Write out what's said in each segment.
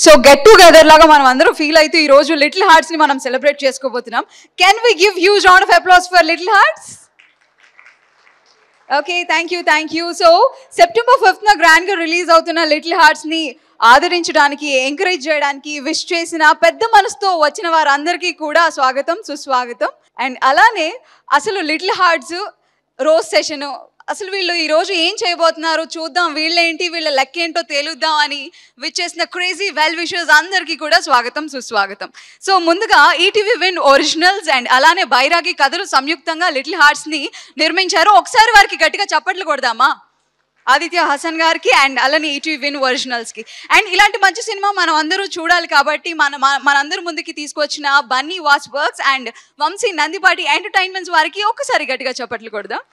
So get together లాగా మనం అందరూ ఫీల్ అయితే ఈ రోజు లిటిల్ హార్ట్స్ ని మనం సెలబ్రేట్ చేసుకోబోతున్నాం. Can we give huge round of applause for Little Hearts? Okay, thank you. So September 5th grand గా రిలీజ్ అవుతున్న లిటిల్ హార్ట్స్ ని ఆదరించడానికి, ఎంకరేజ్ చేయడానికి, విష్ చేసిన పెద్ద మనసుతో వచ్చిన వారందరికీ కూడా స్వాగతం, సుస్వాగతం. అండ్ అలానే అసలు లిటిల్ హార్ట్స్ రోజ్ సెషన్, అసలు వీళ్ళు ఈరోజు ఏం చేయబోతున్నారు చూద్దాం, వీళ్ళేంటి, వీళ్ళ లెక్క ఏంటో తేలుద్దాం అని విచ్చేసిన క్రేజీ వెల్ విషర్స్ అందరికీ కూడా స్వాగతం, సుస్వాగతం. సో ముందుగా ఈటీవీ విన్ ఒరిజినల్స్ అండ్ అలానే బైరాగి కథలు సంయుక్తంగా లిటిల్ హార్ట్స్ని నిర్మించారు. ఒకసారి వారికి గట్టిగా చప్పట్లు కొడదామా? ఆదిత్య హసన్ గారికి అండ్ అలానే ఈటీవీ విన్ ఒరిజినల్స్కి. అండ్ ఇలాంటి మంచి సినిమా మనం అందరూ చూడాలి కాబట్టి మనందరూ ముందుకి తీసుకొచ్చిన Bunny Vas works and Vamsi Nandipati entertainments వారికి ఒక్కసారి గట్టిగా చప్పట్లు కొడదాం.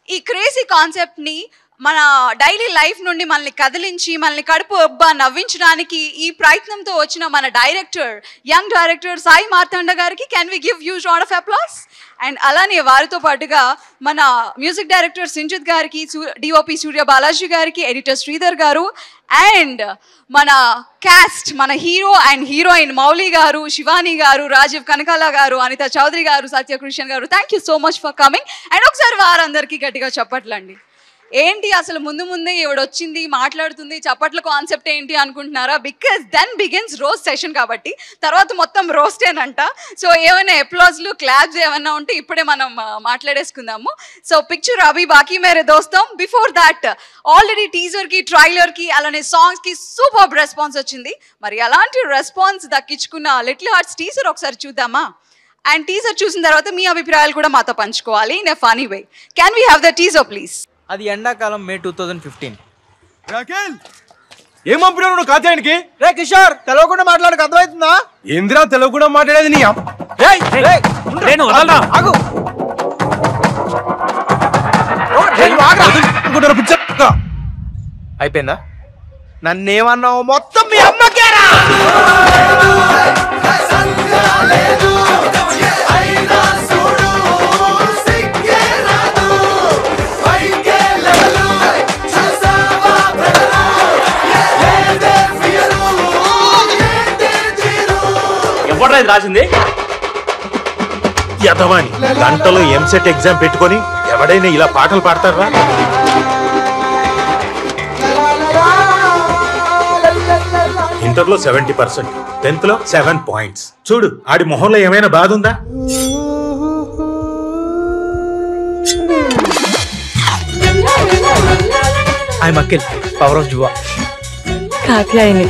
ఈ క్రేజీ కాన్సెప్ట్ని మన డైలీ లైఫ్ నుండి మనల్ని కదిలించి మనల్ని కడుపు ఒబ్బా నవ్వించడానికి ఈ ప్రయత్నంతో వచ్చిన మన director, young director Sai Marthanda garu can we give huge round of applause? And అలానే వారితో పాటుగా మన మ్యూజిక్ డైరెక్టర్ సింజిత్ గారికి, డిఓపి సూర్య బాలాజీ గారికి, ఎడిటర్ శ్రీధర్ గారు అండ్ మన క్యాస్ట్, మన hero and heroine Mouli garu, Shivani గారు, రాజీవ్ కనకాల గారు, అనిత చౌదరి గారు, సత్యకృష్ణ గారు, thank you so much for coming. And ఒకసారి వారందరికీ గట్టిగా చప్పట్లండి. ఏంటి అసలు ముందే ఎవడొచ్చింది మాట్లాడుతుంది, చప్పట్ల కాన్సెప్ట్ ఏంటి అనుకుంటున్నారా? Because then begins roast session కాబట్టి తర్వాత మొత్తం రోస్టేనంట. సో ఏమైనా అప్లాజ్లు, క్లాప్స్ ఏమైనా ఉంటే ఇప్పుడే మనం మాట్లాడేసుకుందాము. సో పిక్చర్ అభి బాకీ మేరే దోస్తం. బిఫోర్ దాట్ ఆల్రెడీ టీజర్కి, ట్రైలర్కి అలానే సాంగ్స్కి సూపర్ రెస్పాన్స్ వచ్చింది. మరి అలాంటి రెస్పాన్స్ దక్కించుకున్న లిటిల్ హార్ట్స్ టీజర్ ఒకసారి చూద్దామా? అండ్ టీజర్ చూసిన తర్వాత మీ అభిప్రాయాలు కూడా మాతో పంచుకోవాలి in a funny way. Can we have the teaser please? అది ఎండాకాలం మే 2015. ఏం పంపినావు నువ్వు కాత్యాయనికి? రే కిషోర్, తెలవకుండా మాట్లాడక అర్థమవుతుందా? ఏందిరా తెలవకుండా మాట్లాడేది నీ? అయిపోయిందా? నన్నేమన్నావు మొత్తం మీ అమ్మకేరా? ఎవడ్రా ఇది రాసింది? యదవాని గంటలో ఎంసెట్ ఎగ్జామ్ పెట్టుకొని ఎవడైనా ఇలా పాటలు పాడతారా? ఇంటర్లో 70%, 10th లో 7 points. చూడు ఆడి మొహంలో ఏమైనా బాధ ఉందా? ఐ మకిల్ పవర్ ఆఫ్ జువా. కాత్యాయని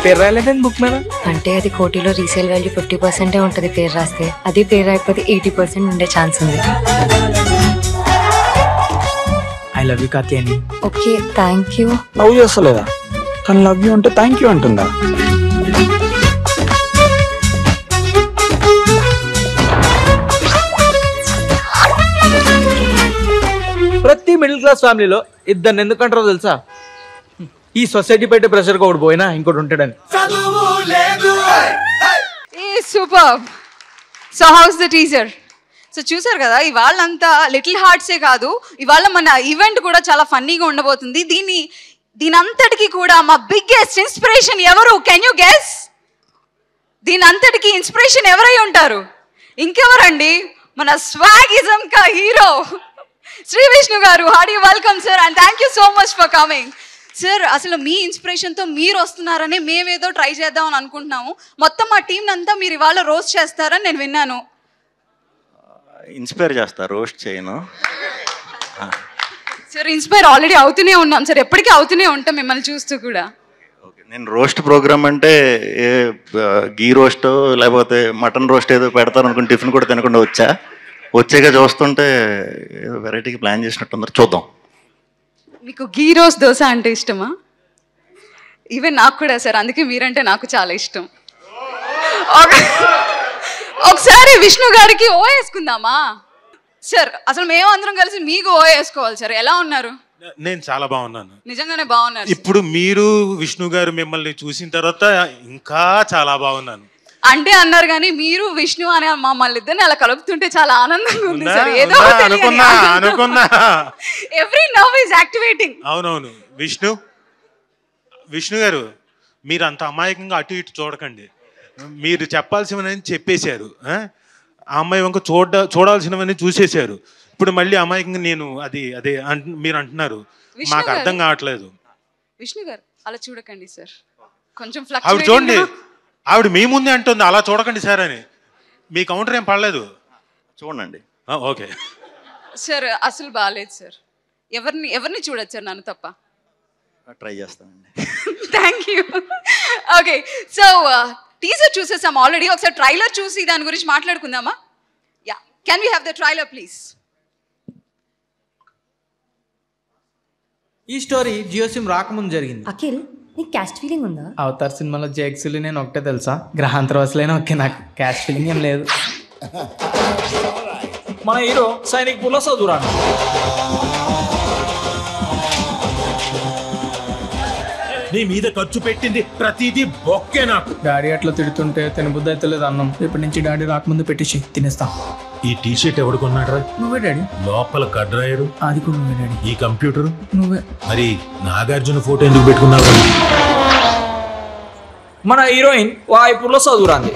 పేరు రాయలేదండి బుక్ మీద. అంటే అది కోటిలో రీసేల్ వాల్యూ 50% ఉంటుంది పేరు రాస్తే. అది పేరు రాయకపోతే 80% ఉండే ఛాన్స్ ఉంది. I love you Katyayani. Okay, thank you. Love చేస్తలేదా? కానీ లవ్ యూ అంటే థ్యాంక్ యూ అంటుందా? ప్రతి మిడిల్ క్లాస్ ఫ్యామిలీలో ఇద్దరిని ఎందుకు అంటారో తెలుసా? ఈ సొసైటీ పెట్టే ప్రెషర్ ఒకటి పోయినా ఇంకోటి ఉంటాడని. Super. So house the teaser? So చూసారు కదా, ఇవాళంతా లిటిల్ హార్ట్సే కాదు, ఇవాళ మన ఈవెంట్ కూడా చాలా ఫన్నీగా ఉండబోతుంది. దీని అంతటికి కూడా మా బిగ్గెస్ట్ ఇన్స్పిరేషన్ ఎవరు? Can you guess? దీని అంతటికి ఇన్స్పిరేషన్ ఎవరై ఉంటారు? ఇంకెవరండి? మన స్వాగిజం కా హీరో శ్రీ విష్ణు గారు. How do you welcome sir and thank you so much for coming. Sir, అసలు మీ ఇన్స్పిరేషన్తో మీరు వస్తున్నారని మేమేదో ట్రై చేద్దామని అనుకుంటున్నాము. మొత్తం మా టీం అంతా మీరు ఇవాళ రోస్ట్ చేస్తారని నేను విన్నాను. ఇన్స్పైర్ చేస్తా, రోస్ట్ చేయను సార్. ఇన్స్పైర్ ఆల్రెడీ అవుతూనే ఉన్నాం సార్, ఎప్పటికీ అవుతూనే ఉంటాం మిమ్మల్ని చూస్తూ కూడా. నేను రోస్ట్ ప్రోగ్రామ్ అంటే ఏ గీ రోస్ట్ లేకపోతే మటన్ రోస్ట్ ఏదో పెడతాను అనుకుని టిఫిన్ కూడా తినకుండా వచ్చాక చూస్తుంటే ఏదో వెరైటీకి ప్లాన్ చేసినట్టు చూద్దాం. మీకు గీ రోస్ దోశ అంటే ఇష్టమా? ఈవెన్ నాకు కూడా సార్, అందుకే మీరంటే నాకు చాలా ఇష్టం. ఒకసారి విష్ణు గారికి ఓ వేసుకుందామా సార్? అసలు మేమందరం కలిసి మీకు ఓ వేసుకోవాలి సార్. ఎలా ఉన్నారు? నేను చాలా బాగున్నాను. నిజంగానే బాగున్నారు. ఇప్పుడు మీరు విష్ణు గారు మిమ్మల్ని చూసిన తర్వాత ఇంకా చాలా బాగున్నాను అంటే అన్నారు, కానీ మీరు విష్ణు అనే మమ్మల్ని ఇద్దరిని అలా కలుపుతుంటే చాలా ఆనందంగా ఉంది సార్. ఏదో అనుకున్నా ఎవ్రీ నవ్ ఈజ్ యాక్టివేటింగ్. అవునవును. విష్ణు విష్ణు గారు, మీరు అంత అమాయకంగా అటు ఇటు చూడకండి. మీరు చెప్పాల్సినవని చెప్పేశారు. ఆ అమ్మాయి వంక చూడాల్సినవన్నీ చూసేశారు. ఇప్పుడు మళ్ళీ అమాయకంగా నేను అదే మీరు అంటున్నారు. మాకు అర్థం కావట్లేదు. విష్ణు గారు అలా చూడకండి సార్, కొంచెం ఆవిడ చూడండి, ఆవిడ మీ ముందే అంటుంది అలా చూడకండి సార్ అని. మీ కౌంటర్ ఏం పడలేదు. చూడండి. ఓకే సార్, అసలు బాగాలేదు సార్. ఎవరిని చూడొచ్చు సార్, నన్ను తప్ప? ట్రై చేస్తానండి. Thank you. Okay, so teaser చూసేసాం ఆల్రెడీ. ఒకసారి ట్రైలర్ చూసి దాని గురించి మాట్లాడుకుందామా? Yeah, can we have the trailer please? ఈ స్టోరీ జియో సిమ్ రాకముందు జరిగింది. అఖిల్, నీకు క్యాస్ట్ ఫీలింగ్ ఉందా? అవతార్ సినిమాలో జేక్సులు నేను ఒకటే తెలుసా, గ్రహాంతరవాసులైనా ఓకే, నాకు క్యాస్ట్ ఫీలింగ్ ఏం లేదు. మన హీరో సైనిక్ పూర్లో చదువురాను. నీ మీద ఖర్చు పెట్టింది ప్రతిదీ బొక్కే నాకు. డాడీ అట్లా తిడుతుంటే తినబుద్ధి అయితే లేదు అన్నం. ఇప్పటి నుంచి డాడీ రాకముందు పెట్టేసి తినేస్తా. ఈ టీ షర్ట్ ఎవడు కొన్నాడు? నువ్వే డాడీ. లోపల కడ్రాయరు అది కూడా నువ్వే డాడీ. ఈ కంప్యూటర్ నువ్వే. మరి నాగార్జున ఫోటో ఎందుకు పెట్టుకున్నావు? మన హీరోయిన్ వాయిపూర్లో చదువురాంది.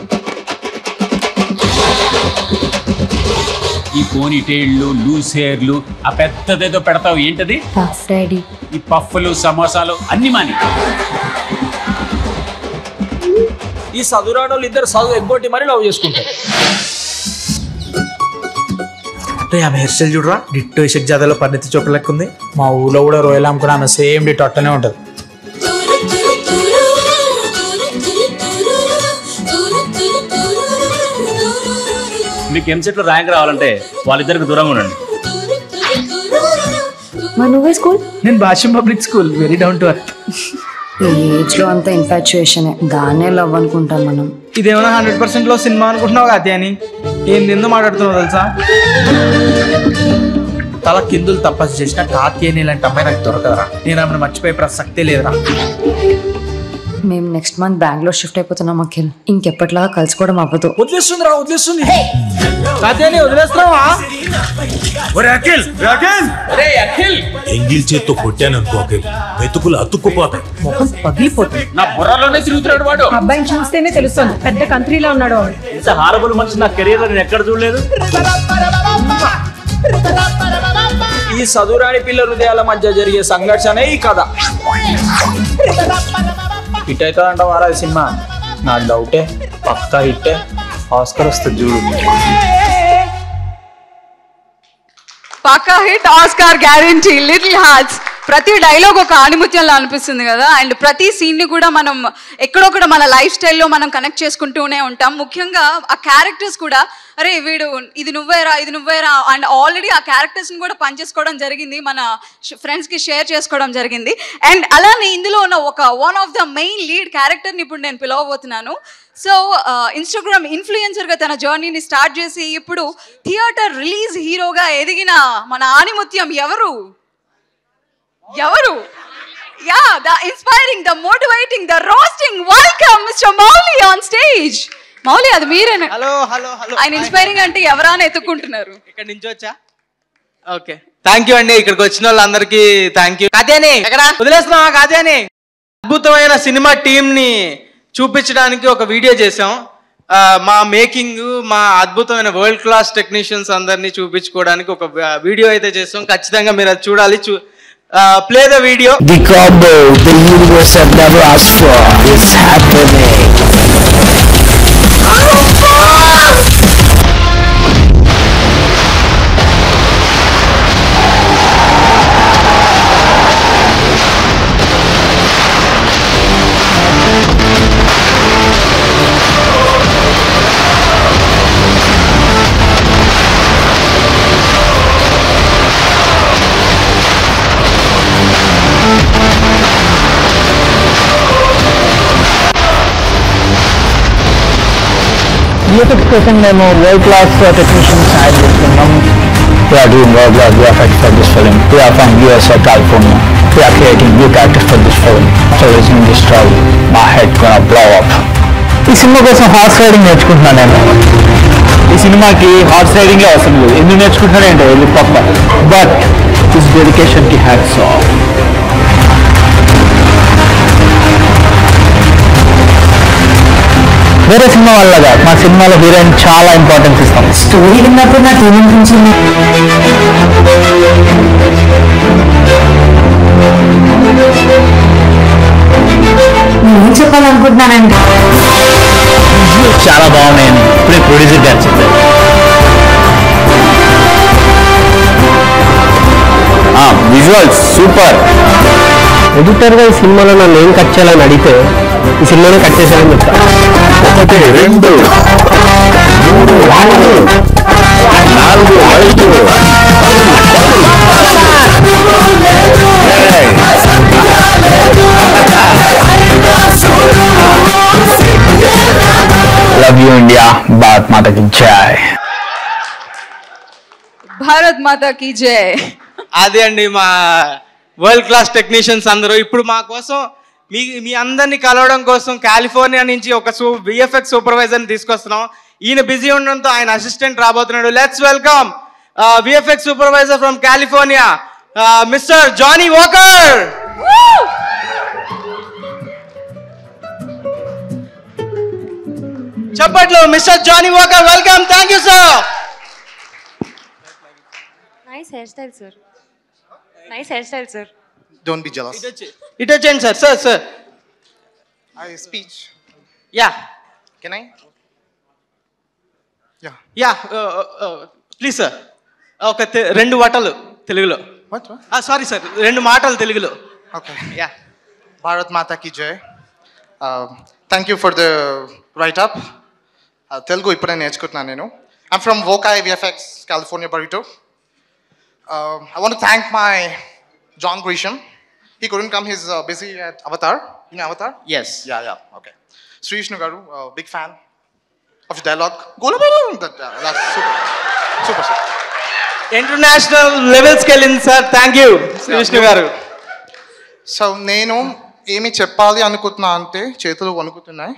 ఈ పోనీ టైళ్ళు, లూస్ హెయిర్లు, ఆ పెద్దదేదో పెడతావు ఏంటది? డాడీ, ఈ పఫ్ఫులు, సమోసాలు అన్ని మాని. ఈ చదువురాని వాళ్ళు ఇద్దరు చదువు ఎగ్గొట్టి మరీ లవ్ చేసుకుంటారు. ఆమె హెయిర్ స్టైల్ చూడరా, డిట్టో ఇషక్ జాదాలో పరిణితి చోట్ల లెక్క ఉంది. మా ఊళ్ళో కూడా రోయల్ అమ్ముకుని ఆమె సేమ్ డిట్ అట్టనే ఉంటుంది. మీకు ఎంసెట్లో ర్యాంక్ రావాలంటే వాళ్ళిద్దరికి దూరంగా ఉండండి. నువ్వే స్కూల్? నేను Bhashyam public school, very down to earth. ఈ ఏజ్ లో అంతా ఇన్ఫాచ్యుయేషన్, దాన్నే లవ్ అనుకుంటాం మనం. ఇదేమన్నా 100% లో సినిమా అనుకుంటున్నావు అదే అని ఏం నిందు మాట్లాడుతున్నావు తెలుసా? తల కిందులు తపస్సు చేసిన కాత్యాయని ఇలాంటి అమ్మాయి నాకు దొరకదరా. నేను ఆమెను మర్చిపోయే ప్రసక్తే లేదురా. మేము నెక్స్ట్ మంత్ బెంగళూరు షిఫ్ట్ అయిపోతున్నాం అఖిల్. ఇంకెప్పటిలాగా కలుసుకోవడం అవ్వదు. వదిలేస్తుందిరా, వదిలేస్తుంది. కాత్యాయని వదిలేస్తున్నావా? ఎంగిల్ చేత్తో కొట్టాననుకో అఖిల్, మెతుకులు అతుక్కుపోతాయి. మొహం పగిలిపోతుంది. నా బుర్రలోనే తిరుగుతున్నాడు వాడు. అబ్బాయిని చూస్తేనే తెలుస్తుంది పెద్ద కంట్రీలో ఉన్నాడు. ఇంత హారబుల్ మనిషి నా కెరీర్ లో నేను ఎక్కడ చూడలేదు. ఈ చదువురాని పిల్ల హృదయాల మధ్య జరిగే సంఘర్షణే ఈ కథ. హిట్ అవుతుందంట వారా ఈ సినిమా? నా డౌటే, పక్కా హిట్టే. ఆస్కర్ వస్తుంది చూడు. పక్కా hit, Oscar guarantee. Little hearts ప్రతి డైలాగ్ ఒక ఆణిముత్యంలో అనిపిస్తుంది కదా. అండ్ ప్రతి సీన్ని కూడా మనం ఎక్కడొక్కడ మన లైఫ్ స్టైల్లో మనం కనెక్ట్ చేసుకుంటూనే ఉంటాం. ముఖ్యంగా ఆ క్యారెక్టర్స్ కూడా, అరే వీడు ఇది నువ్వేరా, ఇది నువ్వేరా. అండ్ ఆల్రెడీ ఆ క్యారెక్టర్స్ని కూడా పనిచేసుకోవడం జరిగింది, మన ఫ్రెండ్స్కి షేర్ చేసుకోవడం జరిగింది. అండ్ అలానే ఇందులో ఉన్న one of the main lead క్యారెక్టర్ని ఇప్పుడు నేను పిలవబోతున్నాను. సో ఇన్స్టాగ్రామ్ ఇన్ఫ్లుయెన్సర్గా తన జర్నీని స్టార్ట్ చేసి ఇప్పుడు థియేటర్ రిలీజ్ హీరోగా ఎదిగిన మన ఆణిముత్యం ఎవరు? Yeah, the inspiring, the motivating, the roasting. Welcome mister Mouli on stage. Mouli, అది మీరేనా? Hello hello hello. ఆయన ఇన్స్పైరింగ్ అంటే ఎవరా అని ఎత్తుకుంటున్నారు. ఇక్కడ నుంచి వచ్చా. ఓకే, థ్యాంక్ యూ అండి. ఇక్కడికి వచ్చిన వాళ్ళందరికీ థ్యాంక్ యూ. కాత్యాయని ఎక్కడ వదిలేస్తున్నావా? కాత్యాయని అద్భుతమైన సినిమా టీమ్ ని చూపించడానికి ఒక వీడియో చేసాం. మా మేకింగ్, మా అద్భుతమైన వరల్డ్ క్లాస్ టెక్నీషియన్స్ అందరినీ చూపించుకోవడానికి ఒక వీడియో అయితే చేసాం. ఖచ్చితంగా మీరు అది చూడాలి. Play the video. The combo the universe have never asked for is happening. YouTube కోసం మేము వరల్డ్ క్లాస్ టెక్నీషియన్స్ హైర్ చేస్తున్నాం. We are doing world class VFX for this film. We are from USA, California. We are creating new characters for this film. After listening this story, my head gonna blow up. ఈ cinema కోసం horse riding నేర్చుకుంటున్నాను నేను. ఈ సినిమాకి horse riding అవసరం లేదు. ఎందుకు నేర్చుకుంటున్నానంటే helicopter. But this dedication కి హ్యాట్స్ ఆఫ్. వేరే సినిమా వాళ్ళగా మా సినిమాలో హీరోయిన్ చాలా ఇంపార్టెన్స్ ఇస్తాం. స్టోరీ విన్నప్పుడు నాకు ఏమనిపించింది, నేను చెప్పాలనుకుంటున్నానండి చాలా బాగున్నాయని ఇప్పుడే ప్రొడ్యూసర్ గారు చెప్పారు. Visuals super. ఎడిటర్గా ఈ సినిమాలో నన్ను ఏం కట్ చేయాలని అడిగితే ఈ సినిమాలో కట్ చేశానని చెప్తా. 1 2 3 4 love you India. Bharat Mata కీ జై. భారత్ మాతా కీ జై. అదే అండి మా వరల్డ్ క్లాస్ టెక్నీషియన్స్ అందరూ ఇప్పుడు మా కోసం మీ అందరినీ కలవడం కోసం కాలిఫోర్నియా నుంచి ఒక విఎఫ్ఎక్స్ సూపర్వైజర్ని తీసుకొస్తున్నాం. ఈయన బిజీ ఉండడంతో ఆయన అసిస్టెంట్ రాబోతున్నాడు. Let's welcome VFX supervisor from California Mr Johnny Walker. చెప్పట్లు Mr Johnny Walker, welcome. Thank you sir. Nice hair style sir. Nice hair style sir. Don't be jealous. It change, sir. I speech. Yeah. Can I? Yeah. Please, sir. Okay, 2 మాటలు తెలుగులో. What? Sorry, sir. 2 మాటలు తెలుగులో. Okay. Yeah. Bharat Mata ki jai. Thank you for the write-up. Telugu ippude నేర్చుకుంటున్నాను నేను. I'm from Vokai VFX, California Burrito. I want to thank my John Grisham. He couldn't come. He's busy at Avatar. You know Avatar? Yes. Yeah. Okay. Sri Vishnu Garu, big fan of your dialogue. That's super. International లెవెల్స్కి వెళ్ళింది sir. Thank you Shri Vishnu garu. So నేను ఏమి చెప్పాలి అనుకుంటున్నా అంటే చేతులు వణుకుతున్నాయి.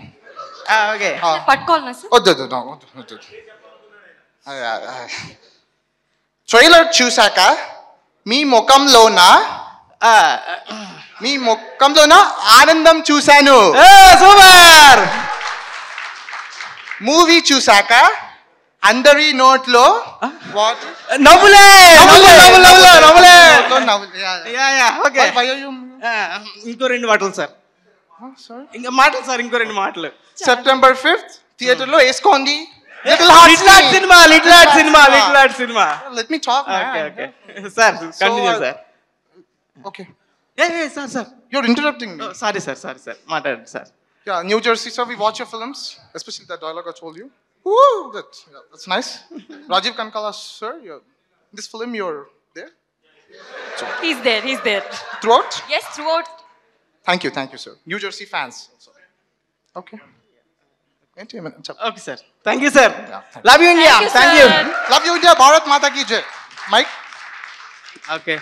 Okay పట్టుకోవాలన్నా సార్? వద్దు. ట్రైలర్ చూసాక మీ ముఖంలోన ఆనందం చూశాను. సూపర్. మూవీ చూసాక అందరి నోట్లో నవ్వులే. ఇంకో 2 మాటలు సార్. ఇంకో 2 మాటలు. September 5th థియేటర్ లో వేసుకోండి. Little Heart cinema. Let me talk. Okay. Sir, continue, sir. Okay. Yeah, sir. You're interrupting me. Sorry, sir. Matter, sir. Yeah, New Jersey, sir. We watch your films, especially that dialogue I told you. Woo! That's nice. Rajiv Kankala, sir. This film, you're there. He's there. Throughout? Yes, throughout. Thank you, sir. New Jersey fans. Okay. Okay, sir. Thank you, sir. Love you, India. Thank you. Love you, India. Bharat Mata ki jai. Mike. Okay.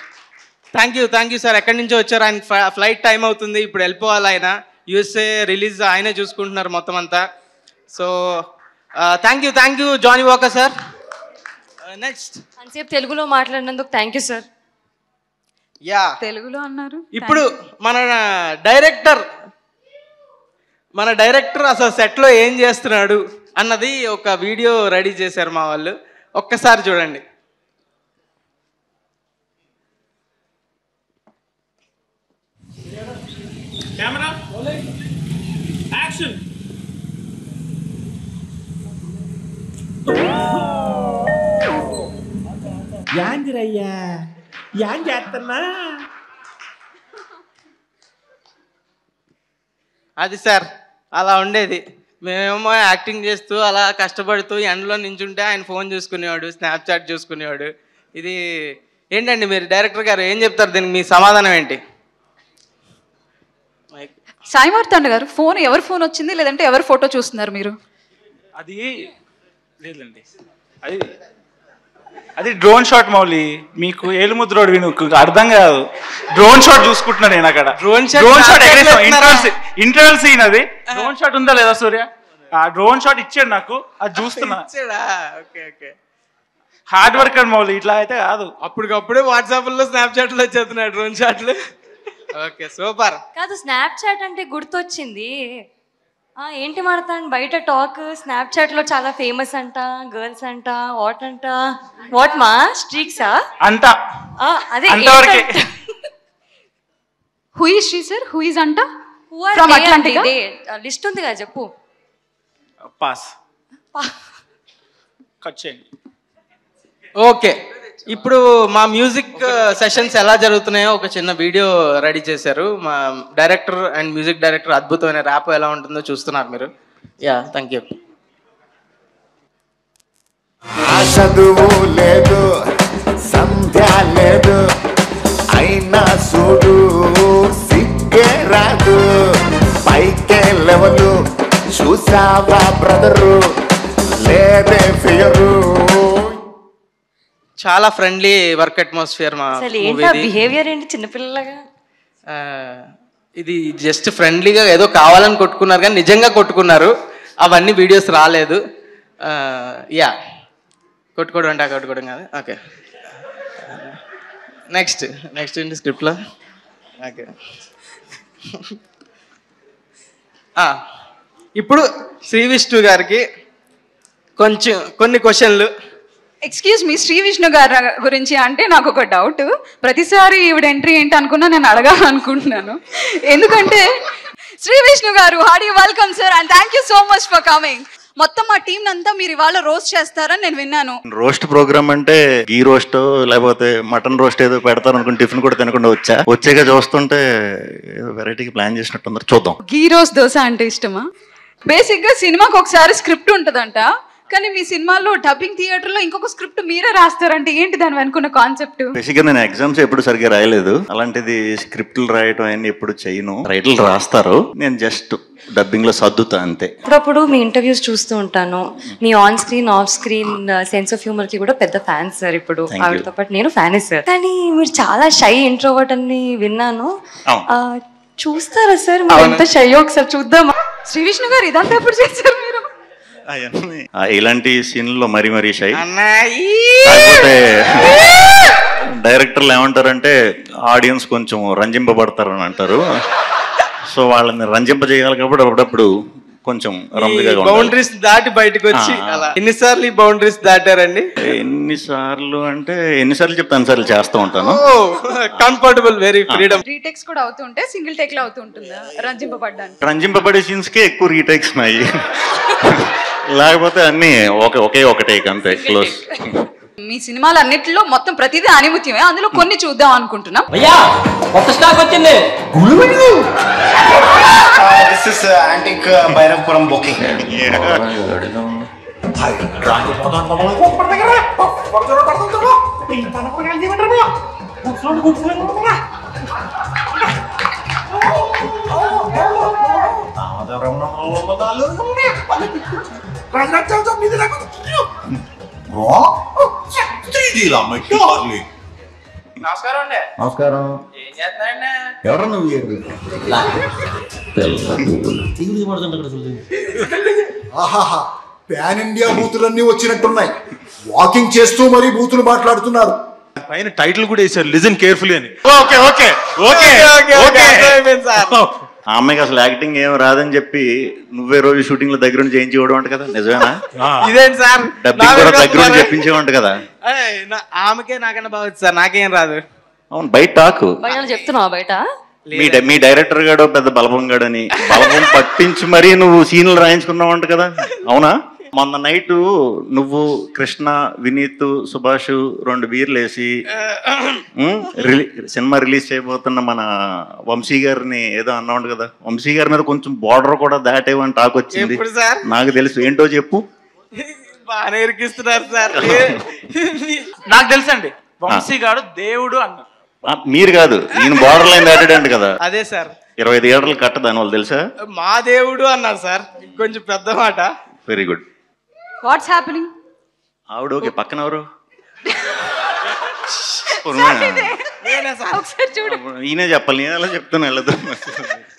Thank you sir. ఎక్కడి నుంచో వచ్చారు. ఆయన flight time అవుతుంది, ఇప్పుడు వెళ్ళిపోవాలి. ఆయన USA release ఆయనే చూసుకుంటున్నారు మొత్తం అంతా. So thank you Johnnie Walker sir. Next అంతసేపు తెలుగులో మాట్లాడినందుకు థ్యాంక్ యూ సార్. యా తెలుగులో అన్నారు. ఇప్పుడు మన డైరెక్టర్ అసలు సెట్లో ఏం చేస్తున్నాడు అన్నది ఒక వీడియో రెడీ చేశారు మా వాళ్ళు. ఒక్కసారి చూడండి. Camera, action. యాందిరయ్యా యాన్ చేస్తున్నా. అది సార్ అలా ఉండేది. మేమేమో యాక్టింగ్ చేస్తూ అలా కష్టపడుతూ ఎండలో నించుంటే ఆయన ఫోన్ చూసుకునేవాడు, స్నాప్చాట్ చూసుకునేవాడు. ఇది ఏంటండి మీరు డైరెక్టర్ గారు ఏం చెప్తారు దీనికి? మీ సమాధానం ఏంటి? సాయి మార్తాండ గారు, ఎవరి ఫోన్ వచ్చింది లేదంటే ఎవరి ఫోటో చూస్తున్నారు మీరు? అది లేదండి, అది డ్రోన్ షాట్ మౌలి. మీకు ఏలుముద్రోడు నీకు అర్థం కాదు. డ్రోన్ షాట్ చూసుకుంటున్నా నేను అక్కడ. Drone shot interval scene. అది డ్రోన్ షాట్ ఉందా లేదా సూర్య? ఆ డ్రోన్ షాట్ ఇచ్చాడు నాకు, అది చూస్తున్నా. హార్డ్ వర్క్ అండి మౌలి, ఇట్లా అయితే కాదు. అప్పటికప్పుడే వాట్సాప్లో స్నాప్చాట్లో వచ్చేస్తున్నాయి డ్రోన్ షాట్లు. Okay super. కాదు స్నాప్చాట్ అంటే గుర్తొచ్చింది. ఏంటి మాడతాను బయట టాక్ స్నాప్చాట్ లో చాలా ఫేమస్ అంట, గర్ల్స్ అంట, వాట్ అంట, వాట్ మా స్ట్రీక్సా అంట అదే అంతవరకే. Who is she sir? Who is అంట? ఫ్రమ్ అట్లాంటిక్ లిస్ట్ ఉంది కదా, చెప్పు. పాస్ కట్ చేయండి. ఓకే, ఇప్పుడు మా మ్యూజిక్ సెషన్స్ ఎలా జరుగుతున్నాయో ఒక చిన్న వీడియో రెడీ చేశారు మా డైరెక్టర్ అండ్ మ్యూజిక్ డైరెక్టర్. అద్భుతమైన ర్యాప్ ఎలా ఉంటుందో చూస్తున్నారు మీరు. Yeah, thank you. చదువు లేదు, సంధ్య లేదు, అయినా చూడు సిగ్గే రాదు, పైకే లెవెలు చూసావా బ్రదరు, లేదే ఫియరు. చాలా ఫ్రెండ్లీ వర్క్ అట్మాస్ఫియర్ మా బిహేవియర్ ఏంటి చిన్నపిల్లలాగా? ఇది జస్ట్ ఫ్రెండ్లీగా ఏదో కావాలని కొట్టుకున్నారు కానీ నిజంగా కొట్టుకున్నారు. అవన్నీ వీడియోస్ రాలేదు. యా, కొట్టుకోవడం అంటే కొట్టుకోవడం కాదు. ఓకే, నెక్స్ట్ ఏంటి స్క్రిప్ట్లో? ఓకే, ఇప్పుడు శ్రీ విష్ణు గారికి కొన్ని క్వశ్చన్లు. ఎక్స్క్యూజ్ మీ, శ్రీ విష్ణు గారి గురించి అంటే నాకు ఒక డౌట్. ప్రతిసారి ఈవిడ ఎంట్రీ ఏంటి అనుకున్నా నేను అడగాలనుకుంటున్నాను. ఎందుకంటే శ్రీ విష్ణు గారు, Hardy welcome sir and thank you so much for coming. మొత్తం మా టీం అంతా మీరు ఇవాళ రోస్ట్ చేస్తారని నేను విన్నాను. రోస్ట్ ప్రోగ్రామ్ అంటే గీ రోస్ట్ లేకపోతే మటన్ రోస్ట్ ఏదో పెడతారు అనుకుని టిఫిన్ కూడా తినకుండా వచ్చాక చూస్తుంటే ఏదో వెరైటీగా ప్లాన్ చేసినట్టు. చూద్దాం. గీ రోస్ట్ దోశ అంటే ఇష్టమా? బేసిక్ గా సినిమాకి ఒకసారి స్క్రిప్ట్ ఉంటుందంట, కానీ మీ సినిమాలో డబ్బింగ్ థియేటర్ లో ఇంకొక స్క్రిప్ట్ మీరే రాస్తారంటే ఏంటి దాని వెనుకున్న కాన్సెప్ట్? బేసిక్గా నేను ఎగ్జామ్స్ ఎప్పుడు సరిగ్గా రాయలేదు, అలాంటిది స్క్రిప్ట్లు రాయటం అన్ని ఎప్పుడు చేయను. రైటర్లు రాస్తారు, నేను జస్ట్ డబ్బింగ్ లో సర్దుతా అంతే. అప్పుడప్పుడు మీ ఇంటర్వ్యూస్ చూస్తూ ఉంటాను. Me on screen off screen sense of humour కి కూడా పెద్ద ఫ్యాన్ సార్. ఇప్పుడు ఆవిడతో పాటు నేను ఫ్యానే సార్. కానీ మీరు చాలా షై ఇంట్రోవర్ట్ అని విన్నాను. చూస్తారా సార్ మీరు ఎంత షై? ఒకసారి చూద్దామా? శ్రీ విష్ణు గారు ఇదంతా ఎప్పుడు చేశారు మీరు? ఇలాంటి సీన్లో మరీ షై. కాకపోతే డైరెక్టర్లు ఏమంటారంటే ఆడియన్స్ కొంచెం రంజింపబడతారు అని అంటారు. సో వాళ్ళని రంజింపజేయాలి కాబట్టి అప్పుడప్పుడు కొంచెం బౌండరీస్ దాటి బయటకు వచ్చి. ఎన్నిసార్లు ఈ బౌండరీస్ దాటారండి? ఎన్నిసార్లు చెప్తే అన్నిసార్లు చేస్తూ ఉంటాను. Comfortable, very freedom. రీటేక్స్ కూడా అవుతుంటే సింగిల్ టేక్ లో అవుతుంటుందా రంజింపబడ్డానికి? రంజింపబడే సీన్స్ కే ఎక్కువ రీటేక్స్ ఉన్నాయి, లేకపోతే అన్ని ఒకే ఒక టేక్ అంతే, క్లోజ్. మీ సినిమాలు అన్నిటిలో మొత్తం ప్రతిదీ ఆనిముత్యమే, అందులో కొన్ని చూద్దాం అనుకుంటున్నాం. కొత్త స్టాక్ వచ్చింది. This is antique Bhairavapuram booking. నమస్కారం అండి. నమస్కారం. ఏం చేస్తున్నారండి? ఎవరు నువ్వు? ఆహాహా, పాన్ ఇండియా బూతులన్నీ వచ్చినట్టున్నాయి. వాకింగ్ చేస్తూ మరీ బూతులు మాట్లాడుతున్నారు. పైన టైటిల్ కూడా వేసారు, లిజన్ కేర్ఫుల్లీ అని. ఆ అమ్మాయికి అసలు యాక్టింగ్ ఏం రాదని చెప్పి నువ్వే రోజు షూటింగ్ లో దగ్గర నుంచి చేయించేవాడు అంట కదా, నిజమేనా? ఇదేంటి సార్, డబ్బింగ్ కూడా దగ్గర నుంచి చెప్పించేవాడు కదా. ఆమెకే నాకన్నా బాగా సార్, నాకేం రాదు. అవును, బయట టాకు చెప్తున్నావా బయట? మీ డైరెక్టర్ గాడు పెద్ద బలపం గాడని బలపం పట్టించి మరీ నువ్వు సీన్లు రాయించుకున్నావు అంట కదా, అవునా? మొన్న నైట్ నువ్వు, కృష్ణ, వినీత్, సుభాష్ 2 బీర్లు వేసి సినిమా రిలీజ్ చేయబోతున్న మన వంశీ గారిని ఏదో అన్నావు కదా. వంశీ గారి మీద కొంచెం బార్డర్ కూడా దాటేవని టాక్ వచ్చింది. నాకు తెలుసు, ఏంటో చెప్పు. బాగానే ఇరికిస్తున్నారు సార్. నాకు తెలుసండి, వంశీ గారు దేవుడు అన్నారు. మీరు కాదు, ఈయన బార్డర్ లైన్ దాటాడంట కదా. అదే సార్, 25 థియేటర్లు కట్ట దాని వాళ్ళు తెలుసా? మా దేవుడు అన్నారు సార్, కొంచెం పెద్ద మాట. Very good. What's happening? ఆవిడ ఓకే, పక్కన ఎవరు? ఈయనే చెప్పాలి, నేను ఎలా చెప్తాను వెళ్ళదు.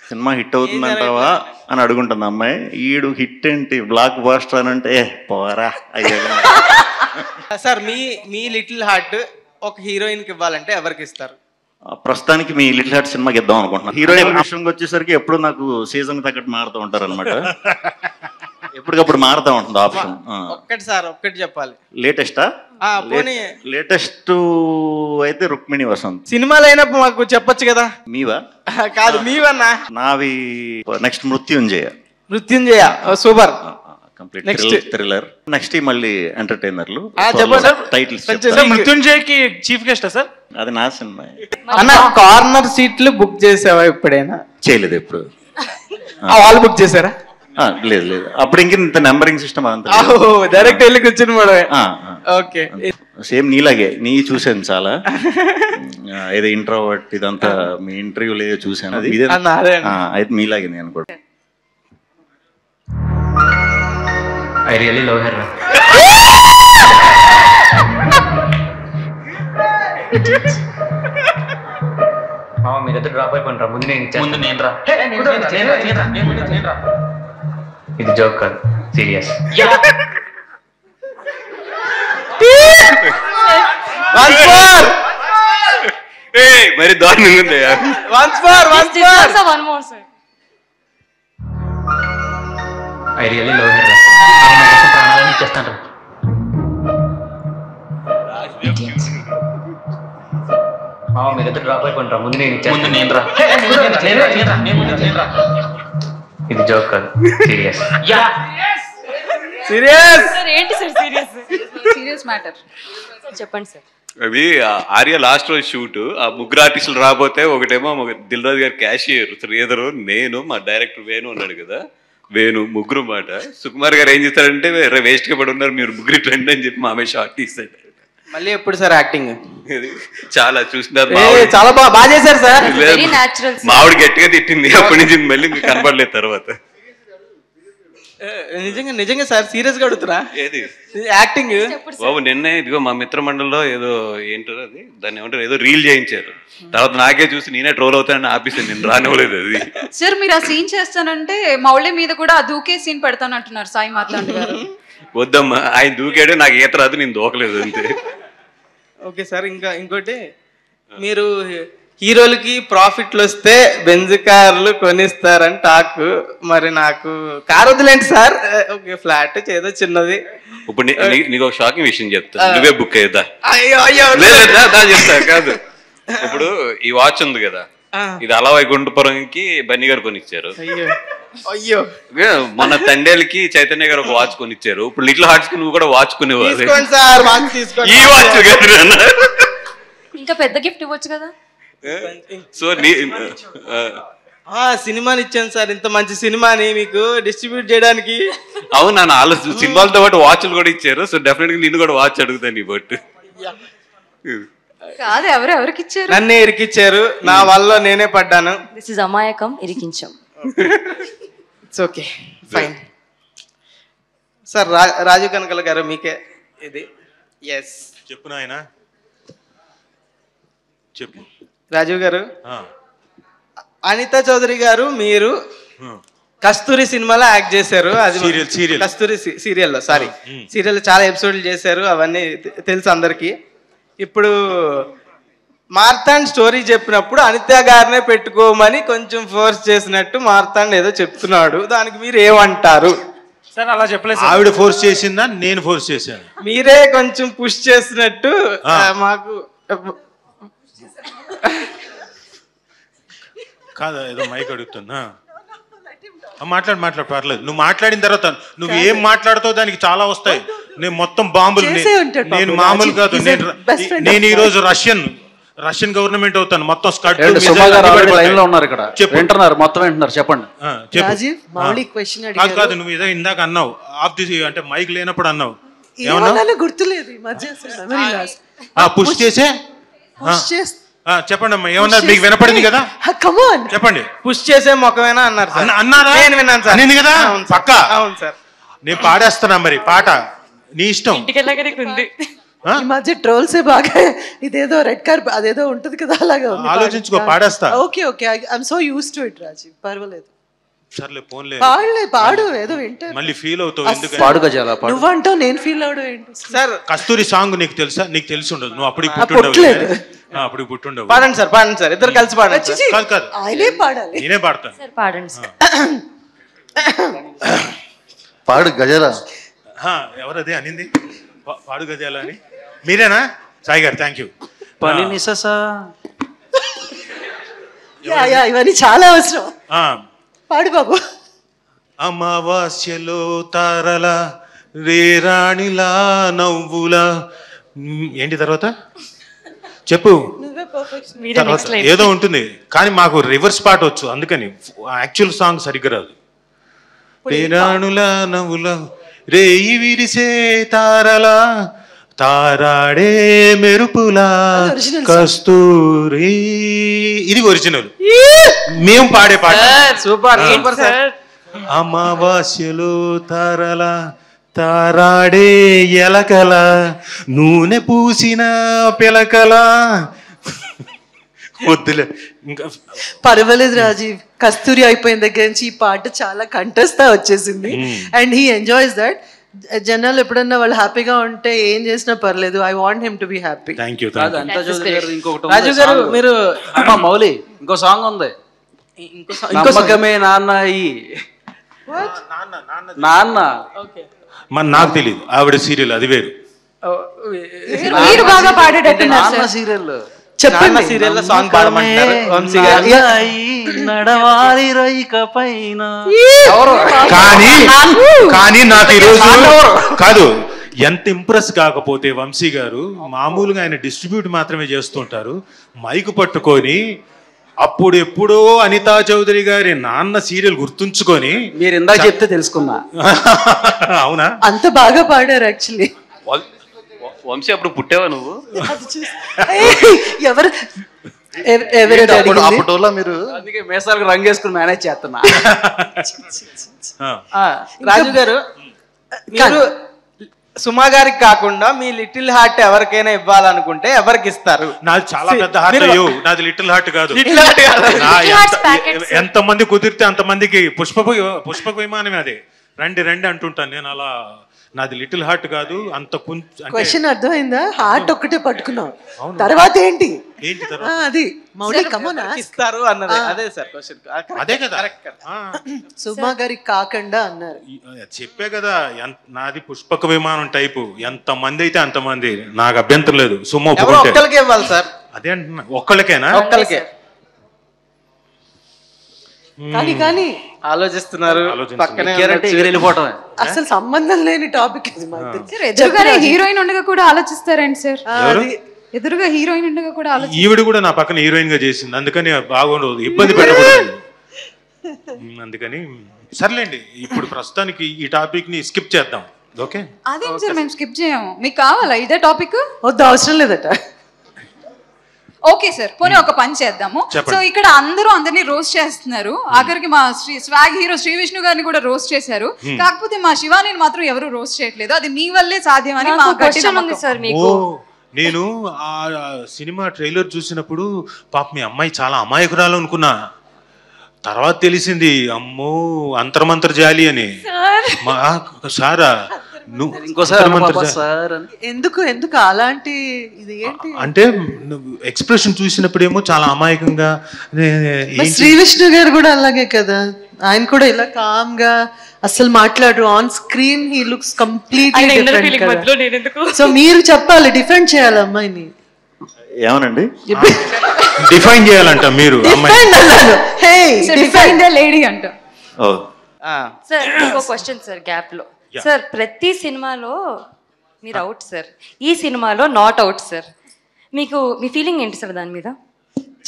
సినిమా హిట్ అవుతుందంటావా అని అడుగుంటుంది అమ్మాయి. ఈడు హిట్ ఏంటి, బ్లాక్ బాస్టర్ అని అంటే పోరా అయ్యా. సార్, మీ లిటిల్ హార్ట్ ఒక హీరోయిన్ కి ఇవ్వాలంటే ఎవరికి ఇస్తారు? ప్రస్తుతానికి మీ లిటిల్ హార్ట్ సినిమాకి ఇద్దాం అనుకుంటున్నాను. హీరోయిన్ విషయంకి వచ్చేసరికి ఎప్పుడు నాకు సీజన్ తగ్గట్టు మారుతూ ఉంటారు అనమాట. ఎప్పటికప్పుడు మారుతూ ఉంటుంది ఆప్షన్. ఒక్కటి సార్ ఒక్కటి చెప్పాలి. లేటెస్టా? లేటెస్ట్ అయితే రుక్మిణి వసంత్. సినిమాలు అయినప్పుడు మాకు చెప్పొచ్చు కదా. మీవా? కాదు మీవన్నా. నావి next Mrityunjaya. Mrityunjaya super. Complete thriller. Next మళ్ళీ ఎంటర్టైనర్లు. టైటిల్స్ మృత్యుంజయకి చీఫ్ గెస్ట్ సార్? అది నా సినిమా. అన్న కార్నర్ సీట్లు బుక్ చేసావా ఎప్పుడైనా? చేయలేదు ఎప్పుడు. వాళ్ళు బుక్ చేశారా? లేదు లేదు, అప్పుడు ఇంత నెంబరింగ్ సిస్టమ్ అంతా డైరెక్ట్ వెళ్ళి కూర్చుని మేడం. ఓకే, సేమ్ నీలాగే నీ చూసాను చాలా. ఏదో ఇంట్రోవర్ట్ ఇదంతా మీ ఇంటర్వ్యూలో ఏదో చూసాను. అది అయితే మీలాగే నేను కూడా. I really love her. మామ మీరైతే డ్రాప్ అయిపోయినరా. ముందు నేను రా. ఇది జోక్ కాదు, సీరియస్. మరి దారుణంగా ఉంది. I really love her. ప్రాణాలని ఇచ్చేస్తాను. మామ మీరైతే డ్రాప్ అయిపోయినరా. ముందు నేను రా. ఇది జోక్ కాదు, సీరియస్. ఏంటి సార్ సీరియస్ మ్యాటర్ చెప్పండి సార్. అది ఆర్య లాస్ట్ రోజు షూట్. ఆ ముగ్గురు ఆర్టిస్టులు రాబోతే ఒకటేమో దిల్ రాజు గారు క్యాషియర్, శ్రీధరు, నేను, మా డైరెక్టర్ వేణు ఉన్నాడు కదా, వేణు ముగ్గురు మాట. సుకుమార్ గారు ఏం చేస్తారంటే వేస్ట్ గా పడి ఉన్నారు మీరు ముగ్గురు ట్రెండ్ అని చెప్పి మామే షార్ట్ తీస్తాడు. మళ్ళీ ఎప్పుడు సార్ యాక్టింగ్? చాలా చూసినారు, చాలా బాగా చేశారు సార్. మావిడ గట్టిగా తిట్టింది, అప్పటి నుంచి మళ్ళీ మీకు కనపడలేదు తర్వాత. నిజంగా సార్ సీరియస్ గా అడుగుతున్నా. ఏది యాక్టింగ్ బాబు? నిన్నే ఇదిగో మా మిత్ర మండలిలో ఏదో ఏంటారు అది, దాన్ని ఏమంటారు, ఏదో రీల్ చేయించారు. తర్వాత నాకే చూసి నేనే ట్రోల్ అవుతానని ఆపేసాను, నేను రానివ్వలేదు అది. సార్ మీరు ఆ సీన్ చేస్తానంటే మౌళి మీద కూడా ఆ దూకే సీన్ పెడతానంటున్నారు సాయి మార్తాండ్ గారు. వద్దమ్మా, ఆయన దూకాడు, నాకు ఈత రాదు, నేను దూకలేదు అంతే. ఓకే సార్, ఇంకోటి మీరు హీరోలకి ప్రాఫిట్లు వస్తే బెంజ్ కార్లు కొనిస్తారని టాక్. మరి నాకు కార్ వద్దులేండి సార్, ఓకే ఫ్లాట్ ఏదో చిన్నది. ఇప్పుడు నీకు ఒక షాకింగ్ విషయం చెప్తా, నువ్వే బుక్ అయ్యేదా? చెప్తా కాదు. ఇప్పుడు ఈ వాచ్ ఉంది కదా, ఇది అలా వైకుంఠపురంకి బన్నీ గారు కొనిచ్చారు. అయ్యో, మన తండేలకి చైతన్య గారు ఒక వాచ్ కొనిచ్చారు. ఇప్పుడు లిటిల్ హార్ట్స్ కి నువ్వు కూడా వాచ్ కొనివ్వాలి. ఈ వాచ్ ఇంకా పెద్ద గిఫ్ట్ ఇవ్వచ్చు కదా. సో సినిమాని ఇచ్చాను సార్, ఇంత మంచి సినిమాని మీకు డిస్ట్రిబ్యూట్ చేయడానికి. అవును, నన్ను ఆలోచన సినిమాలతో పాటు వాచ్లు కూడా ఇచ్చారు. సో డెఫినెట్ గా నిన్ను కూడా వాచ్ అడుగుతాను. ఈ బట్ కాదు, ఎవరికి ఇచ్చారు? నన్నే ఇరికిచ్చారు, నా వల్ల నేనే పడ్డాను. దిస్ ఇస్ అమాయకం, ఇరికించాం. It's okay, fine. Sir Rajeev Kanakala garu మీకే ఇది. ఎస్ చెప్పు నాయన, చెప్పు. రాజీవ్ గారు, అనితా చౌదరి గారు మీరు కస్తూరి సినిమాలో యాక్ట్ చేశారు. అది కస్తూరి సీరియల్లో, సారీ సీరియల్లో చాలా ఎపిసోడ్లు చేశారు, అవన్నీ తెలుసు అందరికి. ఇప్పుడు మార్తాండ్ స్టోరీ చెప్పినప్పుడు అనిత గారినే పెట్టుకోమని కొంచెం ఫోర్స్ చేసినట్టు మార్తాండ్ ఏదో చెప్తున్నాడు, దానికి మీరు ఏమంటారు? సార్ అలా చెప్పలేదు. ఆవిడ ఫోర్స్ చేసిందా, నేను ఫోర్స్ చేశాను? మీరే కొంచెం పుష్ చేసినట్టు మాకు. కాదా, ఏదో మైక్ అడుగుతున్నా. మాట్లాడు పర్లేదు. నువ్వు మాట్లాడిన తర్వాత నువ్వు ఏం మాట్లాడుతావు దానికి చాలా వస్తాయి. నేను మొత్తం బాంబులు, నేను మామూలు కాదు. నేను ఈ రోజు రష్యన్ గవర్నమెంట్ అవుతాను. మొత్తం కాదు, నువ్వు ఏదో ఇందాక అన్నావు ఆఫ్ ది అంటే మైక్ లేనప్పుడు అన్నావు. గుర్తులేదు, పుష్ చేసే చెప్పండి అమ్మా, ఏమన్నారు? మీకు వినపడింది కదా, చెప్పండి. పుష్ చేసే మొక్కమేనా అన్నారు సార్. అన్నారా? నేను విన్నాను సార్. నేను కదా పక్కా. అవును సార్, నేను పాడేస్తున్నా. మరి పాట నీ ఇష్టం. ఈ మధ్య ట్రోల్స్ బాగా ఇదేదో రెడ్ కార్ అదేదో ఉంటది కదా, అలాగా ఉంది. ఆలోచించుకో, పాడేస్తా. Okay okay, I'm so used to it Rajeev, పర్వాలేదు. సర్లే ఫోన్లే పాడు, ఏదో వింటారు మళ్ళీ ఫీల్ అవుతావు. ఎందుకంటే నువ్వంటావు నేను ఫీల్ అవడం ఏంటి సార్? కస్తూరి సాంగ్ నీకు తెలుసా? నీకు తెలిసి ఉండదు, నువ్వు అప్పుడు పుట్టుండవు. అప్పుడు పుట్టుండవు. పాడండి సార్ ఇద్దరు కలిసి పాడండి సార్. కాదు కాదు ఆయనే పాడాలి. నేనే పాడతాను. సార్ పాడండి సార్. పాడు గజరా. ఎవరదే అనింది పాడు గజాల అని? మీరేనా సాయి గారు? Thank you. పని నిససా ఇవన్నీ చాలా అవసరం. పాడు బాబు. అమావాస్యలో తారల రేరాణిలా నవ్వులా ఏంటి తర్వాత చెప్పు. తర్వాత ఏదో ఉంటుంది కానీ మాకు రివర్స్ పాట వచ్చు, అందుకని యాక్చువల్ సాంగ్ సరిగ్గా రాదు. రేరాణుల నవ్వుల రేయి విరిసే తారలా తారాడే మెరుపులా కస్తూరి. ఇది ఒరిజినల్, మేము పాడే పాట. Super sir. అమావాస్యలో తారల తారాడే ఎలకల నూనె పూసిన పిలకల. వద్దులే ఇంకా. పర్వాలేదు రాజీవ్, కస్తూరి అయిపోయిన దగ్గర నుంచి ఈ పాట చాలా కంటెస్తా వచ్చేసింది. And he enjoys that. జనాలు ఎప్పుడన్నా వాళ్ళు హ్యాపీగా ఉంటే ఏం చేసినా పర్లేదు. I want him to be happy. Thank you. Raju garu మీరు మౌలి ఇంకో సాంగ్ ఉంది, నమ్మకమే నాన్న ఈ నాన్న. మన నాకు తెలియదు, ఆవిడ సీరియల్ అది వేరు. మీరు బాగా పాడేటట్టున్నారు సీరియల్ చెప్పండి. సీరియల్ సాంగ్ పాడమంటారు వంశీ గారు. నడవాలి రైక పైన. కానీ నాకు ఈరోజు కాదు, ఎంత ఇంప్రెస్ కాకపోతే వంశీ గారు మామూలుగా ఆయన డిస్ట్రిబ్యూట్ మాత్రమే చేస్తుంటారు. మైకు పట్టుకొని అప్పుడు ఎప్పుడో అనితా చౌదరి గారి నాన్న సీరియల్ గుర్తుంచుకొని మీరు ఇందాక చెప్తే తెలుసుకున్నా. అవునా? అంత బాగా పాడారు యాక్చువల్లీ. వంశీ అప్పుడు పుట్టావా నువ్వు? ఎవరు అప్పటిలో మీరు అందుకే మేసాలకు రంగు వేసుకుని మేనేజ్ చేస్తున్నా. రాజు గారు మీరు సుమా గారికి కాకుండా మీ లిటిల్ హార్ట్ ఎవరికైనా ఇవ్వాలనుకుంటే ఎవరికి ఇస్తారు? నాది చాలా పెద్ద హార్ట్. అయ్యో నాది లిటిల్ హార్ట్ కాదు. ఎంతమంది కుదిరితే అంతమందికి పుష్పక విమానమే అది. రండి రండి అంటుంటాను నేను. అలా నాది లిటిల్ హార్ట్ కాదు. అంత క్వశ్చన్ అర్థమైందా? హార్ట్ ఒక్కటే పట్టుకున్నావు, తర్వాత ఏంటి? అది మౌలి కమోనా ఇస్తారు అన్నది అదే సార్ క్వశ్చన్. అదే కదా, సుమా గారికి కాకుండా అన్నారు. చెప్పే కదా, నాది పుష్పక విమానం టైపు. ఎంత మంది అయితే అంతమంది, నాకు అభ్యంతరం లేదు. సుమా ఒక్కరికే ఇవ్వాలి సార్. అదే అంటున్నా, ఒక్కళ్ళకేనా? ఒక్కరికే. కానీ ఆలోచిస్తున్నారు, పక్కనే వెళ్ళిపోవటమే. అసలు సంబంధం లేని టాపిక్ ఇది. ఎదురుగానే హీరోయిన్ ఉండగా కూడా ఆలోచిస్తారండి సార్. ఎదురుగా హీరోయిన్ ఉండగా కూడా ఈవిడ కూడా నా పక్కన హీరోయిన్ గా చేసింది, అందుకని బాగుండదు, ఇబ్బంది పెట్టకూడదు. అందుకని సర్లేండి, ఇప్పుడు ప్రస్తుతానికి ఈ టాపిక్ ని స్కిప్ చేద్దాం. ఓకే? అదేం సార్, మేము స్కిప్ చేయము. మీకు కావాలా ఇదే టాపిక్? వద్దు, అవసరం లేదట. ఓకే సార్, పోనీ ఒక పని చేద్దాము. సో ఇక్కడ అందరూ అందరినీ రోస్ట్ చేస్తున్నారు. ఆఖరికి మా స్వాగ్ హీరో శ్రీ విష్ణు గారిని కూడా రోస్ట్ చేశారు. కాకపోతే మా శివాని మాత్రం ఎవరు రోస్ట్ చేయట్లేదు. అది మీ వల్లే సాధ్యమని మా గట్టి నమ్మకం. నేను ఆ సినిమా ట్రైలర్ చూసినప్పుడు పాప మీ అమ్మాయి చాలా అమాయకురాలు అనుకున్నా. తర్వాత తెలిసింది అమ్మో అంతర్మంతర్ జాలి అని. సారా ఎందుకు ఎందుకు అలాంటి ఇది ఏంటి అంటే ఎక్స్ప్రెషన్ చూసినప్పుడేమో చాలా అమాయకంగా. శ్రీ విష్ణు గారు కూడా అలాగే కదా, ఆయన కూడా ఇలా కామ్ గా అసలు మాట్లాడు. On screen he looks completely different. So మీరు చెప్పాలి, డిఫెండ్ చేయాలి అమ్మాయిని. ఏమనండి డిఫైన్ చేయాలంట మీరు? లేడీ అంట. సార్ ఇంకో క్వశ్చన్ సార్ గ్యాప్ లో. సార్ ప్రతి సినిమాలో మీరు అవుట్ సార్, ఈ సినిమాలో నాట్ అవుట్ సార్. మీకు మీ ఫీలింగ్ ఏంటి సార్ దాని మీద?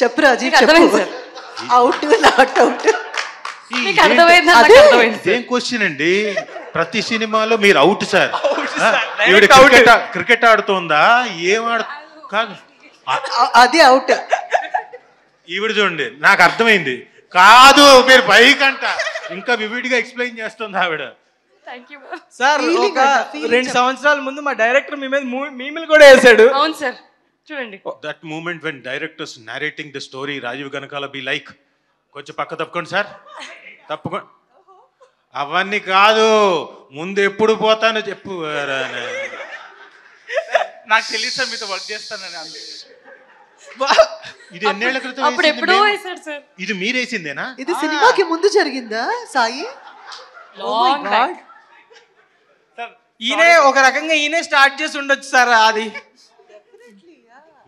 చెప్పు రాజీవ్, అర్థమైంది సార్. అవుట్ నాట్ అవుట్ మీకు అర్థమైందా? ఏం క్వశ్చన్ అండి? ప్రతి సినిమాలో మీరు అవుట్ సార్. క్రికెట్ ఆడుతోందా? ఏం కాదు, అది అవుట్. ఈవిడ చూడండి, నాకు అర్థమైంది. కాదు మీరు పైకంట ఇంకా వివిడిగా ఎక్స్ప్లెయిన్ చేస్తుంది ఆవిడ. సార్ ఒక 2 సంవత్సరాల ముందు మా డైరెక్టర్ మీ మీద మీమిల్ కూడా వేసాడు. అవును సార్, చూడండి. That moment when directors narrating the story, Rajeev Kanakala be like, కొంచెం పక్క తప్పుకోండి సార్, తప్పుకోండి. అవన్నీ కాదు, ముందు ఎప్పుడు పోతానో చెప్పు. నాకు తెలియదు సార్, మీతో వర్క్ చేస్తానని. ఇది ఎన్నేళ్ల క్రితం అప్పుడు వేసింది ఎప్పుడో మేము? వేశారు సార్. ఇది మీరేసిందేనా? ఇది సినిమాకి ముందు జరిగిందా సాయి? Long back. ఈయనే ఒక రకంగా ఈయనే స్టార్ట్ చేసి ఉండొచ్చు సార్ అది.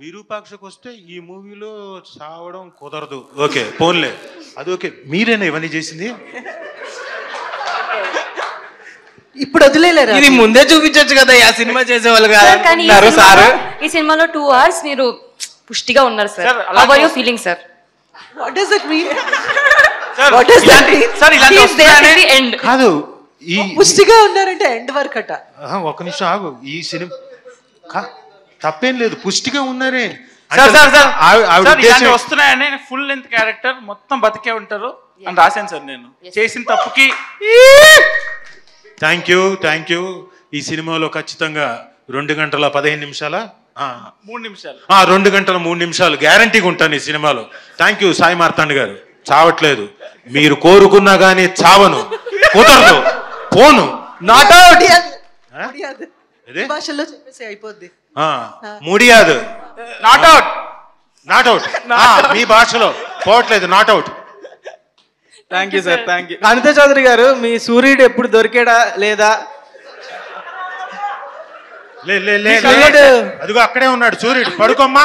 విరూపాక్షకు వస్తే ఈ మూవీలో చావడం కుదరదు. ఓకే పోన్లే, అది ఓకే. మీరేనా ఇవన్నీ చేసింది? ఇప్పుడు వదిలేలేరా? ఇది ముందే చూపించొచ్చు కదా ఆ సినిమా చేసేవాళ్ళు సార్, కానీ ఈ కాదు సార్. ఈ సినిమాలో 2 hours మీరు పుష్టిగా ఉన్నారు sir. How are you feeling, sir? What does it mean? What does that mean? Sir ఇలాంటి వస్తున్నాయనే ఎండ్ కాదు, ఈ పుష్టిగా ఉన్నారంటే ఎండ్ వరకు అట. ఒక నిమిషం ఆగు. ఈ సినిమా తప్పేం లేదు, పుష్టిగా ఉన్నారే. వస్తున్నాయని ఫుల్ లెంత్ క్యారెక్టర్ మొత్తం బతికే ఉంటారు అని రాశాను సార్ నేను చేసిన తప్పుకి. Thank you. ఈ సినిమాలో ఖచ్చితంగా 2 గంటల 15 నిమిషాల 3 నిమిషాలు 2 గంటల 3 నిమిషాలు గ్యారంటీగా ఉంటాను ఈ సినిమాలో. థ్యాంక్ యూ సాయి మార్తాండ్ గారు. చావట్లేదు, మీరు కోరుకున్నా గానీ చావను, కుదరదు, పోను. నాట్ అవుట్ భాషల్లో చెప్పేసి అయిపోద్ది. ముడియాదు, నాట్ అవుట్ మీ భాషలో పోవట్లేదు, not out. Thank you sir, thank you. Anitha Chowdary garu, మీ సూర్యుడు ఎప్పుడు దొరికాడా లేదా? అదిగో అక్కడే ఉన్నాడు సూర్యుడు. పడుకోమ్మా,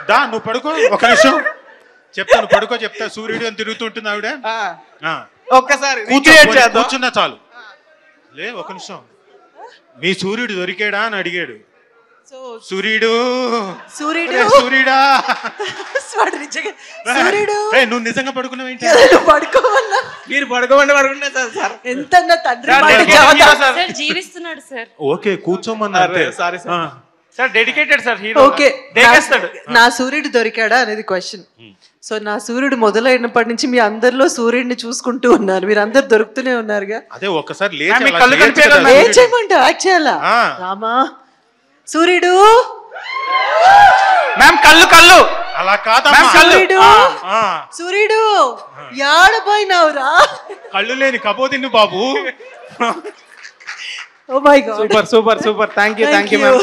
దా నువ్వు పడుకో. ఒక నిమిషం చెప్తాను, పడుకో చెప్తా. సూర్యుడు అని తిరుగుతుంటుంది ఆవిడ. ఒక్కసారి కూర్చున్నా చాలు. ఒక నిమిషం. మీ సూర్యుడు దొరికాడా అని అడిగాడు. సూర్యుడా నువ్వు నిజంగా పడుకున్నావేంటి? మీరు పడుకోమంటే సార్. ఎంత తండ్రి జీవిస్తున్నాడు సార్. ఓకే కూర్చోమన్నా. Sorry sir dedicated sir hero. Okay, నా సూర్యుడు దొరికాడా అనేది క్వశ్చన్. సో నా సూర్యుడు మొదలైనప్పటి నుంచి మీ అందరిలో సూర్యుడిని చూసుకుంటూ ఉన్నారు. మీరు అందరు దొరుకుతూనే ఉన్నారుగా. అదే ఒక్కసారి ఏం చేయమంటా యాక్ట్ చేయాలా? రామా సూర్యుడు మ్యామ్ కళ్ళు అలా కాదా? సూర్యుడు యాడపోయినావురా? కళ్ళు లేని కపోతిన్ను బాబు. Oh my god, super. Thank you ma'am.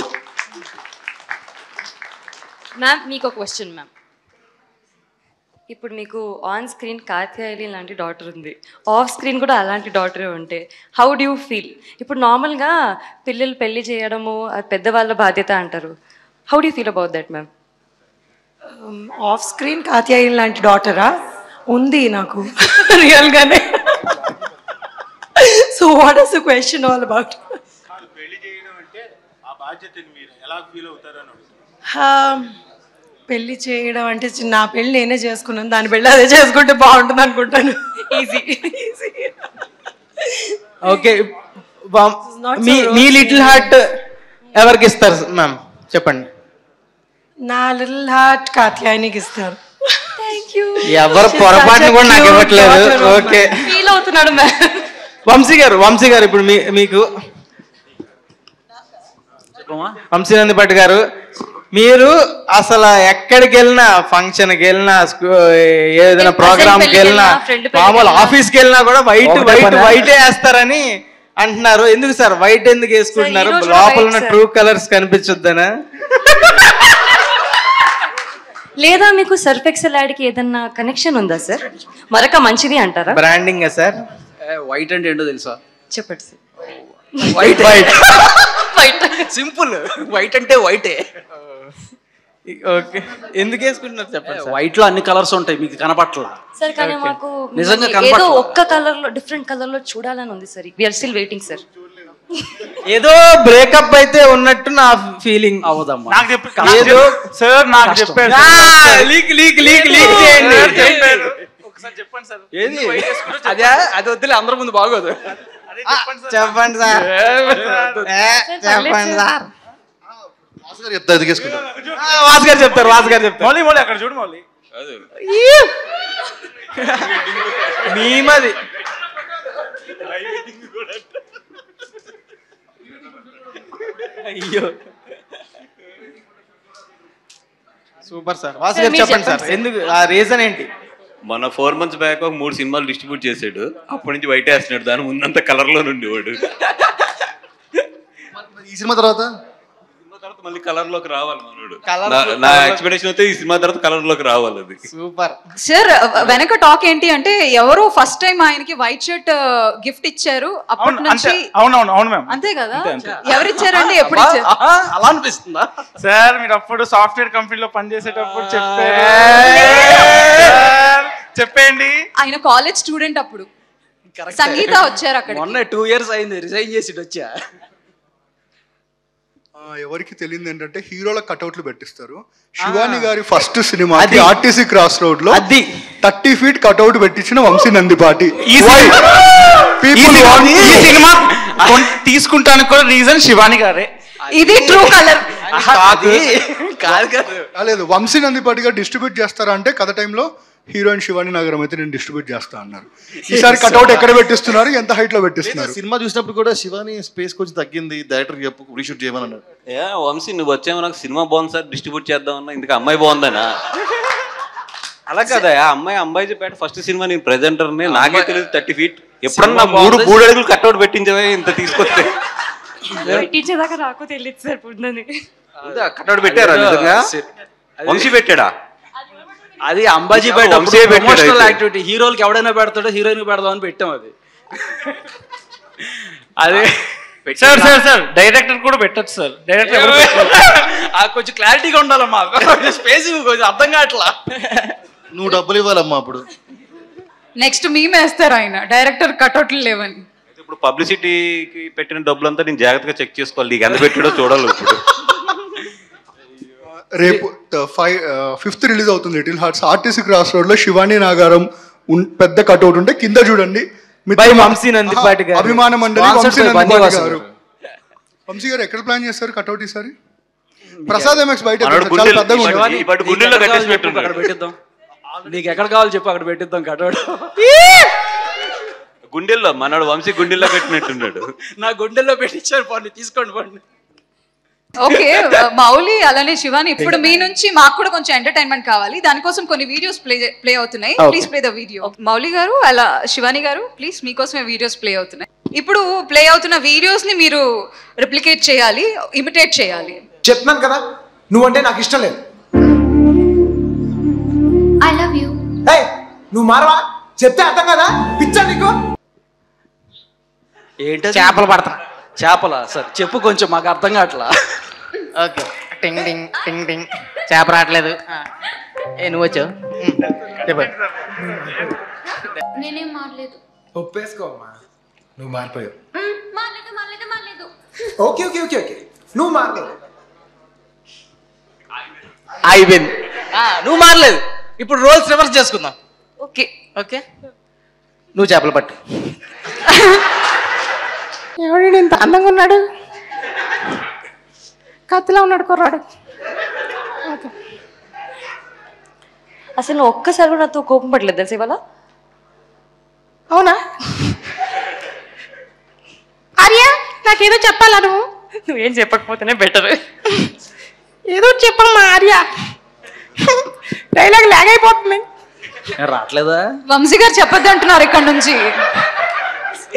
Ma'am మీకు ఒక క్వశ్చన్ మ్యామ్. ఇప్పుడు మీకు ఆన్ స్క్రీన్ కాత్యాయని లాంటి డాటర్ ఉంది, ఆఫ్ స్క్రీన్ కూడా అలాంటి డాటరే ఉంటే హౌ డూ యూ ఫీల్? ఇప్పుడు నార్మల్గా పిల్లలు పెళ్లి చేయడము అది పెద్దవాళ్ళ బాధ్యత అంటారు. How do you feel about that ma'am? Off screen Katyayani లాంటి డాటరా ఉంది నాకు రియల్గానే. So what is the question all about? పెళ్లి చేయడం అంటే ఆ బాధ్యతని మీరు ఎలా ఫీల్ అవుతారని. పెళ్లి చేయడం అంటే నా పెళ్లి నేనే చేసుకున్నాను, దాని పెళ్లి అదే చేసుకుంటే బాగుంటుంది అనుకుంటాను. ఈజీ. ఓకే, మీ లిటిల్ హార్ట్ ఎవరికి ఇస్తారు మ్యామ్ చెప్పండి? నా లిటిల్ హార్ట్ కాత్యాయనికి ఇస్తారు. ఎవరు పొరపాటును కూడా నాకు ఇవ్వట్లేదు. ఓకే, ఫీల్ అవుతున్నాడు మ్యామ్. వంశీ గారు ఇప్పుడు మీకు వంశీనంది భట్ గారు, మీరు అసలు ఎక్కడికి వెళ్ళినా, ఫంక్షన్కి వెళ్ళినా, ఏదైనా ప్రోగ్రామ్కి వెళ్ళినా, మామూలు ఆఫీస్కి వెళ్ళినా కూడా వైటే వేస్తారని అంటున్నారు. ఎందుకు సార్ వైట్ ఎందుకు వేసుకుంటున్నారు? లోపల ఉన్న ట్రూ కలర్స్ కనిపించొద్దనా? లేదా మీకు సర్ఫ్ ఎక్సెల్ యాడ్కి ఏదన్నా కనెక్షన్ ఉందా సార్? మరొక మంచిది అంటారా? Branding sir. వైట్ అంటే ఏంటో తెలుసా? చెప్పండి సార్. White simple. వైట్ అంటే వైటే. ఓకే, ఎందుకు వేసుకుంటున్నారు చెప్పండి? వైట్ లో అన్ని కలర్స్ ఉంటాయి, మీకు కనపట్ల సార్. కానీ మాకు నిజంగా ఏదో ఒక్క కలర్ లో, డిఫరెంట్ కలర్ లో చూడాలని ఉంది sir. We are still waiting sir. ఏదో బ్రేకప్ అయితే ఉన్నట్టు నా ఫీలింగ్. అవదమ్మా, నాకు చెప్పారు. ఒకసారి చెప్పండి సార్. ఏది అది వద్దులే, అందరి ముందు బాగోదు. చెప్పండి సార్. చెప్పండి సార్. వాస్ గారు చెప్తారు. మౌలి అక్కడ చూడు మౌలి. మీమది. అయ్యో సూపర్ సార్. వాస్ గారు చెప్పండి సార్, ఎందుకు ఆ రీజన్ ఏంటి? మన 4 months బ్యాక్ ఒక 3 సినిమాలు డిస్ట్రిబ్యూట్ చేసాడు. అప్పటి నుంచి వైట్ వేస్తున్నాడు, దాని ముందంతా కలర్ లో నుండి వాడు. ఈ సినిమా తర్వాత తర్వాత మళ్ళీ కలర్ లోకి రావాలి మనోడు. నా ఎక్స్పెక్టేషన్ అయితే ఈ సినిమా తర్వాత కలర్ లోకి రావాలి. అది సూపర్. సార్ వెనక టాక్ ఏంటి అంటే ఎవరో ఫస్ట్ టైం ఆయనకి వైట్ షర్ట్ గిఫ్ట్ ఇచ్చారు అప్పటి నుంచి. అవును మ్యామ్. అంతే కదా, ఎవరిచ్చారండి, ఎప్పుడు ఇచ్చారు? అలా అనిపిస్తుందా సార్? మీరు అప్పుడు సాఫ్ట్వేర్ కంపెనీలో పనిచేసేటప్పుడు చెప్పండి. ఆయన కాలేజ్ స్టూడెంట్ అప్పుడు. సంగీత వచ్చారు అక్కడ. మొన్న 2 years అయింది రిజైన్ చేసి వచ్చా. ఎవరికి తెలియదు ఏంటంటే హీరోల కటౌట్లు పెట్టిస్తారు. శివాని గారి first cinema RTC cross road లో 30 feet కటౌట్ పెట్టించిన వంశీ నందిపాటి. ఈ సినిమా తీసుకుంటానికి కూడా రీజన్ శివాని గారే. ఇది ట్రూ కలర్ కాదు. వంశీ నందిపాటి గారు డిస్ట్రిబ్యూట్ చేస్తారా అంటే కథ టైంలో హీరోయిన్ శివాని నగరం అయితే నేను డిస్ట్రిబ్యూట్ చేస్తా అన్నారు. ఈసారి కటౌట్ ఎక్కడ పెట్టిస్తున్నారు, ఎంత హైట్ లో పెట్టిస్తున్నారు? సినిమా చూసినప్పుడు కూడా శివాని స్పేస్ కొంచెం తగ్గింది, డైరెక్టర్ చెప్పు రీషూట్ చేయమని అన్నాడు. వంశీ నువ్వు వచ్చావు, నాకు సినిమా బాగుంది సార్ డిస్ట్రిబ్యూట్ చేద్దామన్నా, ఇందుకు అమ్మాయి బాగుందనా? అలా కదా, అమ్మాయి పేట ఫస్ట్ సినిమా నేను ప్రెజెంటర్ని, నాకే తెలియదు 30 feet. ఎప్పుడన్నా 3 అడుగులు కట్అవుట్ పెట్టించవే ఇంత తీసుకొస్తే. పెట్టించేదాకా నాకు తెలియదు సార్. కట్అవుట్ పెట్టారా నిజంగా? వంశీ పెట్టాడా? అది అంబాజీ బయట ప్రమోషనల్ యాక్టివిటీ. హీరోలకి ఎవడైనా పెడతాడో హీరోయిన్ పెడదాం అని పెట్టాం. అది సార్ డైరెక్టర్ కూడా పెట్టచ్చు సార్. డైరెక్టర్ కొంచెం క్లారిటీగా ఉండాలమ్మా, స్పేస్ కొంచెం అర్థం కావట్లా. నువ్వు డబ్బులు ఇవ్వాలమ్మా అప్పుడు. నెక్స్ట్ మేమేస్తారు ఆయన డైరెక్టర్ కటౌట్లు లేవని. ఇప్పుడు పబ్లిసిటీకి పెట్టిన డబ్బులంతా నేను జాగ్రత్తగా చెక్ చేసుకోవాలి, నీకు ఎంత పెట్టాడో చూడాలి. ఇప్పుడు రేపు 5th రిలీజ్ అవుతుంది little hearts. RTC cross road లో శివాని నాగారం పెద్ద కటౌట్ ఉంటే కింద చూడండి వంశీ నందిపాటి గారు, అభిమాన మండలి వంశీ నందిపాటి గారు. వంశీ గారు ఎక్కడ ప్లాన్ చేస్తారు కటౌట్ ఈసారి? ప్రసాద్ ఎంఎక్స్ బయట పెట్టిద్దాం. నీకు ఎక్కడ కావాలి చెప్పు, అక్కడ పెట్టిద్దాం కటౌట్. గుండెల్లో మనోడు వంశీ గుండెల్లో పెట్టినట్టున్నాడు. నా గుండెల్లో పెట్టించారు, పండి తీసుకోండి పండి. ఓకే మౌలి అలానే శివాని, ఇప్పుడు మీ నుంచి మాకు కూడా కొంచెం ఎంటర్టైన్మెంట్ కావాలి, దానికోసం కొన్ని వీడియోస్ ప్లే అవుతున్నాయి. Please play the video. Mouli గారు అలా శివాని గారు ప్లీజ్ మీకోసమే వీడియోస్ ప్లే అవుతున్నాయి. ఇప్పుడు ప్లే అవుతున్న వీడియోస్ ని మీరు రిప్లికేట్ చేయాలి, ఇమిటేట్ చేయాలి. చెప్తున్నాను కదా, నువ్వంటే నాకు ఇష్టం లేదు. I love you. నువ్వు మారవా? చెప్తే అర్థం కదా, పిచ్చా నీకు? ఏంటో చేపలు పడతా. చేపలా సార్? చెప్పు కొంచెం, మాకు అర్థం కావట్లా. ఓకే, టింగ్ టింగ్ టింగ్ టింగ్. చేప రావట్లేదు. నువ్వు వచ్చావు చెప్పు. నేనేం మారలేదు. ఒప్పేసుకోమ్మా, నువ్వు మారిపోయావు. మారలేదు. ఓకే ఓకే ఓకే ఓకే, నువ్వు మారలేదు. అయిపోయింది, నువ్వు మారలేదు. ఇప్పుడు రోల్స్ రివర్స్ చేసుకుందాం. ఓకే ఓకే, నువ్వు చేపలు పట్టు. ఎవడు ఇంత అందంగా ఉన్నాడు, కత్తిలో ఉన్నాడు కుర్రాడు. అసలు ఒక్కసారి కూడా నాతో కోపం పడలేదు తెలుసు ఇవాళ. అవునా ఆర్య? నాకేదో చెప్పాలా నువ్వు? నువ్వేం చెప్పకపోతేనే బెటర్. ఏదో చెప్పమ్మా ఆర్య, డైలాగ్ లాగ్ అయిపోతుంది. రావట్లేదా? వంశీ గారు చెప్పొద్దు అంటున్నారు ఇక్కడ నుంచి.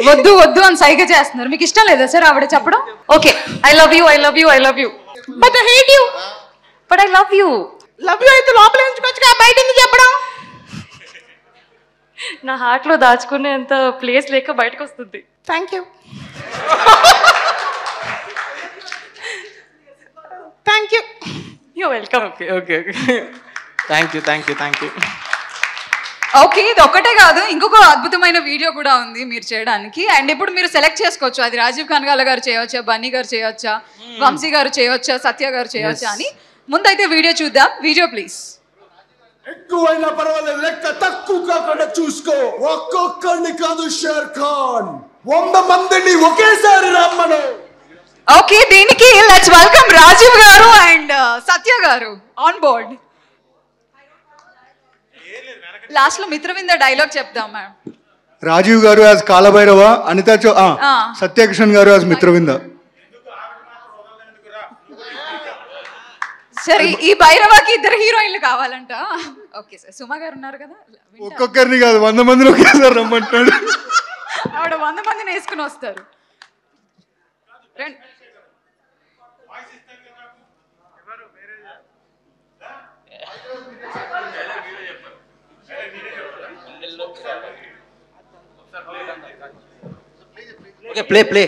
వద్దు వద్దు అని సైగ చేస్తున్నారు. మీకు ఇష్టం లేదా సార్ ఆవిడ చెప్పడం? Okay, I love you, I love you, I love you, but I hate you, but I love you. Love you అయితే లోపల ఉంచుకోవచ్చుగా, బయట ఎందుకు చెప్పడం? నా హార్ట్ లో దాచుకునేంత ప్లేస్ లేక బయటకు వస్తుంది. Thank you, thank you, you welcome. Okay okay okay, thank you thank you thank you. Okay, ఇది ఒక్కటే కాదు, ఇంకొక అద్భుతమైన వీడియో కూడా ఉంది మీరు చేయడానికి. అండ్ ఇప్పుడు మీరు సెలెక్ట్ చేసుకోవచ్చు, అది రాజీవ్ కనకాల గారు చేయవచ్చా, బన్నీ గారు చేయవచ్చా, వంశీ గారు చేయవచ్చా, సత్య గారు చేయవచ్చా అని. ముందైతే వీడియో చూద్దాం. Video please. ఎక్కువైనా పర్వాలేదు, లెక్క తక్కువ కాకుండా చూసుకో. ఒక్కొక్కడిని కాదు షేర్ ఖాన్, 100 మందిని ఒకేసారి రమ్మను. ఓకే, దీనికి లెట్స్ వెల్కమ్ రాజీవ్ గారు అండ్ సత్య గారు ఆన్ బోర్డ్. లాస్ట్ లో మిత్రవింద డైలాగ్ చెప్దాం మేడం. రాజీవ్ గారు యాజ్ కాలభైరవ, అనితా సత్యకిషన్ గారు యాజ్ మిత్రవింద. సరే, ఈ భైరవకి 2 హీరోయిన్లు కావాలంట. ఓకే సార్, సుమ గారు ఉన్నారు కదా, ఒక్కొక్కరిని కాదు 100 మందిని ఒకేసారి రమ్మంటాడు. ఆవిడ 100 మందిని వేసుకుని వస్తారు. Okay play play.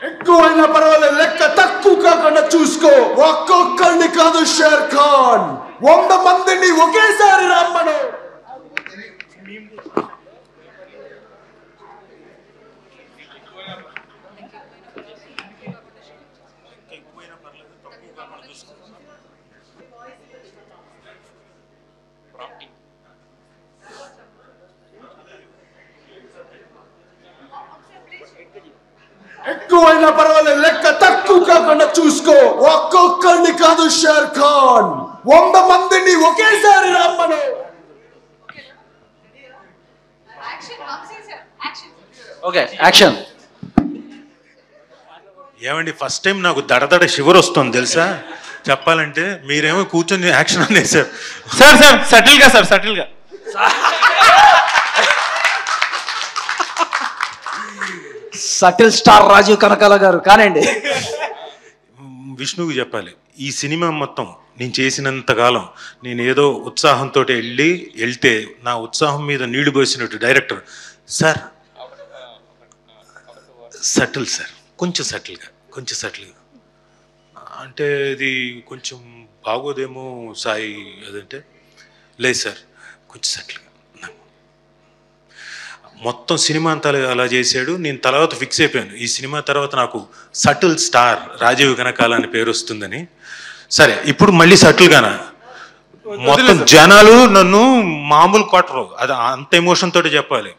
ఎక్కువైనా పర్వాలేదు, లెక్క తక్కువ కాకుండా చూసుకో. ఒక్కొక్కడిని కాదు షేర్ ఖాన్, 100 మందిని ఒకేసారి రమ్మను. ఎక్కువైనా పర్వాలేదు, లెక్క తక్కువ కాకుండా చూసుకో. ఒక్కొక్కడిని కాదు షేర్ ఖాన్, 100 మందిని ఒకేసారి రమ్మను. Okay action. ఏమండి ఫస్ట్ టైం నాకు దడదడ షివర్ వస్తుంది తెలుసా చెప్పాలంటే. మీరేమో కూర్చొని యాక్షన్ అనేసారు. సార్ సార్ సటిల్గా సార్ సటిల్గా. సటిల్ స్టార్ రాజీవ్ కనకాల గారు కానండి. విష్ణువుకి చెప్పాలి, ఈ సినిమా మొత్తం నేను చేసినంతకాలం నేను ఏదో ఉత్సాహంతో వెళ్తే నా ఉత్సాహం మీద నీళ్లు పోసినట్టు డైరెక్టర్ సార్ సటిల్ సార్, కొంచెం సటిల్గా అంటే ఇది కొంచెం బాగోదేమో సాయి అదంటే లేదు సార్ కొంచెం సటిల్గా. మొత్తం సినిమా అంతా అలా చేశాడు. నేను తర్వాత ఫిక్స్ అయిపోయాను, ఈ సినిమా తర్వాత నాకు సటిల్ స్టార్ రాజీవ్ కనకాల అని పేరు వస్తుందని. సరే ఇప్పుడు మళ్ళీ సటిల్గానా, మొత్తం జనాలు నన్ను మామూలు కొట్టరు, అది అంత ఎమోషన్ తోటి చెప్పాలి.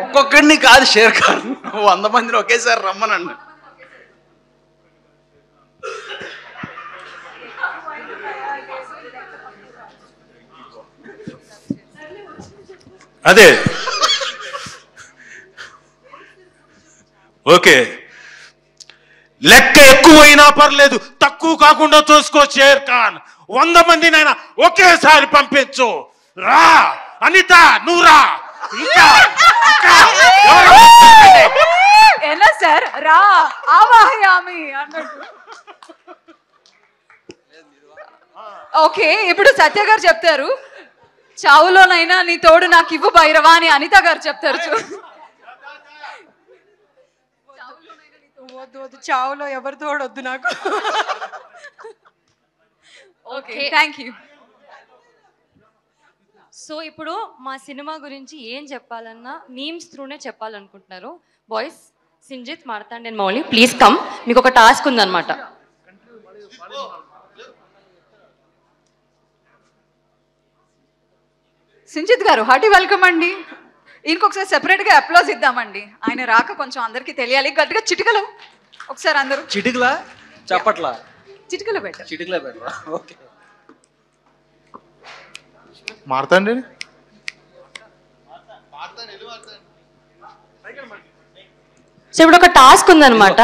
ఒక్కొక్కడిని కాదు షేర్ ఖాన్, 100 మందిని ఒకేసారి రమ్మనండి. అదే ఓకే, లెక్క ఎక్కువైనా పర్లేదు తక్కువ కాకుండా చూసుకో షేర్ ఖాన్, 100 మందినైనా ఒకేసారి పంపించు. రా అనిత, నువ్వు రా. ఎలా సార్ రా ఆవాహయామి అన్నట్టు. ఓకే ఇప్పుడు సత్య గారు చెప్తారు, చావులోనైనా నీ తోడు నాకు ఇవ్వు భైరవా అని అనిత గారు చెప్తారు. వద్దు చావులో ఎవరి తోడొద్దు నాకు. Okay thank you. సో ఇప్పుడు మా సినిమా గురించి ఏం చెప్పాలన్నా మీమ్స్ త్రూనే చెప్పాలనుకుంటున్నారు. Boys Sinjith, Marthand and Mouli please come. మీకు ఒక టాస్క్ ఉందన్నమాట. సింజిత్ గారు హార్టీ వెల్కమ్ అండి. ఇంకొకసారి సెపరేట్గా అప్లాజ్ ఇద్దామండి, ఆయన రాక కొంచెం అందరికీ తెలియాలి. గట్టిగా చిటికలు ఒకసారి అందరూ. చిటికలా చప్పట్లా? చిటికలు బెటర్. చిటికలే బెటర్. ఓకే మార్తాండి. సో ఇప్పుడు ఒక టాస్క్ ఉందన్నమాట.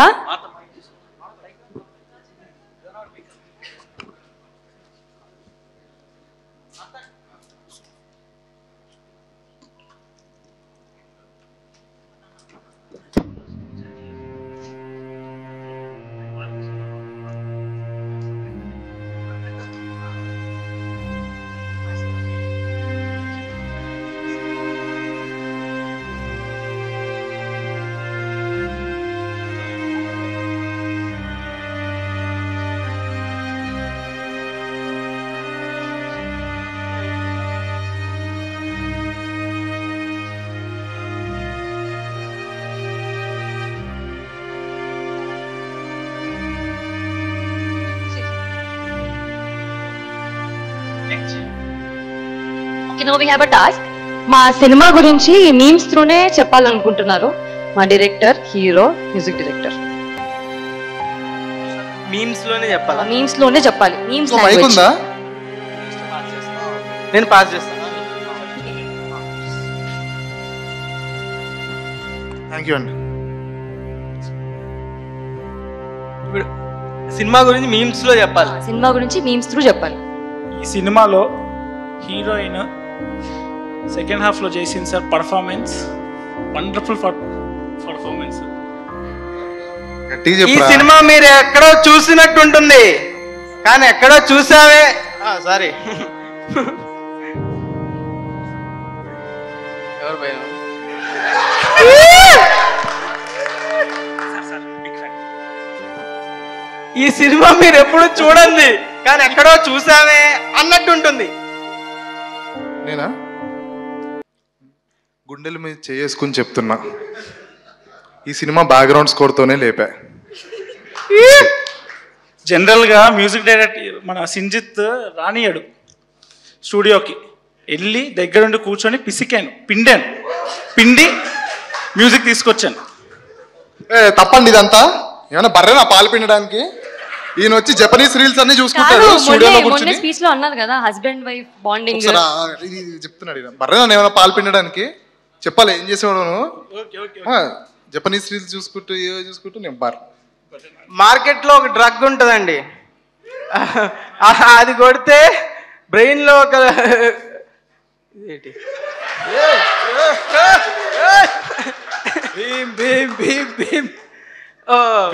Now we have a task. మా సినిమా గురించి మీమ్స్ త్రూనే చెప్పాలనుకుంటున్నారు మా director, hero, music director. Memes లోనే చెప్పాలా? మీమ్స్ లోనే చెప్పాలి. మీమ్స్ మైక్ ఉందా? నేను పాస్ చేస్తాను. థ్యాంక్ యూ అండి. సినిమా గురించి మీమ్స్ లో చెప్పాలి. సినిమా గురించి మీమ్స్ త్రూ చెప్పాలి. ఈ సినిమాలో హీరోయిన్ సెకండ్ హాఫ్ లో చేసింది సార్ పర్ఫార్మెన్స్, వండర్ఫుల్ పర్ఫార్మెన్స్. ఈ సినిమా మీరు ఎక్కడో చూసినట్టు ఉంటుంది కానీ ఎక్కడో చూసావే. సారీ, ఎవరు భయం? ఈ సినిమా మీరు ఎప్పుడు చూడండి కానీ ఎక్కడో చూసావే అన్నట్టు ఉంటుంది. నేనా గుండెల మీద చేసుకుని చెప్తున్నా, ఈ సినిమా బ్యాక్గ్రౌండ్ స్కోర్తోనే లేపా. జనరల్గా మ్యూజిక్ డైరెక్టర్ మన సింజిత్ రానియాడు స్టూడియోకి, వెళ్ళి దగ్గరుండి కూర్చొని పిసికాను, పిండి మ్యూజిక్ తీసుకొచ్చాను. తప్పండి ఇదంతా. ఏమైనా బర్రెనా పాలు పిండడానికి? ఈయన వచ్చి జపనీస్ రీల్స్ అన్ని చూసుకుంటాడు స్టూడియోలో కూర్చొని. స్పీచ్ లో అన్నారు కదా హస్బెండ్ వైఫ్ బాండింగ్. ఇది చెప్తున్నాడు ఈయన. బర్రెనా ఏమైనా పాలు పిండడానికి? చెప్పాలి ఏం చేసేవాడు నువ్వు? జపనీస్ రీల్స్ చూసుకుంటూ నేను బర్. మార్కెట్లో ఒక డ్రగ్ ఉంటుందండి, అది కొడితే బ్రెయిన్ లో ఒక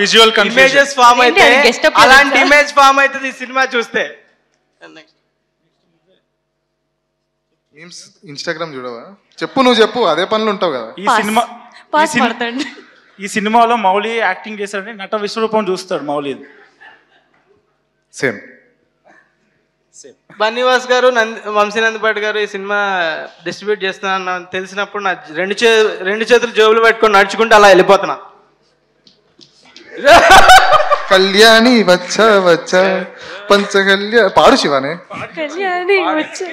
విజువల్ ఇమేజెస్ ఫామ్ అయితే అలాంటి ఇమేజ్ ఫామ్ అవుతుంది ఈ సినిమా చూస్తే. ఇన్స్టాగ్రామ్ చూడవా? చెప్పు, నువ్వు చెప్పు, అదే పనులు ఉంటావు కదా. ఈ సినిమాలో మౌలి యాక్టింగ్ చేశాడని నట విశ్వరూపం చూస్తాడు మౌలి. సేమ్ బన్నీవాస్ గారు వంశీనందపాటి గారు ఈ సినిమా డిస్ట్రిబ్యూట్ చేస్తున్నా తెలిసినప్పుడు నా రెండు చేతులు జోబులు పెట్టుకొని నడుచుకుంటూ అలా వెళ్ళిపోతున్నా. కళ్యాణి వచ్చా వచ్చా పంచ పాడు శివానే. కళ్యాణి వచ్చా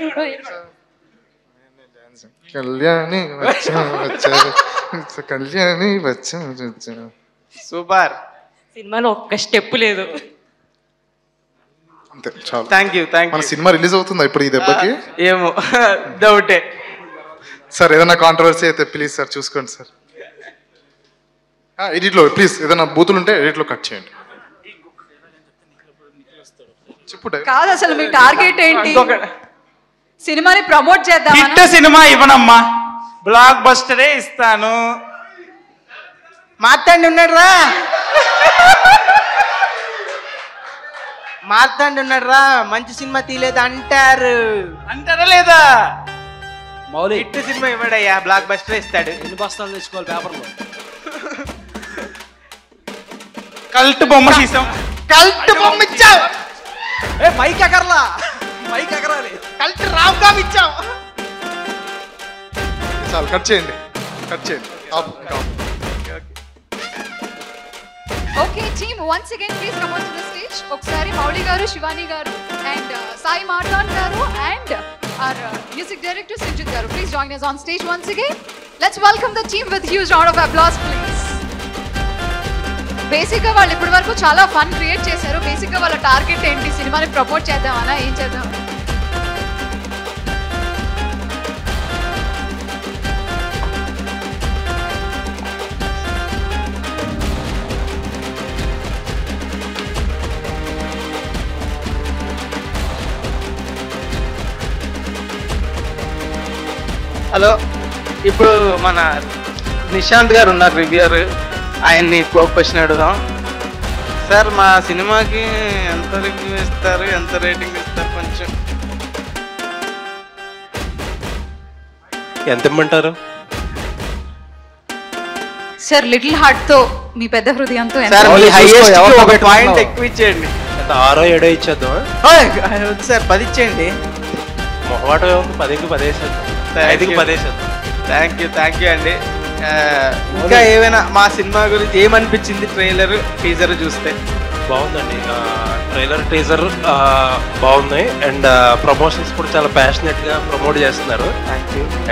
కళ్యాణి వచ్చా వచ్చా కళ్యాణి వచ్చా వచ్చా. సూపర్. సినిమాలో ఒక్క స్టెప్ లేదు. అంతే చాలు. Thank you. మన సినిమా రిలీజ్ అవుతుందా ఇప్పుడు ఈ దెబ్బకి? ఏమో డౌటే. సార్ ఏదైనా కాంట్రవర్సీ అయితే ప్లీజ్ సార్ చూసుకోండి సార్. ఎడిట్లో ప్లీజ్ ఏదైనా బూతులు ఉంటే ఎడిట్లో కట్ చేయండి. చెప్పు. కాదు అసలు మీ టార్గెట్ ఏంటి? సినిమాని ప్రమోట్ చేద్దాం. హిట్ సినిమా ఇవ్వనమ్మా, బ్లాక్ బస్టరే ఇస్తాను. మార్తాండి ఉన్నాడు రా, మార్తాండి ఉన్నాడు రా, మంచి సినిమా తీయలేదు అంటారా లేదా? మౌలి హిట్ సినిమా ఇవ్వడయ్యా, బ్లాక్ బస్టర్ ఇస్తాడు. ఎన్ని బస్తాలు తెచ్చుకోవాలి పేపర్లో? కల్ట్ బొమ్మ తీసాం. కల్ట్ బొమ్మ ఇచ్చావు. మైక్ ఎగరలా, మైక్ ఎగరాలి. కల్ట్ రావుగా ఇచ్చావు. చాలు కట్ చేయండి, కట్ చేయండి. Okay team, once again please come on to the stage. ఒకసారి Mouli garu, Shivani garu and Sai Marthand garu and our music director Sinjit garu, please join us on stage once again. Let's welcome the team with huge round of applause please. Basic గా వాళ్ళు ఇప్పటి వరకు చాలా fun create చేశారు. Basic గా వాళ్ళ target ఏంటి? సినిమాని ప్రమోట్ చేద్దామనా, ఏం చేద్దాం? హలో, ఇప్పుడు మన నిశాంత్ గారు ఉన్నారు రివ్యూయర్, ఆయన్ని క్వశ్చన్ అడుగుదాం. సార్ మా సినిమాకి ఎంత రివ్యూ ఇస్తారు, ఎంత రేటింగ్ ఇస్తారు? కొంచెం ఎంత ఇమ్మంటారు సార్? లిటిల్ హార్ట్ తో, మీ పెద్ద హృదయంతో పాయింట్ ఎక్కువ ఇచ్చేయండి. 6 7 ఇచ్చేద్దాం సార్. 10 ఇచ్చేయండి. మొహమాటం ఏముంది, 10కి 10 వేసేద్దాం. 5కి 10 వేసేద్దాం. థ్యాంక్ యూ అండి. ఇంకా ఏమైనా మా సినిమా గురించి ఏమనిపించింది ట్రైలర్ టీజర్ చూస్తే? బాగుందండి, ట్రైలర్ టీజర్ బాగున్నాయి అండ్ ప్రమోషన్స్ కూడా చాలా ప్యాషనెట్ గా ప్రమోట్ చేస్తున్నారు.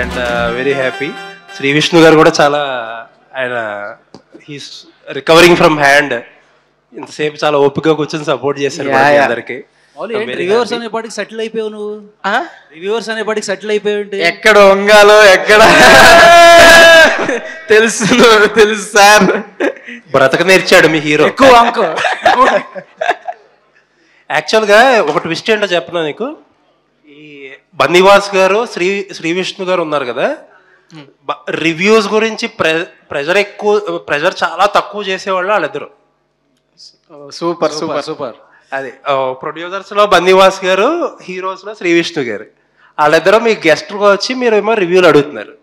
And very happy. Sri Vishnu garu కూడా చాలా, ఆయన హీస్ రికవరింగ్ ఫ్రమ్ హ్యాండ్, ఇంతసేపు చాలా ఓపికగా కూర్చొని సపోర్ట్ చేశారు అందరికి. రివ్యూవర్స్ అనేపాటికి సెటిల్ అయిపోయావు నువ్వు. రివ్యూవర్స్ అనేపాటికి సెటిల్ అయిపోయావు. ఎక్కడ వంగాలో ఎక్కడ తెలుసు సార్. బ్రతక నేర్చాడు మీ హీరో. ఎక్కువ అంకు. యాక్చువల్గా ఒక ట్విస్ట్ ఏంటో చెప్పనా నీకు. ఈ బన్నీవాస్ గారు, శ్రీ విష్ణు గారు ఉన్నారు కదా, రివ్యూస్ గురించి ప్రెజర్ చాలా తక్కువ చేసేవాళ్ళు వాళ్ళిద్దరు. Super super super. అది ప్రొడ్యూసర్స్ లో బందివాస్ గారు, హీరోస్ లో శ్రీ విష్ణు గారు, వాళ్ళిద్దరూ మీ గెస్ట్ వచ్చి మీరేమో రివ్యూలు అడుగుతున్నారు.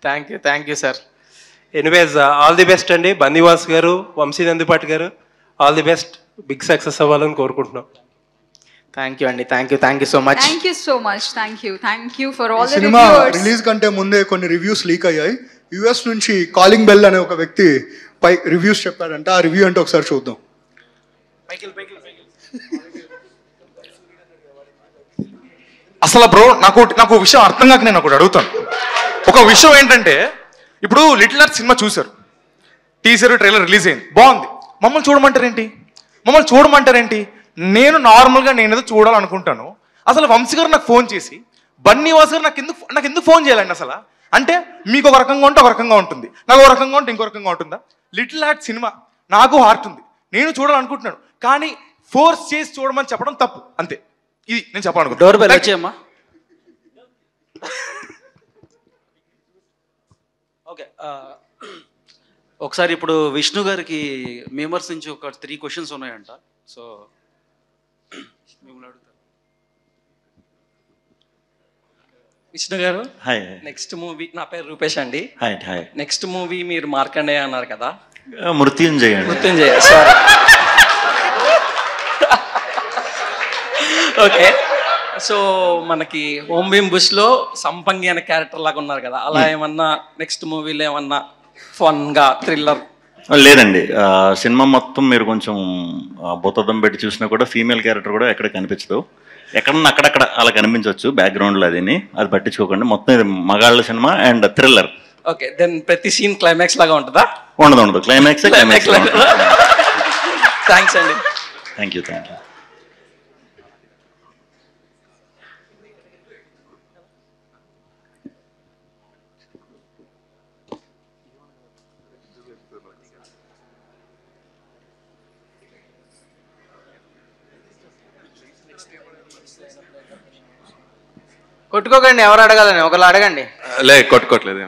Thank you sir. Anyways all the best అండి. Bunny Vas garu, Vamsi Nandipati garu, all the best. Big success అవ్వాలని కోరుకుంటున్నాం. థ్యాంక్ యూ అండి. Thank you so much. Thank you for all the cinema release కంటే ముందే కొన్ని రివ్యూస్ లీక్ అయ్యాయి. యుఎస్ నుంచి కాలింగ్ బెల్ అనే ఒక వ్యక్తి పై రివ్యూస్ చెప్పాడంట. ఆ రివ్యూ అంటే ఒకసారి చూద్దాం. అసలు బ్రో నాకు విషయం అర్థం కాక నేను ఒకటి అడుగుతాను. ఒక విషయం ఏంటంటే, ఇప్పుడు లిటిల్ ఆర్ట్స్ సినిమా చూశారు, టీజర్ ట్రైలర్ రిలీజ్ అయింది, బాగుంది. మమ్మల్ని చూడమంటారేంటి? నేను నార్మల్గా ఏదో చూడాలనుకుంటాను. అసలు వంశీ గారు నాకు ఫోన్ చేసి, బన్నీవాస్ గారు నాకు ఎందుకు ఫోన్ చేయాలండి అసలు? అంటే మీకు ఒక రకంగా ఉంటే ఒక రకంగా ఉంటుంది, నాకు ఒక రకంగా ఉంటే ఇంకో రకంగా ఉంటుందా? లిటిల్ ఆర్ట్స్ సినిమా నాకు హార్ట్ ఉంది, నేను చూడాలనుకుంటున్నాను, కానీ ఫోర్స్ చేసి చూడమని చెప్పడం తప్పు. అంతే, ఇది నేను చెప్పాలనుకుంటున్నాను. Door bell వచ్చేయమ్మా. ఓకే, ఒకసారి ఇప్పుడు విష్ణు గారికి మెంబర్స్ నుంచి ఒక 3 క్వశ్చన్స్ ఉన్నాయంట. సో మిమ్మల్ని అడుగుతారు. విష్ణు గారు, హాయ్. నెక్స్ట్ మూవీ, నా పేరు రూపేష్ అండి. Hi hi. నెక్స్ట్ మూవీ మీరు మార్కండేయ అన్నారు కదా? మృత్యుంజయ. సారీ. ఓకే, సో మనకి హోమ్ బీమ్ బుష్ లో సంపంగి అనే క్యారెక్టర్ లాగా ఉన్నారు కదా, అలా ఏమన్నా నెక్స్ట్ మూవీలో ఏమన్నా ఫన్ గా థ్రిల్లర్? లేదండి, సినిమా మొత్తం మీరు కొంచెం బొత్తదం పెట్టి చూసినా కూడా ఫీమేల్ క్యారెక్టర్ కూడా ఎక్కడ కనిపించదు. ఎక్కడన్నా అక్కడక్కడ అలా కనిపించవచ్చు బ్యాక్గ్రౌండ్లో, అది పట్టించుకోకండి. మొత్తం ఇది మగాళ్ళ cinema and thriller. Okay, then ప్రతి సీన్ క్లైమాక్స్ లాగా ఉంటుందా? ఉండదు, క్లైమాక్స్. థ్యాంక్స్ అండి. Thank you. కొట్టుకోకండి, ఎవరు అడగాలని ఒకళ్ళు అడగండి. కొట్టుకోవట్లేదు.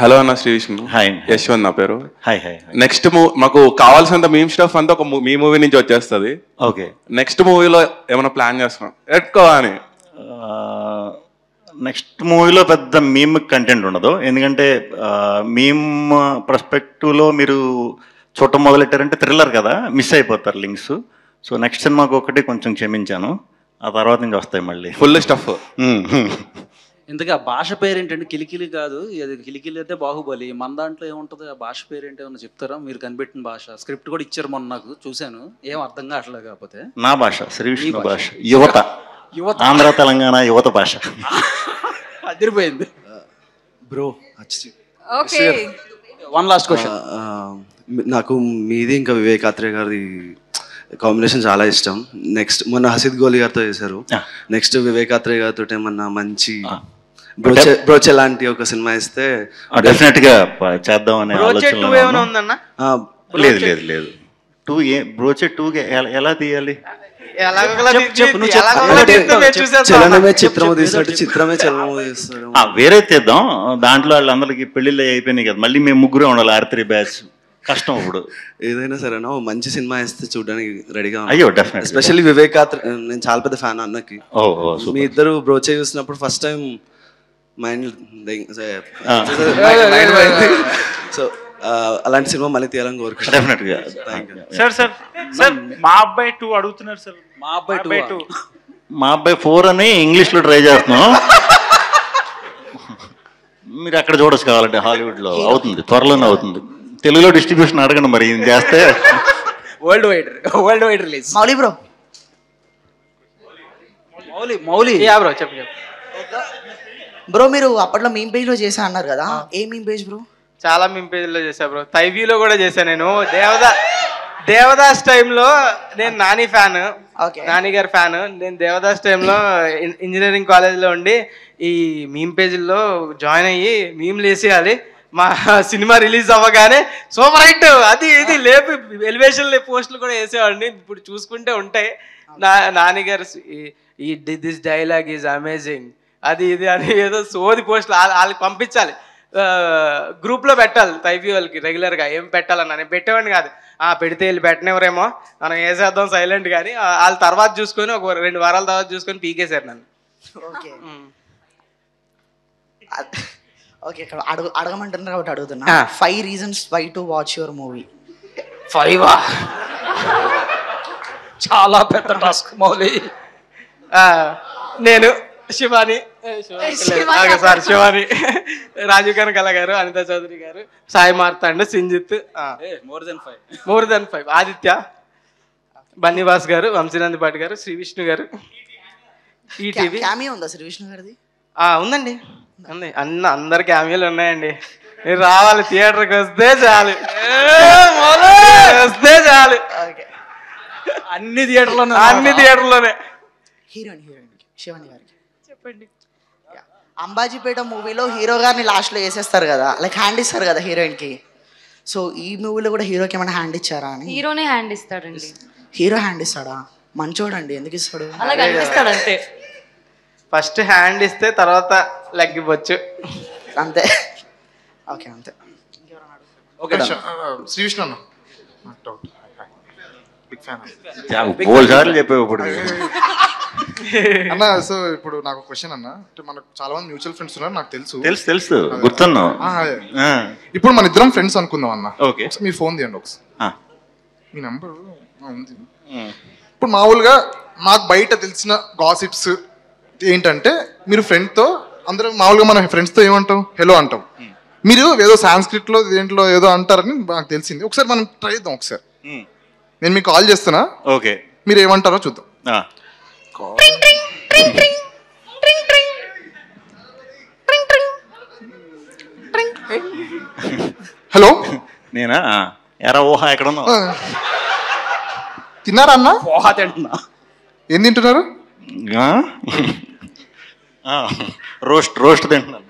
హలో అన్న, శ్రీ విష్ణు. హాయ్. యశ్వంత్ నా పేరు. హాయ్. నెక్స్ట్ మాకు కావాల్సినంత మీమ్ స్టఫ్ అంతా మీ మూవీ నుంచి వచ్చేస్తుంది. ఓకే, నెక్స్ట్ మూవీలో ఏమైనా ప్లాన్ చేస్తున్నాం ఎట్టుకోవాలి? నెక్స్ట్ మూవీలో పెద్ద మీమ్ కంటెంట్ ఉండదు, ఎందుకంటే మీమ్ పర్స్పెక్టివ్లో మీరు చూడటం మొదలెట్టారంటే థ్రిల్లర్ కదా, మిస్ అయిపోతారు లింక్స్. సో నెక్స్ట్ సినిమాకి ఒకటి కొంచెం క్షమించాను, ఆ తర్వాత నుంచి వస్తాయి మళ్ళీ ఫుల్ స్టఫ్. ఇంతకీ ఆ భాష పేరేంటండి? కిలికిలి కాదు, అది కిలికిలి అయితే బాహుబలి. మన దాంట్లో ఏముంటుంది? ఆ భాష పేరేంటి ఏమన్నా చెప్తారా? మీరు కనిపెట్టిన భాష. స్క్రిప్ట్ కూడా ఇచ్చారు మొన్న, నాకు చూశాను, ఏం అర్థం కావట్లేదు. కాకపోతే నా భాష, శ్రీ విష్ణు భాష, యువత, ఆంధ్ర తెలంగాణ యువత భాష. అదిరిపోయింది bro. Okay, one last question. నాకు మీది ఇంకా వివేక్ ఆత్రేయ గారి కాంబినేషన్ చాలా ఇష్టం. నెక్స్ట్ మొన్న హసిద్ గోలి గారితో చేశారు, నెక్స్ట్ వివేక్ ఆత్రేయ గారితో ఏమన్నా మంచి బ్రోచే లాంటి ఒక సినిమా ఇస్తే డెఫినెట్ గా చేద్దాం అనే ఆలోచన. లేదు 2 బ్రోచే 2 ఎలా తీయాలి? చలనమే చిత్రము తీసినట్టు చిత్రమే చలనము తీస్తాడు. వేరే తీద్దాం, దాంట్లో వాళ్ళందరికి పెళ్లిళ్ళు అయిపోయినాయి కదా, మళ్ళీ మేము ముగ్గురే ఉండాలి, R3 బ్యాచ్ కష్టం. ఇప్పుడు ఏదైనా సరేనా మంచి సినిమా ఇస్తే చూడడానికి రెడీగా. అయ్యో డెఫినెట్. ఎస్పెషల్లీ వివేక్ ఆత్రేయ, నేను చాలా పెద్ద ఫ్యాన్ అన్నకి. మీ ఇద్దరు బ్రోచే చూసినప్పుడు ఫస్ట్ టైం మైండ్. సో అలాంటి సినిమా మళ్ళీ తీయాలని కోరుకుంటున్నాను. సార్ మా అబ్బాయి 2 అడుగుతున్నారు సార్. మా అబ్బాయి 4 అని ఇంగ్లీష్ లో ట్రై చేస్తున్నాం. మీరు అక్కడ చూడొచ్చు కావాలంటే, హాలీవుడ్ లో అవుతుంది, త్వరలోనే అవుతుంది. తెలుగులో డిస్ట్రిబ్యూషన్ అడగండి మరి, ఇది చేస్తే world wide release. Mouli bro, Mouli bro చెప్పు. బ్రో మీరు అప్పట్లో మీమ్ పేజ్ లో చేసా అన్నారు కదా, ఏ మీమ్ పేజ్ బ్రో? చాలా మీమ్ పేజ్లో చేశా బ్రో, తైవ్యూలో కూడా చేశా నేను. దేవదాస్ టైంలో నేను నాని ఫ్యాన్, నాని గారి ఫ్యాన్. నేను దేవదాస్ టైంలో ఇంజనీరింగ్ కాలేజ్లో ఉండి ఈ మీమ్ పేజీల్లో జాయిన్ అయ్యి మీమ్లు వేసేయాలి. మా సినిమా రిలీజ్ అవ్వగానే సూపర్ హిట్ అది ఇది లేపి ఎలివేషన్ పోస్టులు కూడా వేసేవాడిని. ఇప్పుడు చూసుకుంటే ఉంటాయి. నాని గారు దిస్ డైలాగ్ ఈజ్ అమేజింగ్, అది ఇది అని ఏదో సోది పోస్టులు వాళ్ళకి పంపించాలి. గ్రూప్లో పెట్టాలి తైఫీ వాళ్ళకి రెగ్యులర్గా ఏం పెట్టాలన్నా నేను పెట్టేవాడిని కాదు. పెడితే వీళ్ళు పెట్టనివ్వరేమో మనం వేసేద్దాం సైలెంట్ కానీ వాళ్ళ తర్వాత చూసుకొని ఒక 2 వారాల తర్వాత చూసుకొని పీకేశారు నన్ను. ఓకే ఓకే, ఇక్కడ అడగమంటున్నారు కాబట్టి అడుగుతున్నా. 5 reasons why to watch your movie. 5 చాలా పెద్ద టాస్క్ మౌలి. నేను శివాని రాజీవ్ కనకాల గారు, అనిత చౌదరి గారు, సాయి మార్తాండ్, సింజిత్, మోర్ దెన్ 5, ఆదిత్య, బన్నీవాస్ గారు, వంశీనందిపాటి గారు, శ్రీ విష్ణు గారు, ఈటీవీ. క్యామియో ఉందా శ్రీ విష్ణు గారిది? ఉందండి, ఉంది. అందరు క్యామియోలు ఉన్నాయండి. మీరు రావాలి, థియేటర్కి వస్తే చాలు, వస్తే చాలు. అన్ని థియేటర్లోనే, అన్ని థియేటర్లోనే. హీరోయిన్ శివాని గారికి చెప్పండి. అంబాజీపేట మూవీలో హీరో గారిని లాస్ట్లో వేసేస్తారు కదా, లైక్ హ్యాండ్ ఇస్తారు కదా హీరోయిన్ కి. సో ఈ మూవీలో కూడా హీరోకి ఏమైనా హ్యాండ్ ఇచ్చారా అని? హీరోనే హ్యాండ్ ఇస్తాడండి. హీరో హ్యాండ్ ఇస్తాడా? మంచోడండి, ఎందుకు ఇస్తాడు? అలా కనిపిస్తాడు అంతే. ఫస్ట్ హ్యాండ్ ఇస్తే తర్వాత లెగ్ ఇవ్వచ్చు అంతే. ఓకే అంతే. శ్రీ విష్ణు అన్న బిగ్ ఫ్యాన్ సార్లు చెప్పావు ఇప్పుడు అన్న. సో ఇప్పుడు నాకు క్వశ్చన్ అన్న, అంటే మనకు చాలా మంది మ్యూచువల్ ఫ్రెండ్స్ ఉన్నారు, నాకు తెలుసు గుర్తున్నావు. ఇప్పుడు మన ఇద్దరం ఫ్రెండ్స్ అనుకుందాం అన్న. ఓకే, మీ ఫోన్ తీయండి ఒకసారి, మీ నంబర్ ఉంది. ఇప్పుడు మామూలుగా మాకు బయట తెలిసిన గాసిప్స్ ఏంటంటే, మీరు ఫ్రెండ్తో అందరం మామూలుగా మన ఫ్రెండ్స్తో ఏమంటాం, హలో అంటాం. మీరు ఏదో సాంస్క్రిట్లో దేంట్లో ఏదో అంటారని నాకు తెలిసింది. ఒకసారి మనం ట్రై చేద్దాం. ఒకసారి నేను మీకు కాల్ చేస్తున్నా, ఓకే, మీరు ఏమంటారో చూద్దాం. హలో, నేనా? ఎరా ఊహ ఎక్కడ ఉన్నావు? తిన్నారా అన్న? ఊహ తింటున్నా. ఏం తింటున్నారు? రోస్ట్ తింటున్నాను.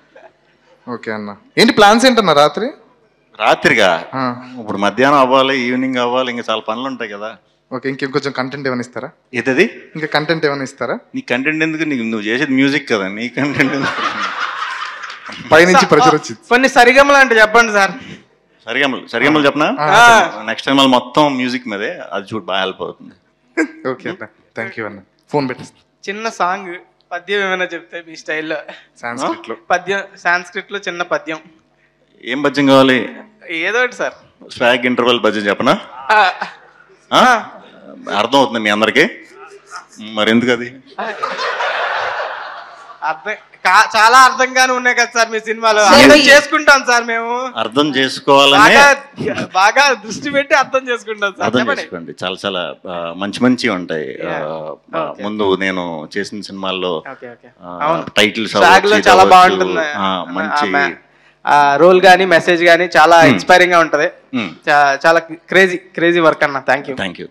ఓకే అన్న, ఏంటి ప్లాన్స్ ఏంటన్నా రాత్రిగా? ఇప్పుడు మధ్యాహ్నం అవ్వాలి, ఈవినింగ్ అవ్వాలి, ఇంకా చాలా పనులు ఉంటాయి కదా. ఓకే, ఇంకొంచెం కంటెంట్ ఏమైనా ఇస్తారా? ఏదది? ఇంకా కంటెంట్ ఏమైనా ఇస్తారా? నీ కంటెంట్ ఎందుకు? నువ్వు చేసేది మ్యూజిక్ కదా, నీ కంటెంట్ ఎందుకు? పైనుంచి ప్రెషర్ వచ్చింది. కొన్ని సరిగమలు అంటే చెప్పండి సార్. సరిగమలు చెప్పనా? నెక్స్ట్ టైం మళ్ళీ మొత్తం మ్యూజిక్ మీదే, అది చూడు బాగా హెల్ప్ అవుతుంది. ఓకే అన్న, థ్యాంక్ యూ అన్న. ఫోన్ పెట్టేస్తా. చిన్న సాంగ్ పద్యం ఏమైనా చెప్తే మీ స్టైల్లో. సాంస్క్రిట్లో పద్యం, సాంస్క్రిట్లో చిన్న పద్యం. ఏం పద్యం కావాలి? ఏదో ఒకటి సార్. స్వాగ్ ఇంటర్వెల్ పద్యం చెప్పనా? అర్థం అవుతుంది మీ అందరికి, మరి ఎందుకు అది? చాలా అర్థంగానే ఉన్నాయి కదా సార్ మీ సినిమాలో. చేసుకుంటాం సార్ మేము, అర్థం చేసుకోవాలని బాగా దృష్టి పెట్టి అర్థం చేసుకుంటాం సార్. అర్థం చేసుకోండి, చాలా చాలా మంచి ఉంటాయి. ముందు నేను చేసిన సినిమాల్లో టైటిల్స్ చాలా బాగుంటుంది, మంచి రోల్ గానీ మెసేజ్ గానీ చాలా ఇన్స్పైరింగ్ గా ఉంటది. చాలా క్రేజీ వర్క్ అన్న. Thank you.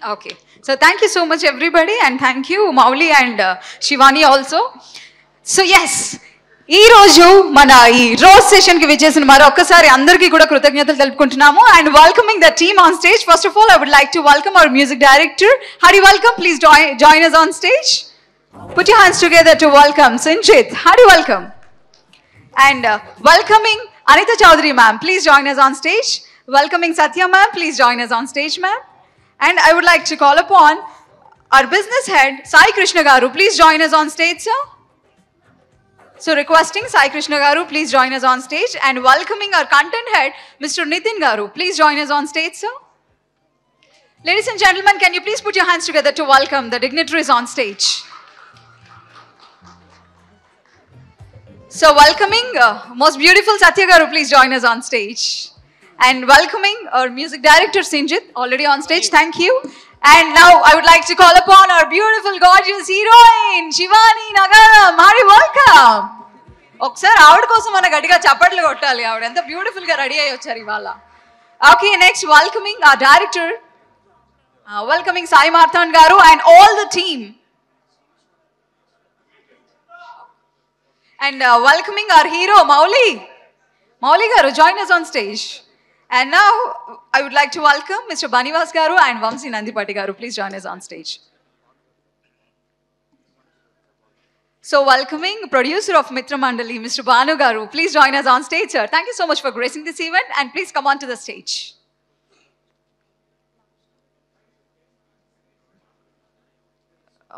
Okay, so thank you so much everybody, and thank you Mauli and Shivani also. So yes, ఈ రోజు మన ఈ రోజ్ సెషన్ కి విచ్చేసిన మరొకసారి అందరికీ కూడా కృతజ్ఞతలు తెలుపుకుంటున్నాము. And welcoming the team on stage, first of all I would like to welcome our music director. Hari, welcome, please join us on stage. Put your hands together to welcome Sinjit. Hari, welcome. And welcoming Anita Chaudhary ma'am, please join us on stage. Welcoming Satya ma'am, please join us on stage ma'am. And I would like to call upon our business head, Sai Krishna Garu. Please join us on stage, sir. So requesting Sai Krishna Garu, please join us on stage. And welcoming our content head, Mr. Nitin Garu. Please join us on stage, sir. Ladies and gentlemen, can you please put your hands together to welcome the dignitaries on stage. So welcoming most beautiful Satya Garu, please join us on stage. And welcoming our music director Sinjit, already on stage, thank you. And now I would like to call upon our beautiful gorgeous heroine Shivani Nagaram. Mari, welcome. Okkar aavad kosam mana gadiga chappatlu kottali, aavad enta beautiful ga ready ayi vacharu ivala. Okay, next welcoming our director, welcoming Sai Marthan Garu and all the team. And welcoming our hero Mauli Garu, join us on stage. And now I would like to welcome Mr. Bannivas Garu and Vamsi Nandipati Garu. Please join us on stage. So welcoming producer of Mitra Mandali, Mr. Banu Garu. Please join us on stage, sir. Thank you so much for gracing this event, and please come on to the stage.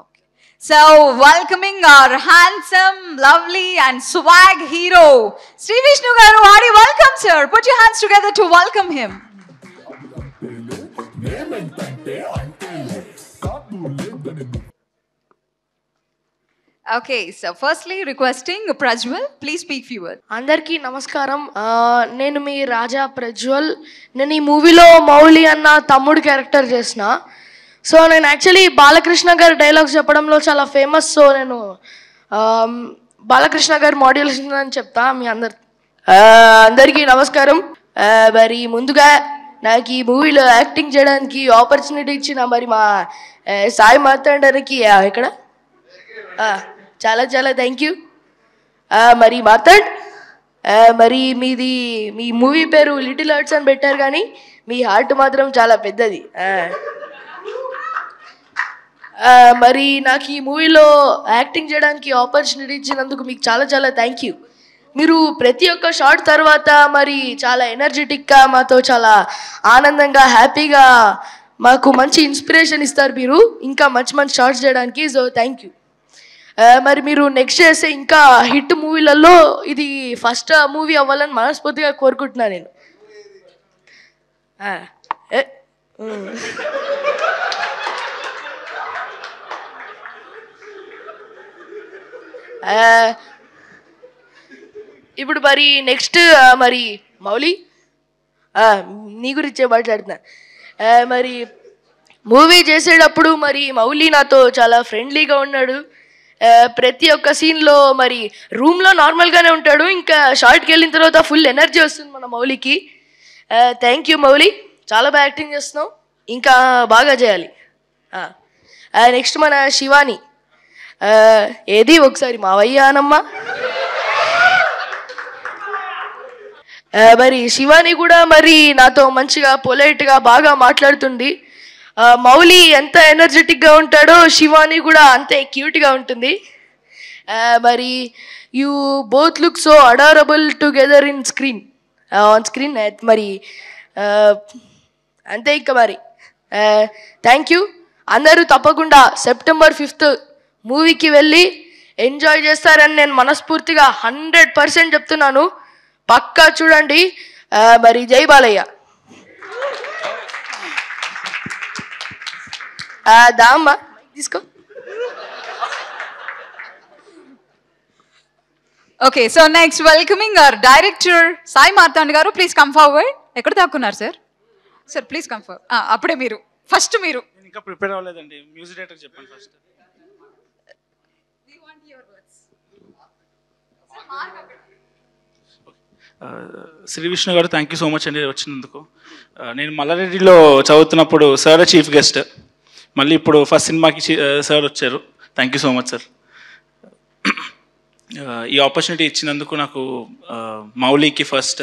Okay. So welcoming our handsome, lovely and swag hero, Sri Vishnu Garu. Hearty welcome, sir. Put your hands together to welcome him. Okay, so firstly requesting Prajwal, please speak few words. అందరికీ నమస్కారం. నేను మీ రాజా ప్రజ్వల్. నేను ఈ మూవీలో మౌలి అన్న తమ్ముడు character చేసిన. So నేను యాక్చువల్లీ బాలకృష్ణ గారి డైలాగ్స్ చెప్పడంలో చాలా ఫేమస్. సో నేను బాలకృష్ణ గారి మాడ్యులేషన్ అని చెప్తా మీ అందరికీ నమస్కారం. మరి ముందుగా నాకు ఈ మూవీలో యాక్టింగ్ చేయడానికి ఆపర్చునిటీ ఇచ్చిన మరి మా సాయి మార్తాండర్కి ఇక్కడ చాలా చాలా థ్యాంక్ యూ. మరి మార్తాండ్, మరి మీ మూవీ పేరు లిటిల్ హార్ట్స్ అని పెట్టారు, కానీ మీ హార్ట్ మాత్రం చాలా పెద్దది. మరి నాకు ఈ మూవీలో యాక్టింగ్ చేయడానికి ఆపర్చునిటీ ఇచ్చినందుకు మీకు చాలా చాలా థ్యాంక్ యూ. మీరు ప్రతి ఒక్క షాట్ తర్వాత మరి చాలా ఎనర్జెటిక్గా మాతో చాలా ఆనందంగా హ్యాపీగా మాకు మంచి ఇన్స్పిరేషన్ ఇస్తారు మీరు ఇంకా మంచి మంచి షాట్స్ చేయడానికి. So thank you. మరి మీరు నెక్స్ట్ చేసే ఇంకా హిట్ మూవీలలో ఇది ఫస్ట్ మూవీ అవ్వాలని మనస్ఫూర్తిగా కోరుకుంటున్నాను నేను. ఇప్పుడు మరి నెక్స్ట్ మరి మౌలి నీ గురించే మాట్లాడుతున్నా. మరి మూవీ చేసేటప్పుడు మరి మౌలి నాతో చాలా ఫ్రెండ్లీగా ఉన్నాడు. ప్రతి ఒక్క సీన్లో మరి రూమ్లో నార్మల్గానే ఉంటాడు, ఇంకా షార్ట్కి వెళ్ళిన తర్వాత ఫుల్ ఎనర్జీ వస్తుంది మన మౌలికి. థ్యాంక్ యూ మౌలి, చాలా బాగా యాక్టింగ్ చేస్తున్నావు, ఇంకా బాగా చేయాలి. నెక్స్ట్ మన శివాని. ఏది ఒకసారి మావయ్య అనమ్మా. మరి శివాని కూడా మరి నాతో మంచిగా పొలైట్గా బాగా మాట్లాడుతుంది. మౌలి ఎంత ఎనర్జెటిక్గా ఉంటాడో శివాని కూడా అంతే క్యూట్గా ఉంటుంది. మరి you both look so adorable together on screen. మరి అంతే ఇంకా మరి థ్యాంక్ యూ. అందరూ తప్పకుండా September 5th మూవీకి వెళ్ళి ఎంజాయ్ చేస్తారని నేను మనస్ఫూర్తిగా 100% చెప్తున్నాను. పక్కా చూడండి. మరి జై బాలయ్య. దామ్మా తీసుకో. Okay, so next welcoming our director Sai Martand garu, please come forward. ఎక్కడ దాక్కున్నారు sir? Sir please come forward. అప్పుడే మీరు ఫస్ట్ మీరు. నేను ఇంకా ప్రిపేర్ అవ్వలేదండి. మ్యూజిక్ డైరెక్టర్ చెప్పండి first. Shri Vishnu garu thank you so much అండి వచ్చినందుకు. నేను మల్లారెడ్డిలో చదువుతున్నప్పుడు సార్ చీఫ్ గెస్ట్, మళ్ళీ ఇప్పుడు ఫస్ట్ సినిమాకి సార్ వచ్చారు. Thank you so much sir. ఈ ఆపర్చునిటీ ఇచ్చినందుకు నాకు మౌలికి ఫస్ట్,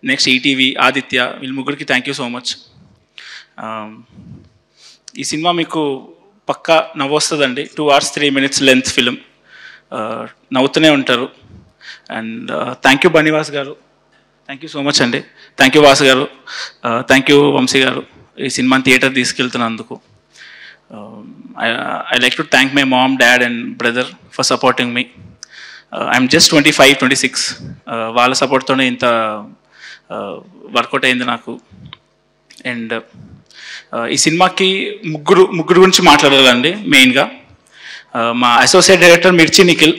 నెక్స్ట్ ఈటీవీ, ఆదిత్య, వీళ్ళ ముగ్గురికి థ్యాంక్ యూ సో మచ్. ఈ సినిమా మీకు పక్కా నవ్వొస్తుందండి. 2 hours 3 minutes లెంత్ ఫిలిం. నవ్వుతూనే ఉంటారు. And thank you Bunny Vas garu, thank you so much అండి. Thank you Vasu garu, thank you Vamsi garu ఈ సినిమాని థియేటర్ తీసుకెళ్తున్నందుకు. I like to thank my mom, dad and brother for supporting me. I'm just 25-26. వాళ్ళ సపోర్ట్తోనే ఇంత వర్కౌట్ అయింది నాకు. అండ్ ఈ సినిమాకి ముగ్గురు గురించి మాట్లాడాలండి మెయిన్గా. మా అసోసియేట్ డైరెక్టర్ మిర్చి నిఖిల్,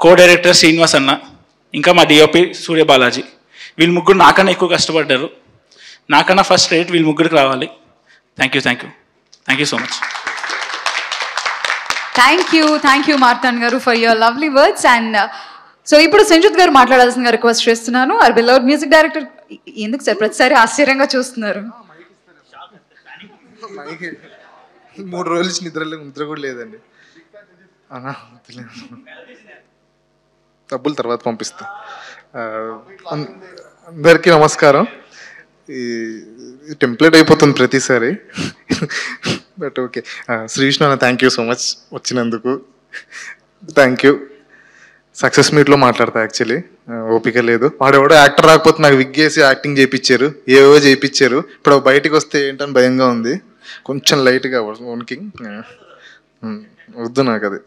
కో డైరెక్టర్ శ్రీనివాస్ అన్న, ఇంకా మా డిఓపి సూర్య బాలాజీ. వీళ్ళు ముగ్గురు నాకన్నా ఎక్కువ కష్టపడ్డారు. నాకన్నా ఫస్ట్ రేట్ వీళ్ళు ముగ్గురికి రావాలి. Thank you so much. Thank you Marthand garu for your lovely words. And so ఇప్పుడు సంజుత్ గారు మాట్లాడాల్సిందిగా రిక్వెస్ట్ చేస్తున్నాను. Our beloved music director. ఎందుకు సార్ ప్రతిసారి ఆశ్చర్యంగా చూస్తున్నారు? 3 రోజులు నిద్ర కూడా లేదండి. డబ్బులు తర్వాత పంపిస్తా. అందరికీ నమస్కారం. ఈ టెంప్లెట్ అయిపోతుంది ప్రతిసారి, బట్ ఓకే. శ్రీ విష్ణు అన్న థ్యాంక్ యూ సో మచ్ వచ్చినందుకు. Thank you. సక్సెస్ మీట్లో మాట్లాడతా యాక్చువల్లీ, ఓపిక లేదు. వాడెవడో యాక్టర్ రాకపోతే నాకు విగ్గేసి యాక్టింగ్ చేయించారు, ఏవో చేయించారు. ఇప్పుడు బయటికి వస్తే ఏంటని భయంగా ఉంది, కొంచెం లైట్గా వణికింగ్. వద్దు నాకు అది.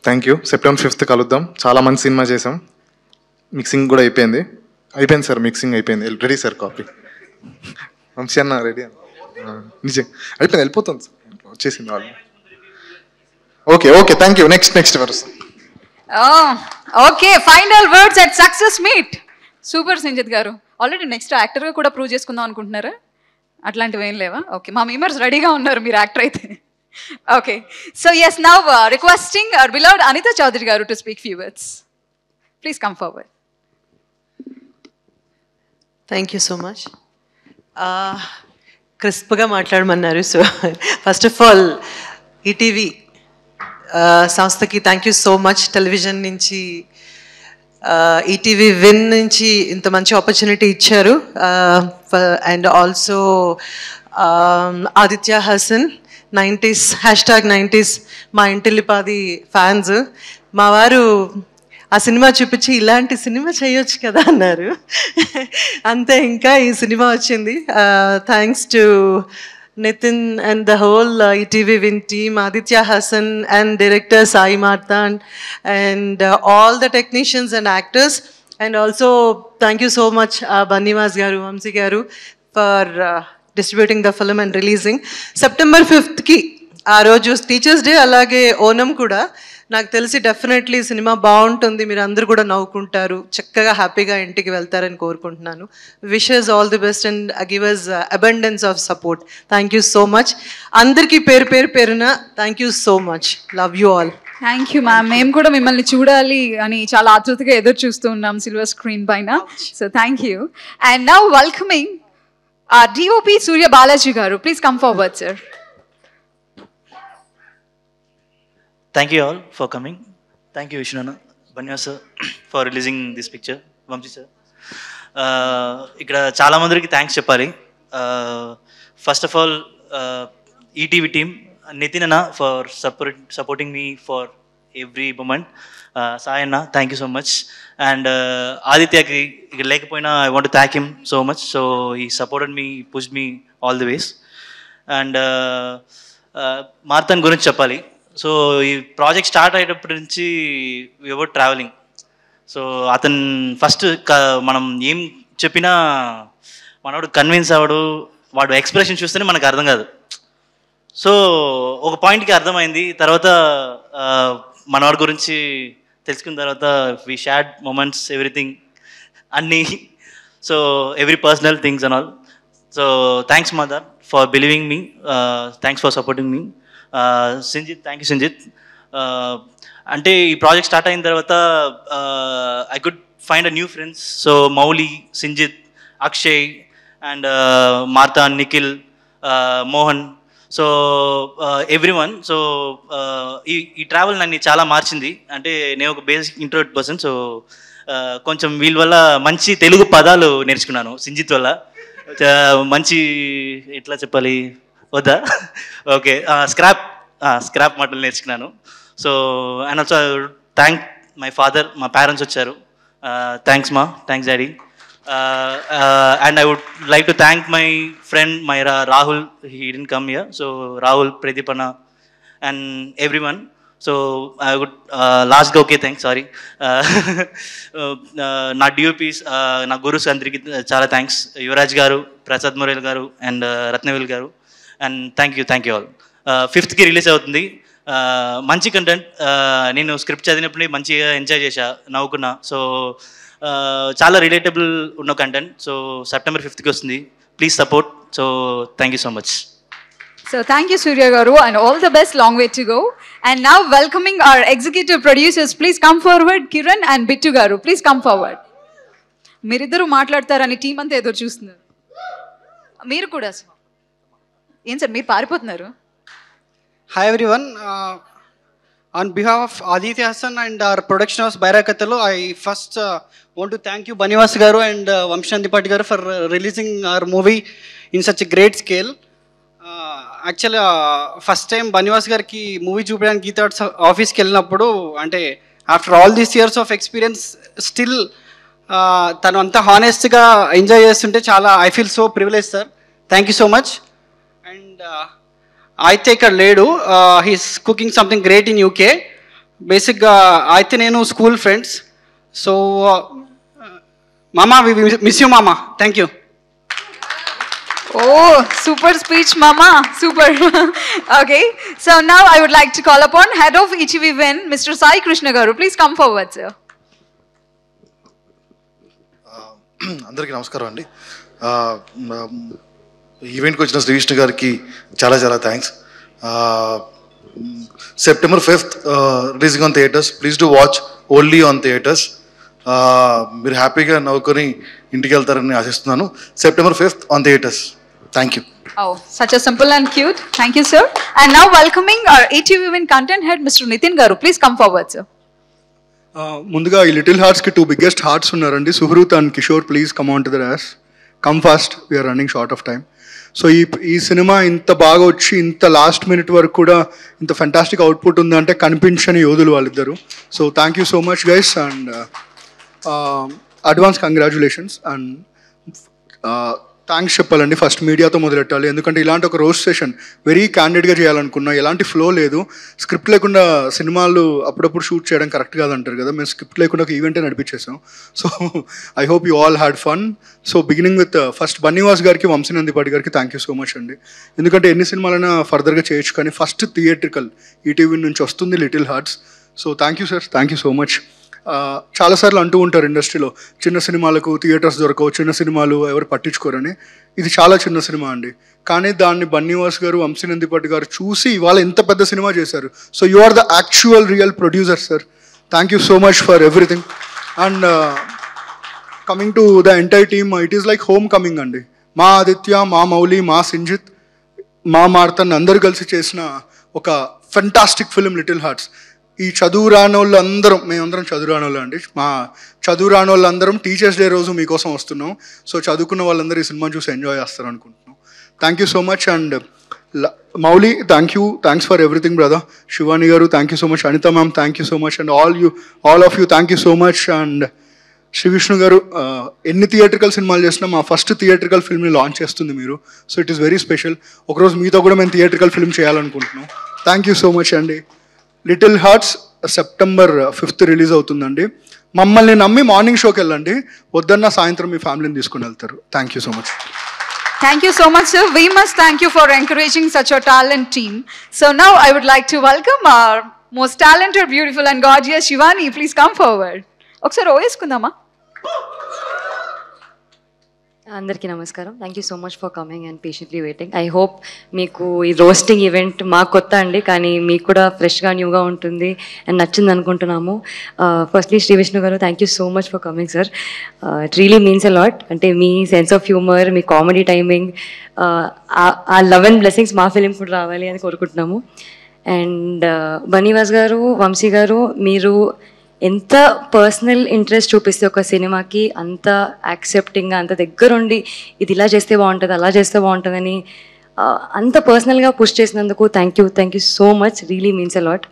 Thank you. September 5th కలుద్దాం. చాలా మంచి సినిమా చేసాం. మిక్సింగ్ కూడా అయిపోయింది సార్, మిక్సింగ్ అయిపోయింది. Ready sir copy. వంశీ అన్న రెడీ అన్న, నిజం అయిపోయింది, వెళ్ళిపోతుంది సార్, వచ్చేసింది వాళ్ళు. Okay thank you. నెక్స్ట్ వరుస. Okay, final words at success meet. Super Sanjith garu. Already next యాక్టర్గా కూడా ప్రూవ్ చేసుకుందాం అనుకుంటున్నారా? అట్లాంటివి ఏం లేవా? ఓకే, మా మెంబర్స్ రెడీగా ఉన్నారు మీరు యాక్టర్ అయితే. Okay, so yes, now requesting our beloved Anitha Chowdary garu to speak few words. Please come forward. Thank you so much. క్రిస్ప్గా మాట్లాడమన్నారు. So first of all ETV సంస్థకి thank you so much. Television నుంచి ఈటీవీ విన్ నుంచి ఇంత మంచి ఆపర్చునిటీ ఇచ్చారు. And also Aditya Hasan, 90s #90s మా ఇంటిల్లిపాది fans. మా వారు ఆ సినిమా చూపించి ఇలాంటి సినిమా చేయొచ్చు కదా అన్నారు. అంతే, ఇంకా ఈ సినిమా వచ్చింది. Thanks to Nitin and the whole ETV Win team, Aditya Hassan and director Sai Marthan and all the technicians and actors, and also thank you so much Bannivas garu, Vamsi garu for distributing the film and releasing. September 5th ki aa roju Teachers Day alage Onam kuda నాకు తెలిసి definitely cinema బాగుంటుంది, మీరు అందరూ కూడా నవ్వుకుంటారు, చక్కగా హ్యాపీగా ఇంటికి వెళ్తారని కోరుకుంటున్నాను. Wishes all the best and give us abundance of support. Thank you so much. అందరికీ పేరున thank you so much. Love you all. Thank you ma'am. మేము కూడా మిమ్మల్ని చూడాలి అని చాలా ఆతృతగా ఎదురు చూస్తూ ఉన్నాం సిల్వర్ స్క్రీన్ పైన. So thank you. And now welcoming DOP Surya Balaji garu. Please come forward sir. Thank you all for coming. Thank you Vishnu, Banya sir for releasing this picture. Vamsi sir. ఇక్కడ చాలా మందికి థ్యాంక్స్ చెప్పాలి. First of all ETV team, Nithin అన్న for supporting me for every moment. Sai అన్న, thank you so much. And ఆదిత్యకి ఇక్కడ లేకపోయినా I want to thank him so much. So he supported me, pushed me all the ways. And Marthan గురించి చెప్పాలి. So ఈ project start అయ్యేటప్పటి నుంచి ever travelling. So అతను ఫస్ట్ మనం ఏం చెప్పినా మనవాడు కన్విన్స్ అవ్వడు, వాడు ఎక్స్ప్రెషన్ చూస్తేనే మనకు అర్థం కాదు. సో ఒక పాయింట్కి అర్థమైంది. తర్వాత మనవాడి గురించి తెలుసుకున్న తర్వాత వి షేర్డ్ మొమెంట్స్, ఎవ్రీథింగ్, అన్నీ. So every personal things and all. So thanks mother for believing me, thanks for supporting me. Sinjith, thank you Sinjith. అంటే ఈ ప్రాజెక్ట్ స్టార్ట్ అయిన తర్వాత I could find a new friends. So Mouli, Sinjith, Akshay and Martha, Nikhil, Mohan, so everyone. So ఈ travel నన్ను చాలా మార్చింది. అంటే నేను ఒక బేసిక్ ఇంట్రోవర్ట్ పర్సన్. సో కొంచెం వీళ్ళ వల్ల మంచి తెలుగు పదాలు నేర్చుకున్నాను సింజిత్ వల్ల. మంచి ఎట్లా చెప్పాలి, వద్దా? ఓకే, స్క్రాప్ మాటలు నేర్చుకున్నాను. So and also thank my father, మా పేరెంట్స్ వచ్చారు. థ్యాంక్స్ మా, thanks daddy. And I would like to thank my friend my Rahul, he didn't come here. So Rahul, ప్రదీపన్న and everyone. So I would లాస్ట్గా okay thanks, sorry. నా DOPs, నా gurus అందరికి చాలా thanks. Yuvraj గారు, ప్రసాద్ మురేల్ గారు అండ్ రత్నవేల్ గారు. And thank you all. 5th release అవుతుంది. మంచి కంటెంట్. నేను స్క్రిప్ట్ చదివినప్పుడు మంచిగా ఎంజాయ్ చేశా, నవ్వుకున్నా. సో చాలా రిలేటబుల్ ఉన్న కంటెంట్. సో September 5th వస్తుంది. Please support. So thank you so much. So thank you Surya garu and all the best, long way to go. And now welcoming our executive producers, please come forward. Kiran and Bittu garu, please come forward. మీరిద్దరూ మాట్లాడతారని team అంతా ఎదురు చూస్తున్నారు. మీరు కూడా ఏం sir మీరు పారిపోతున్నారు? Hi everyone. On behalf of Aditya Hassan and our production house Bairakathalu, I first want to thank you Bannivas garu and Vamshi Nandipati garu for releasing our movie in such a great scale. యాక్చువల్గా first time Bunny Vas గారికి movie చూపించడానికి గీతా ఆఫీస్కి వెళ్ళినప్పుడు అంటే after all these years of experience still తను అంతా హానెస్ట్గా enjoy చేస్తుంటే చాలా I feel so privilege sir. Thank you so much. And అయితే ఇక్కడ లేడు, he's cooking something great in UK. బేసిక్గా అయితే నేను స్కూల్ ఫ్రెండ్స్. సో మామా వి మిస్ యూ మామా. Thank you. Oh, super speech, Mama. Super. Okay. So now I would like to call upon Head of ETV Win, Mr. Sai Krishna Garu. Please come forward, sir. అందరికీ నమస్కారం అండి. ఈవెంట్కి వచ్చిన శ్రీ విష్ణు గారికి చాలా చాలా thanks. September 5th releasing on theatres. Please do watch only on theatres. మీరు హ్యాపీగా నవ్వుకొని ఇంటికి వెళ్తారని ఆశిస్తున్నాను. September 5th on theatres. Thank you. Oh, such a simple and cute. Thank you, sir. And now welcoming our ETV Win content head, Mr. Nitin Garu. Please come forward, sir. ముందుగా ఈ little హార్ట్స్కి 2 biggest hearts ఉన్నారండి, Suhruth and Kishore. Please come on to the dais. Come fast, we're running short of time. So ఈ cinema ఇంత బాగా వచ్చి ఇంత last minute వరకు కూడా ఇంత ఫెంటాస్టిక్ అవుట్పుట్ ఉందంటే కనిపించని యోధులు వాళ్ళిద్దరు. So thank you so much guys and advance congratulations. And thanks చెప్పాలండి ఫస్ట్ మీడియాతో మొదలెట్టాలి, ఎందుకంటే ఇలాంటి ఒక రోస్ట్ సెషన్ వెరీ క్యాండిడ్గా చేయాలనుకున్నా. ఎలాంటి ఫ్లో లేదు, స్క్రిప్ట్ లేకుండా సినిమాలు అప్పుడప్పుడు షూట్ చేయడం కరెక్ట్ కాదంటారు కదా, మేము స్క్రిప్ట్ లేకుండా ఒక ఈవెంటే నడిపించేసాం. So I hope you all had fun. So beginning with first Bunny Vas గారికి, వంశీ నందిపాటి గారికి థ్యాంక్ యూ సో మచ్ అండి. ఎందుకంటే ఎన్ని సినిమాలైనా ఫర్దర్గా చేయొచ్చు, కానీ ఫస్ట్ థియేట్రికల్ ఈటీవీ నుంచి వస్తుంది little hearts. So thank you sir, thank you so much. చాలాసార్లు అంటూ ఉంటారు ఇండస్ట్రీలో చిన్న సినిమాలకు థియేటర్స్ దొరకవు, చిన్న సినిమాలు ఎవరు పట్టించుకోరని. ఇది చాలా చిన్న సినిమా అండి, కానీ దాన్ని బన్నీవాస్ గారు, వంశీ నందిపాటి గారు చూసి ఇవాళ ఎంత పెద్ద సినిమా చేశారు. So you are the actual real producer sir. Thank you so much for everything. And coming to the entire team, it is like home coming అండి. మా ఆదిత్య, మా మౌలి, మా సింజిత్, మా మార్తన్ అందరూ కలిసి చేసిన ఒక ఫెంటాస్టిక్ ఫిలిం లిటిల్ హార్ట్స్. ఈ చదువు రానోళ్ళు అందరం, మేమందరం చదువు రానోళ్ళు అండి. మా చదువు రానోళ్ళు అందరం టీచర్స్ డే రోజు మీకోసం వస్తున్నాం. సో చదువుకున్న వాళ్ళందరూ ఈ సినిమా చూసి ఎంజాయ్ చేస్తారు అనుకుంటున్నాం. Thank you so much. And Mouli thanks for everything brother. Shivani garu thank you so much. Anitha ma'am thank you so much. And all of you thank you so much. And Sri Vishnu garu ఎన్ని థియేట్రికల్ సినిమాలు చేసినా మా ఫస్ట్ థియేట్రికల్ ఫిల్మ్ని లాంచ్ చేస్తుంది మీరు. So it is very special. ఒకరోజు మీతో కూడా మేము థియేట్రికల్ ఫిల్మ్ చేయాలనుకుంటున్నాం. థ్యాంక్ యూ సో మచ్ అండి. Little hearts September 5th release అవుతుందండి. మమ్మల్ని నమ్మి మార్నింగ్ షోకి వెళ్ళండి, వద్దన్న సాయంత్రం మీ ఫ్యామిలీని తీసుకుని వెళ్తారు. Thank you so much. Thank you so much, sir. We must thank you for encouraging such a talent team. So now I would like to welcome our most talented, beautiful and gorgeous Shivani. Please come forward. Okkar oyesukundama. అందరికీ నమస్కారం. Thank you so much for coming and patiently waiting. I hope మీకు ఈ roasting event మాకు కొత్త అండి, కానీ మీకు కూడా ఫ్రెష్గా న్యూగా ఉంటుంది అండ్ నచ్చింది అనుకుంటున్నాము. Firstly Sri Vishnu garu thank you so much for coming sir. It really means a lot. అంటే మీ సెన్స్ ఆఫ్ హ్యూమర్, మీ కామెడీ టైమింగ్, ఆ లవ్ అండ్ బ్లెస్సింగ్స్ మా ఫిలిం కూడా రావాలి అని కోరుకుంటున్నాము. అండ్ బన్నీవాస్ గారు, వంశీ గారు, మీరు ఎంత పర్సనల్ ఇంట్రెస్ట్ చూపిస్తే ఒక సినిమాకి అంత యాక్సెప్టింగ్గా, అంత దగ్గరుండి ఇది ఇలా చేస్తే బాగుంటుంది, అలా చేస్తే బాగుంటుందని అంత పర్సనల్గా పుష్ చేసినందుకు thank you so much. Really means a lot.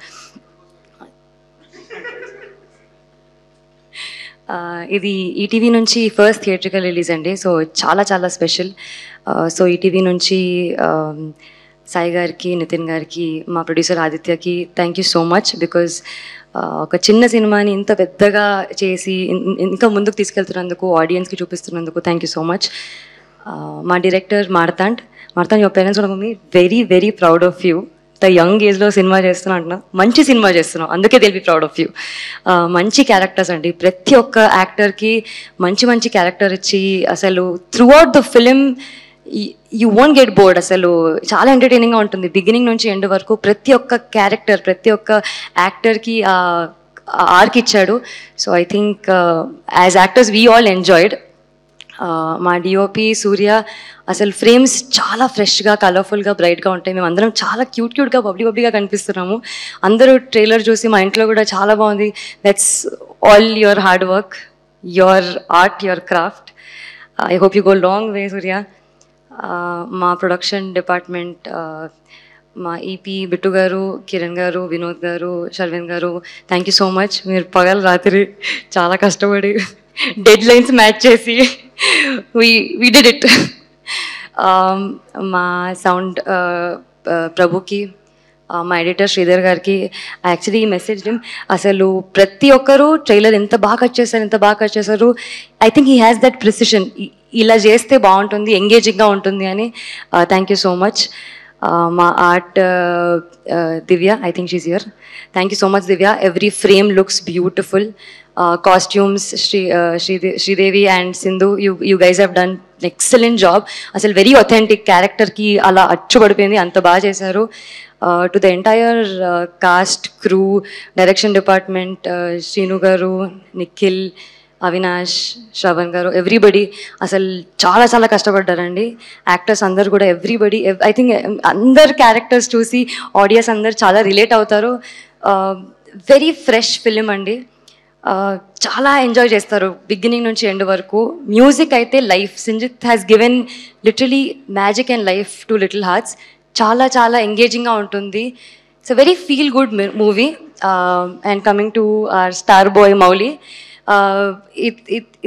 ఇది ఈటీవీ నుంచి ఫస్ట్ థియేట్రికల్ రిలీజ్ అండి. సో చాలా చాలా స్పెషల్. సో ఈటీవీ నుంచి సాయి గారికి, నితిన్ గారికి, మా ప్రొడ్యూసర్ ఆదిత్యకి thank you so much. Because ఒక చిన్న సినిమాని ఇంత పెద్దగా చేసి ఇంకా ముందుకు తీసుకెళ్తున్నందుకు, ఆడియన్స్కి చూపిస్తున్నందుకు థ్యాంక్ యూ సో మచ్. మా డైరెక్టర్ మార్తాండ్, యువర్ పేరెంట్స్ కూడా mummy very very proud of you. ఇంత యంగ్ ఏజ్లో సినిమా చేస్తున్నా అంటున్నా, మంచి సినిమా చేస్తున్నావు, అందుకే they'll be proud of you. మంచి క్యారెక్టర్స్ అండి, ప్రతి ఒక్క యాక్టర్కి మంచి మంచి క్యారెక్టర్ ఇచ్చి అసలు throughout the film you won't get bored. అసలు చాలా ఎంటర్టైనింగ్గా ఉంటుంది బిగినింగ్ నుంచి ఎండ్ వరకు. ప్రతి ఒక్క క్యారెక్టర్, ప్రతి ఒక్క యాక్టర్కి ఆర్క్ ఇచ్చాడు. So I think as actors we all enjoyed. మా డిఓపి సూర్య అసలు ఫ్రేమ్స్ చాలా ఫ్రెష్గా, కలర్ఫుల్గా, బ్రైట్గా ఉంటాయి. మేము అందరం చాలా క్యూట్గా బబ్లీగా కనిపిస్తున్నాము. అందరూ ట్రైలర్ చూసి మా ఇంట్లో కూడా చాలా బాగుంది. That's all your hard work, your art, your craft. I hope you go long way Surya. మా ప్రొడక్షన్ డిపార్ట్మెంట్, మా ఈపీ బిట్టు గారు, కిరణ్ గారు, వినోద్ గారు, షర్విన్ గారు, థ్యాంక్ యూ సో మచ్. మీరు పగలు రాత్రి చాలా కష్టపడి డెడ్ లైన్స్ మ్యాచ్ చేసి వి డిడ్ ఇట్. మా సౌండ్ ప్రభుకి, మా ఎడిటర్ శ్రీధర్ గారికి యాక్చువల్లీ మెసేజ్ అసలు ప్రతి ఒక్కరూ ట్రైలర్ ఎంత బాగా కట్ చేశారు, ఎంత బాగా కట్ చేశారు. I think he has that precision, ఇలా చేస్తే బాగుంటుంది, ఎంగేజింగ్గా ఉంటుంది అని. Thank you so much. మా art Divya, I think she's here. Thank you so much Divya. Every frame looks beautiful. Costumes Sridevi and Sindhu, you guys have done excellent job. అసలు very authentic క్యారెక్టర్కి అలా అచ్చుపడిపోయింది, అంత బాగా చేశారు. To the entire cast, crew, direction department, Srinu garu, Nikhil, Avinash, Shravan గారు, everybody అసలు చాలా చాలా కష్టపడ్డారండి. యాక్టర్స్ అందరు కూడా ఎవ్రీబడి, ఐ థింక్ అందరు క్యారెక్టర్స్ చూసి ఆడియన్స్ అందరు చాలా రిలేట్ అవుతారు. వెరీ ఫ్రెష్ ఫిలిం అండి, చాలా ఎంజాయ్ చేస్తారు బిగినింగ్ నుంచి ఎండ్ వరకు. మ్యూజిక్ అయితే life, Sinjith has given literally magic and life to little hearts. చాలా చాలా ఎంగేజింగ్గా ఉంటుంది. It's a very feel good movie. And coming to our star boy Mouli,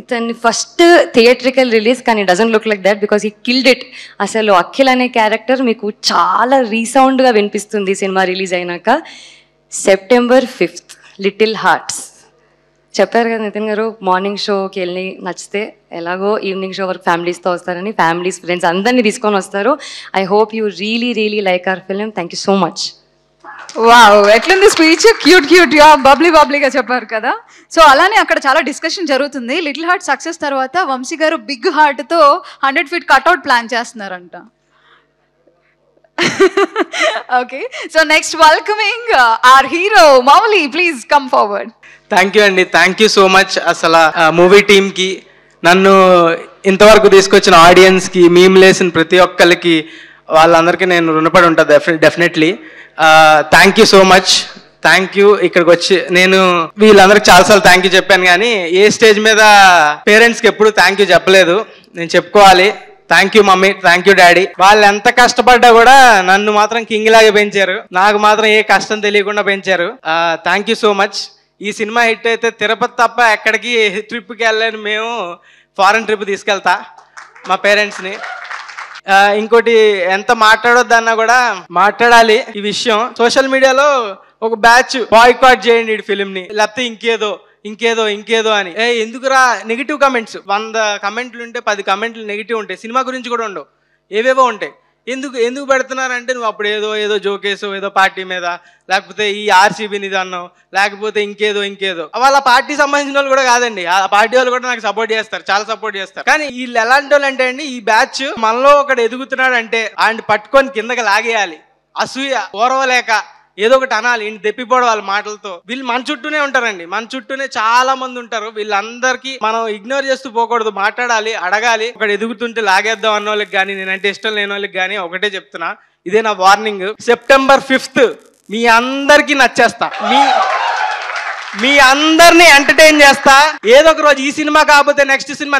ఇతని ఫస్ట్ థియేట్రికల్ రిలీజ్, కానీ doesn't look like that because he killed it. అసలు అఖిల్ అనే character మీకు చాలా రీసౌండ్గా వినిపిస్తుంది సినిమా రిలీజ్ అయినాక. September 5th, little hearts. చెప్పారు కదా నితిన్ గారు, మార్నింగ్ షోకి వెళ్ళి నచ్చితే ఎలాగో ఈవినింగ్ షో వరకు ఫ్యామిలీస్తో వస్తారని. ఫ్యామిలీస్, ఫ్రెండ్స్ అందరినీ తీసుకొని వస్తారు. I hope you really like our film. Thank you so much. Wow, ఎట్లుంది స్పీచ్? క్యూట్ గా బబ్లీగా చెప్పారు కదా. సో అలానే అక్కడ చాలా డిస్కషన్ జరుగుతుంది. లిటిల్ హార్ట్ సక్సెస్ తర్వాత వంశీ గారు బిగ్ హార్ట్ తో 100 feet కట్అవుట్ ప్లాన్ చేస్తున్నారంట. Okay, so next welcoming our hero Mouli, please come forward. Thank you అండి, థ్యాంక్ యూ సో మచ్. అసలు మూవీ టీమ్కి, నన్ను ఇంతవరకు తీసుకొచ్చిన ఆడియన్స్కి, మేము లేసిన ప్రతి ఒక్కరికి, వాళ్ళందరికీ నేను రుణపడి ఉంటాను definitely. Thank you so much, thank you. ఇక్కడికి వచ్చి నేను వీళ్ళందరికి చాలాసార్లు థ్యాంక్ యూ చెప్పాను, కానీ ఏ స్టేజ్ మీద పేరెంట్స్కి ఎప్పుడు థ్యాంక్ యూ చెప్పలేదు. నేను చెప్పుకోవాలి. Thank you mummy, thank you daddy. వాళ్ళు ఎంత కష్టపడ్డా కూడా నన్ను మాత్రం కింగ్ లాగా పెంచారు. నాకు మాత్రం ఏ కష్టం తెలియకుండా పెంచారు. Thank you so much. ఈ సినిమా హిట్ అయితే తిరుపతి తప్ప ఎక్కడికి ట్రిప్కి వెళ్ళలేని మేము ఫారెన్ ట్రిప్ తీసుకెళ్తా మా పేరెంట్స్ని. ఇంకోటి, ఎంత మాట్లాడొద్దన్నా కూడా మాట్లాడాలి ఈ విషయం. సోషల్ మీడియాలో ఒక బ్యాచ్ బాయ్కాట్ చేయండి ఈ ఫిలింని, లేకపోతే ఇంకేదో అని. ఎందుకురా నెగిటివ్ కమెంట్స్? 100 కమెంట్లు ఉంటే 10 కమెంట్లు నెగిటివ్ ఉంటాయి. సినిమా గురించి కూడా ఉండవు, ఏవేవో ఉంటాయి. ఎందుకు పెడుతున్నారంటే, నువ్వు అప్పుడు ఏదో జోకేసో, ఏదో పార్టీ మీద, లేకపోతే ఈ ఆర్సీబీని ఇది అన్నావు, లేకపోతే ఇంకేదో. వాళ్ళ పార్టీ సంబంధించిన వాళ్ళు కూడా కాదండి, ఆ పార్టీ వాళ్ళు కూడా నాకు సపోర్ట్ చేస్తారు, చాలా సపోర్ట్ చేస్తారు. కానీ వీళ్ళు ఎలాంటి వాళ్ళు అంటే అండి, ఈ బ్యాచ్ మనలో ఒకడు ఎదుగుతున్నాడు అంటే ఆయన పట్టుకొని కిందకి లాగేయాలి. అసూయ ఓరవలేక ఏదో ఒకటి అనాలి, ఇంటి తెప్పిపోవడం వాళ్ళ మాటలతో. వీళ్ళు మన చుట్టూనే ఉంటారండి, మన చుట్టూనే చాలా మంది ఉంటారు. వీళ్ళందరికీ మనం ఇగ్నోర్ చేస్తూ పోకూడదు, మాట్లాడాలి, అడగాలి. ఒకటి ఎదుగుతుంటే లాగేద్దాం అన్న వాళ్ళకి కానీ, నేనంటే ఇష్టం లేని వాళ్ళకి కానీ ఒకటే చెప్తున్నా, ఇదే నా వార్నింగ్. September 5th మీ అందరికీ నచ్చేస్తా, మీ అందరినీ ఎంటర్టైన్ చేస్తా. ఏదో ఒక రోజు, ఈ సినిమా కాకపోతే నెక్స్ట్ సినిమా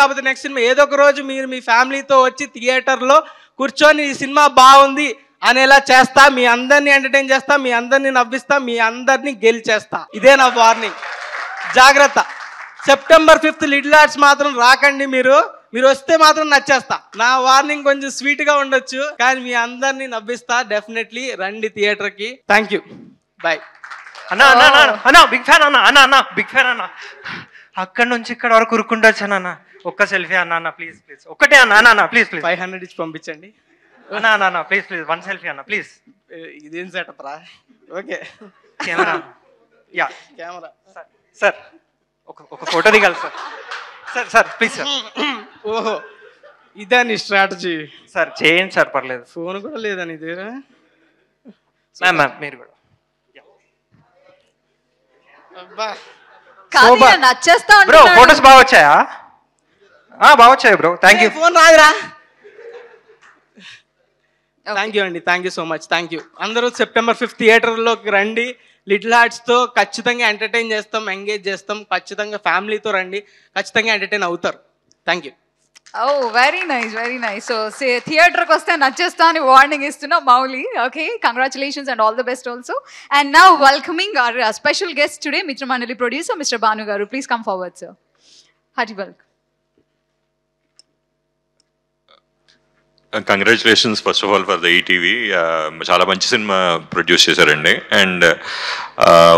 కాకపోతే నెక్స్ట్ సినిమా, ఏదో ఒక రోజు మీరు మీ ఫ్యామిలీతో వచ్చి థియేటర్లో కూర్చొని ఈ సినిమా బాగుంది అనేలా చేస్తా. మీ అందరినీ ఎంటర్టైన్ చేస్తా, మీ అందరినీ నవ్విస్తా, మీ అందరినీ గెలిచేస్తా. ఇదే నా వార్నింగ్, జాగ్రత్త. September 5th లిటిల్ హార్ట్స్ మాత్రం రాకండి. మీరు వస్తే మాత్రం నచ్చేస్తా. నా వార్నింగ్ కొంచెం స్వీట్ గా ఉండొచ్చు, కానీ మీ అందరినీ నవ్విస్తా. డెఫినెట్లీ రండి థియేటర్కి. Thank you, bye. అన్నా బిగ్ ఫ్యాన్ అన్న బిగ్ ఫ్యాన్ అన్న. అక్కడ నుంచి ఇక్కడ వరకు ఉరుక్కుంటూ వచ్చాను అన్న. ఒక్క సెల్ఫీ అన్న ప్లీజ్ ఒక్కటే అన్న ప్లీజ్ 500 ఇచ్చి పంపించండి అన్న ప్లీజ్ 1 సెల్ఫీ అన్న ప్లీజ్. ఇదేం సెటప్ రా? ఓకే, కెమెరా సార్ ఒక ఫోటో దిగాలి సార్ ప్లీజ్ సార్. ఓహో, ఇదే నీ స్ట్రాటజీ సార్? చేయండి సార్, పర్లేదు. ఫోన్ కూడా లేదని ఇదేరా మ్యామ్, మీరు కూడా. నచ్చేస్తా బ్రో, ఫోటోస్ బాగా వచ్చాయా? బాగా వచ్చాయి బ్రో, థ్యాంక్ యూ. ఫోన్ రాదురా. థ్యాంక్ యూ అండి, thank you so much, thank you. అందరూ September 5th థియేటర్లోకి రండి. లిటిల్ హార్ట్స్తో ఖచ్చితంగా ఎంటర్టైన్ చేస్తాం, ఎంగేజ్ చేస్తాం. ఖచ్చితంగా ఫ్యామిలీతో రండి, ఖచ్చితంగా ఎంటర్టైన్ అవుతారు. Thank you. Oh very nice so థియేటర్కి వస్తే నచ్చేస్తా అని వార్నింగ్ ఇస్తున్నా Mouli. Okay, congratulations and all the best also. And now welcoming our special guest today, Mitramandali producer mister Bhanu garu. Please come forward sir. Hearty welcome. Congratulations first of all for the ETV. చాలా మంచి cinema produce చేశారండి. అండ్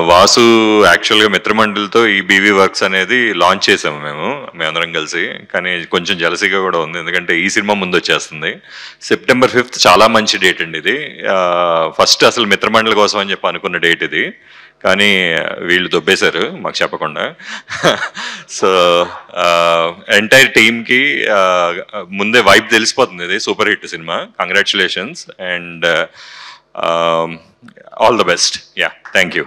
వాసు యాక్చువల్గా మిత్రమండలితో ఈ BV works అనేది launch చేసాము మేమందరం కలిసి. కానీ కొంచెం జలసీగా కూడా ఉంది, ఎందుకంటే ఈ సినిమా ముందు వచ్చేస్తుంది. September 5th చాలా మంచి డేట్ అండి ఇది. ఫస్ట్ అసలు మిత్రమండలి కోసం అని చెప్పి అనుకున్న డేట్ ఇది, కానీ వీళ్ళు దొబ్బేశారు మాకు చెప్పకుండా. సో ఎంటైర్ టీమ్కి ముందే వైబ్ తెలిసిపోతుంది, ఇది super hit cinema. Congratulations and all the best. Yeah, thank you.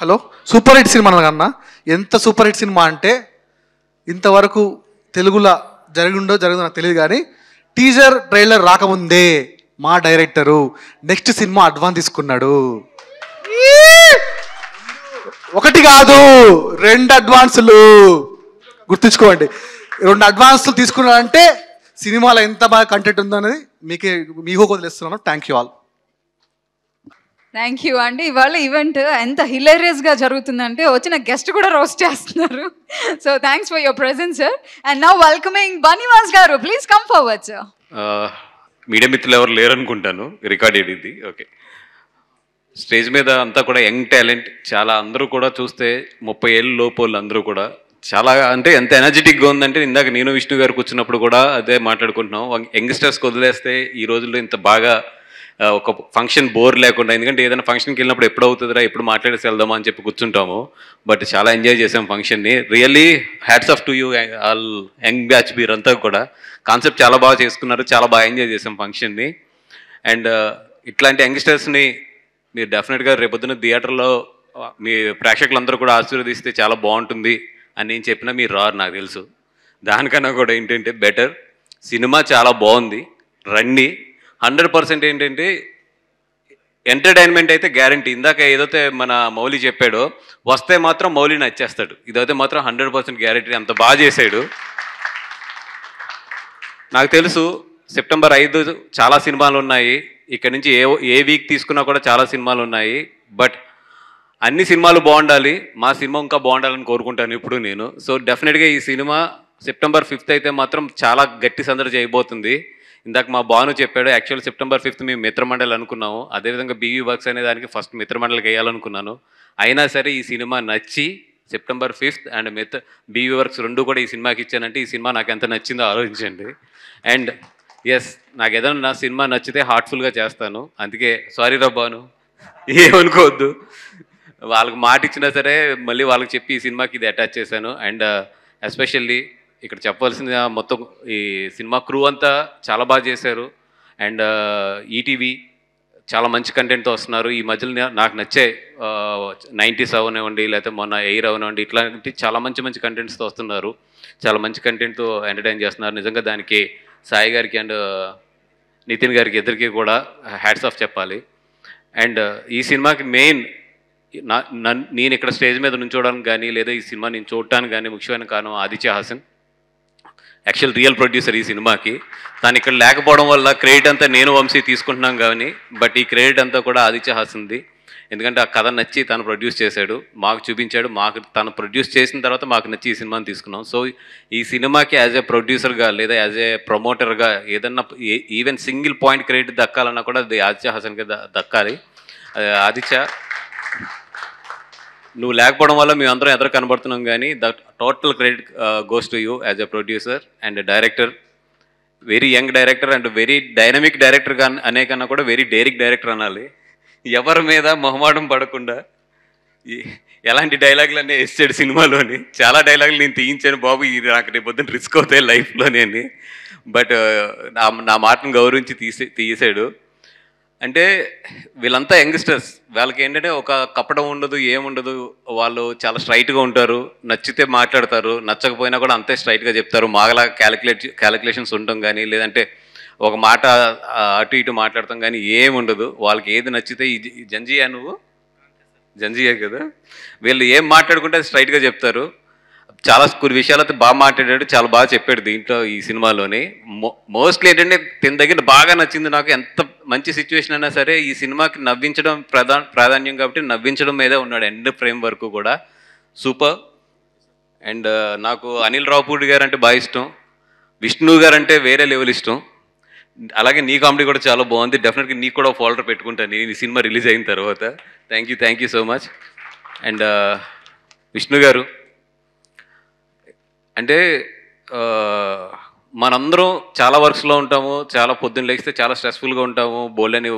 Hello, super hit cinema కన్నా ఎంత సూపర్ హిట్ సినిమా అంటే ఇంతవరకు తెలుగులో జరుగుతుందో నాకు తెలియదు, కానీ టీజర్ ట్రైలర్ రాకముందే మా డైరెక్టరు నెక్స్ట్ సినిమా అడ్వాన్స్ తీసుకున్నాడు. 1 కాదు 2 అడ్వాన్సులు, గుర్తుంచుకోండి. 2 అడ్వాన్సులు తీసుకున్నాడంటే సినిమాలో ఎంత బాగా కంటెంట్ ఉందో అనేది మీకు వదిలేస్తున్నాను. Thank you all. Thank you అండి. ఇవాళ ఈవెంట్ ఎంత హిలేరియస్గా జరుగుతుందంటే వచ్చిన గెస్ట్ కూడా రోస్ట్ చేస్తున్నారు. So thanks for your presence sir. And now welcoming Bunny Vas garu. Please come forward sir. Media మిత్రులు ఎవరు లేరనుకుంటాను, రికార్డెడ్ ఇది. ఓకే, స్టేజ్ మీద అంతా కూడా యంగ్ టాలెంట్ చాలా. అందరూ కూడా చూస్తే 30 ఏళ్ళ లోపోళ్ళు అందరూ కూడా చాలా, అంటే ఎంత ఎనర్జెటిక్గా ఉందంటే ఇందాక నేను విష్ణు గారు కూర్చున్నప్పుడు కూడా అదే మాట్లాడుకుంటున్నాం. యంగ్స్టర్స్కి వదిలేస్తే ఈ రోజుల్లో ఇంత బాగా ఒక ఫంక్షన్ బోర్ లేకుండా, ఎందుకంటే ఏదైనా ఫంక్షన్కి వెళ్ళినప్పుడు ఎప్పుడు అవుతుందిరా ఎప్పుడు మాట్లాడేసి వెళ్దామా అని చెప్పి కూర్చుంటాము. బట్ చాలా ఎంజాయ్ చేసాం ఫంక్షన్ని. Really hats off to you all young batch మీరంతా కూడా. కాన్సెప్ట్ చాలా బాగా చేసుకున్నారు, చాలా బాగా ఎంజాయ్ చేసాం ఫంక్షన్ని. అండ్ ఇట్లాంటి యంగ్స్టర్స్ని మీరు డెఫినెట్గా రేపొద్దున థియేటర్లో మీ ప్రేక్షకులందరూ కూడా ఆశీర్వదిస్తే చాలా బాగుంటుంది అని నేను చెప్పినా మీరు రారు నాకు తెలుసు. దానికన్నా కూడా ఏంటంటే బెటర్ సినిమా చాలా బాగుంది, రండి. 100% ఏంటంటే ఎంటర్టైన్మెంట్ అయితే గ్యారంటీ. ఇందాక ఏదైతే మన మౌలి చెప్పాడో వస్తే మాత్రం మౌలి నచ్చేస్తాడు. ఇదైతే మాత్రం 100% గ్యారంటీ. అంత బాగా చేశాడు. నాకు తెలుసు September 5 చాలా సినిమాలు ఉన్నాయి. ఇక్కడ నుంచి ఏ వీక్ తీసుకున్నా కూడా చాలా సినిమాలు ఉన్నాయి. బట్ అన్ని సినిమాలు బాగుండాలి, మా సినిమా ఇంకా బాగుండాలని కోరుకుంటాను ఇప్పుడు నేను. సో డెఫినెట్గా ఈ సినిమా September 5th అయితే మాత్రం చాలా గట్టి సందడి చేయబోతుంది. ఇందాక మా భాను చెప్పాడు, యాక్చువల్ September 5th మేము మిత్రమండలి అనుకున్నాము. అదేవిధంగా బీవీ వర్క్స్ అనే దానికి ఫస్ట్ మిత్రమండలికి వేయాలనుకున్నాను. అయినా సరే ఈ సినిమా నచ్చి September 5th and BV works 2 కూడా ఈ సినిమాకి ఇచ్చానంటే ఈ సినిమా నాకు ఎంత నచ్చిందో ఆలోచించండి. అండ్ ఎస్, నాకు ఏదైనా నా సినిమా నచ్చితే హార్ట్ఫుల్గా చేస్తాను. అందుకే సారీ రా భాను, ఏమనుకోవద్దు. వాళ్ళకి మాట ఇచ్చినా సరే మళ్ళీ వాళ్ళకి చెప్పి ఈ సినిమాకి ఇది అటాచ్ చేశాను. అండ్ ఎస్పెషల్లీ ఇక్కడ చెప్పవలసింది మొత్తం ఈ సినిమా క్రూ అంతా చాలా బాగా చేశారు. అండ్ ఈటీవీ చాలా మంచి కంటెంట్తో వస్తున్నారు. ఈ మధ్యలో నాకు నచ్చే 90s అవనివ్వండి, లేకపోతే మొన్న ఎయిర్ అవనివ్వండి, ఇట్లాంటి చాలా మంచి కంటెంట్స్తో వస్తున్నారు. చాలా మంచి కంటెంట్తో ఎంటర్టైన్ చేస్తున్నారు. నిజంగా దానికి సాయి గారికి అండ్ నితిన్ గారికి ఇద్దరికి కూడా హ్యాట్స్ ఆఫ్ చెప్పాలి. అండ్ ఈ సినిమాకి మెయిన్ నేను ఇక్కడ స్టేజ్ మీద నుంచోవడానికి కానీ లేదా ఈ సినిమా నేను చూడటానికి కానీ ముఖ్యమైన కారణం Aditya Haasan. Actual real producer ఈ సినిమాకి. తను ఇక్కడ లేకపోవడం వల్ల క్రెడిట్ అంతా నేను వంశీ తీసుకుంటున్నాం కానీ బట్ ఈ క్రెడిట్ అంతా కూడా ఆదిత్య హాసన్ది. ఎందుకంటే ఆ కథ నచ్చి తను ప్రొడ్యూస్ చేశాడు, మాకు చూపించాడు, మాకు తను ప్రొడ్యూస్ చేసిన తర్వాత మాకు నచ్చి ఈ సినిమాని తీసుకున్నాం. సో ఈ సినిమాకి యాజ్ ఏ ప్రొడ్యూసర్గా లేదా యాజ్ ఏ ప్రమోటర్గా ఏదన్నా ఈవెన్ సింగిల్ పాయింట్ క్రెడిట్ దక్కాలన్నా కూడా అది ఆదిత్య హాసన్కి దక్కాలి. ఆదిత్య, నువ్వు లేకపోవడం వల్ల మేము అందరం ఎదురు కనబడుతున్నాం కానీ total credit goes to you as a producer and director. Very young director and very dynamic director అనే కన్నా కూడా వెరీ డైరెక్ట్ డైరెక్టర్ అనాలి. ఎవరి మీద మొహమాటం పడకుండా ఎలాంటి డైలాగులన్నీ వేసాడు సినిమాలోని. చాలా డైలాగులు నేను తీయించాను బాబు, ఇది నాకు రేపు పొద్దున్న రిస్క్ అవుతాయి లైఫ్లోని అని. బట్ నా మాటను గౌరవించి తీసాడు. అంటే వీళ్ళంతా యంగ్స్టర్స్, వాళ్ళకి ఏంటంటే ఒక కప్పడం ఉండదు, ఏముండదు. వాళ్ళు చాలా స్ట్రైట్గా ఉంటారు, నచ్చితే మాట్లాడతారు, నచ్చకపోయినా కూడా అంతే స్ట్రైట్గా చెప్తారు. మాగలా క్యాలిక్యులేషన్స్ ఉండటం కానీ లేదంటే ఒక మాట అటు ఇటు మాట్లాడతాం కానీ ఏముండదు. వాళ్ళకి ఏది నచ్చితే ఈ జంజియా, నువ్వు జంజియా కదా, వీళ్ళు ఏం మాట్లాడుకుంటే అది స్ట్రైట్గా చెప్తారు. కొన్ని విషయాలు అయితే బాగా మాట్లాడాడు, చాలా బాగా చెప్పాడు దీంట్లో ఈ సినిమాలోని. మోస్ట్లీ ఏంటంటే తిన దగ్గర బాగా నచ్చింది నాకు. ఎంత మంచి సిచ్యువేషన్ అయినా సరే ఈ సినిమాకి నవ్వించడం ప్రాధాన్యం కాబట్టి నవ్వించడం మీదే ఉన్నాడు ఎండ్ ఫ్రేమ్ వరకు కూడా. సూపర్. అండ్ నాకు అనిల్ రావుపూడి గారు అంటే బాగా ఇష్టం, విష్ణు గారు అంటే వేరే లెవెల్ ఇష్టం. అలాగే నీ కామెడీ కూడా చాలా బాగుంది. డెఫినెట్గా నీకు కూడా ఫాలోవర్ పెట్టుకుంటాను ఈ సినిమా రిలీజ్ అయిన తర్వాత. Thank you so much. And Vishnu గారు అంటే మనందరం చాలా వర్క్స్లో ఉంటాము, చాలా పొద్దున్న లేస్తే చాలా స్ట్రెస్ఫుల్గా ఉంటాము, బోల్డని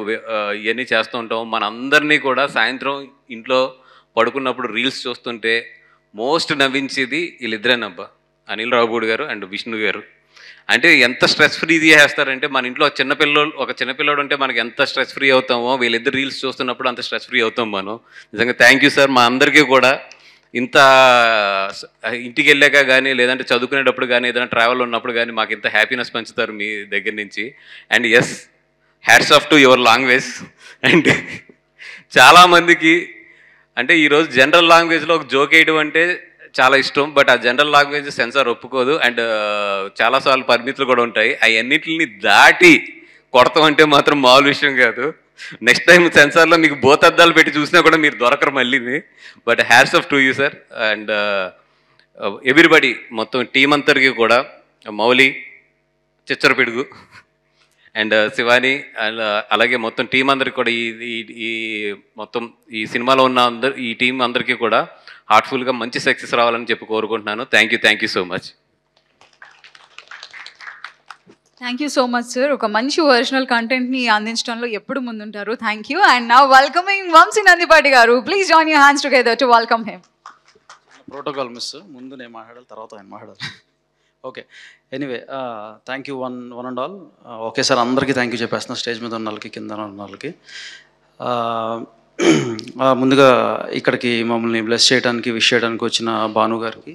ఇవన్నీ చేస్తూ ఉంటాము. మనందరినీ కూడా సాయంత్రం ఇంట్లో పడుకున్నప్పుడు రీల్స్ చూస్తుంటే మోస్ట్ నవ్వించేది వీళ్ళిద్దరేనబ్బా, అనిల్ రావుపూడి గారు అండ్ విష్ణు గారు. అంటే ఎంత స్ట్రెస్ ఫ్రీ చేస్తారంటే మన ఇంట్లో ఒక చిన్నపిల్లోడు ఉంటే మనకి ఎంత స్ట్రెస్ ఫ్రీ అవుతామో వీళ్ళిద్దరు రీల్స్ చూస్తున్నప్పుడు అంత స్ట్రెస్ ఫ్రీ అవుతాం మనం. నిజంగా థ్యాంక్ యూ సార్. మా అందరికీ కూడా ఇంత ఇంటికి వెళ్ళాక కానీ లేదంటే చదువుకునేటప్పుడు కానీ ఏదైనా ట్రావెల్ ఉన్నప్పుడు కానీ మాకు ఇంత హ్యాపీనెస్ పంచుతారు మీ దగ్గర నుంచి. And yes, hats off to your language. And చాలామందికి అంటే ఈరోజు జనరల్ లాంగ్వేజ్లో ఒక జోక్ వేయడం అంటే చాలా ఇష్టం, బట్ ఆ జనరల్ లాంగ్వేజ్ సెన్సార్ ఒప్పుకోదు. అండ్ చాలాసార్లు పరిమితులు కూడా ఉంటాయి. అవన్నిటిని దాటి కొడతాం అంటే మాత్రం మామూలు విషయం కాదు. నెక్స్ట్ టైం సెన్సార్లో మీకు బోతద్దాలు పెట్టి చూసినా కూడా మీరు దొరకరు మళ్ళీని. But hats off to you sir. And everybody మొత్తం టీం అందరికీ కూడా, మౌలి, చిచ్చరపిడుగు అండ్ శివాని అండ్ అలాగే మొత్తం టీం అందరికి కూడా ఈ మొత్తం ఈ సినిమాలో ఉన్న ఈ టీం అందరికీ కూడా హార్ట్ఫుల్గా మంచి సక్సెస్ రావాలని చెప్పి కోరుకుంటున్నాను. Thank you so much. Thank you so much sir. ఒక మంచి ఒరిజినల్ కంటెంట్ని అందించడంలో ఎప్పుడు ముందుంటారు. Thank you. And now welcoming Vamsi Nandipati garu. Please join your hands together to welcome him. Protocol miss, ముందు నేను మాట్లాడాలి, తర్వాత ఆయన మాట్లాడాలి. Okay, anyway thank you one and all. Okay sir, అందరికీ థ్యాంక్ యూ చెప్పేస్తున్నా, స్టేజ్ మీద ఉన్న వాళ్ళకి, కింద ఉన్న వాళ్ళకి. ముందుగా ఇక్కడికి మమ్మల్ని బ్లెస్ చేయడానికి, విష్ చేయడానికి వచ్చిన భాను గారికి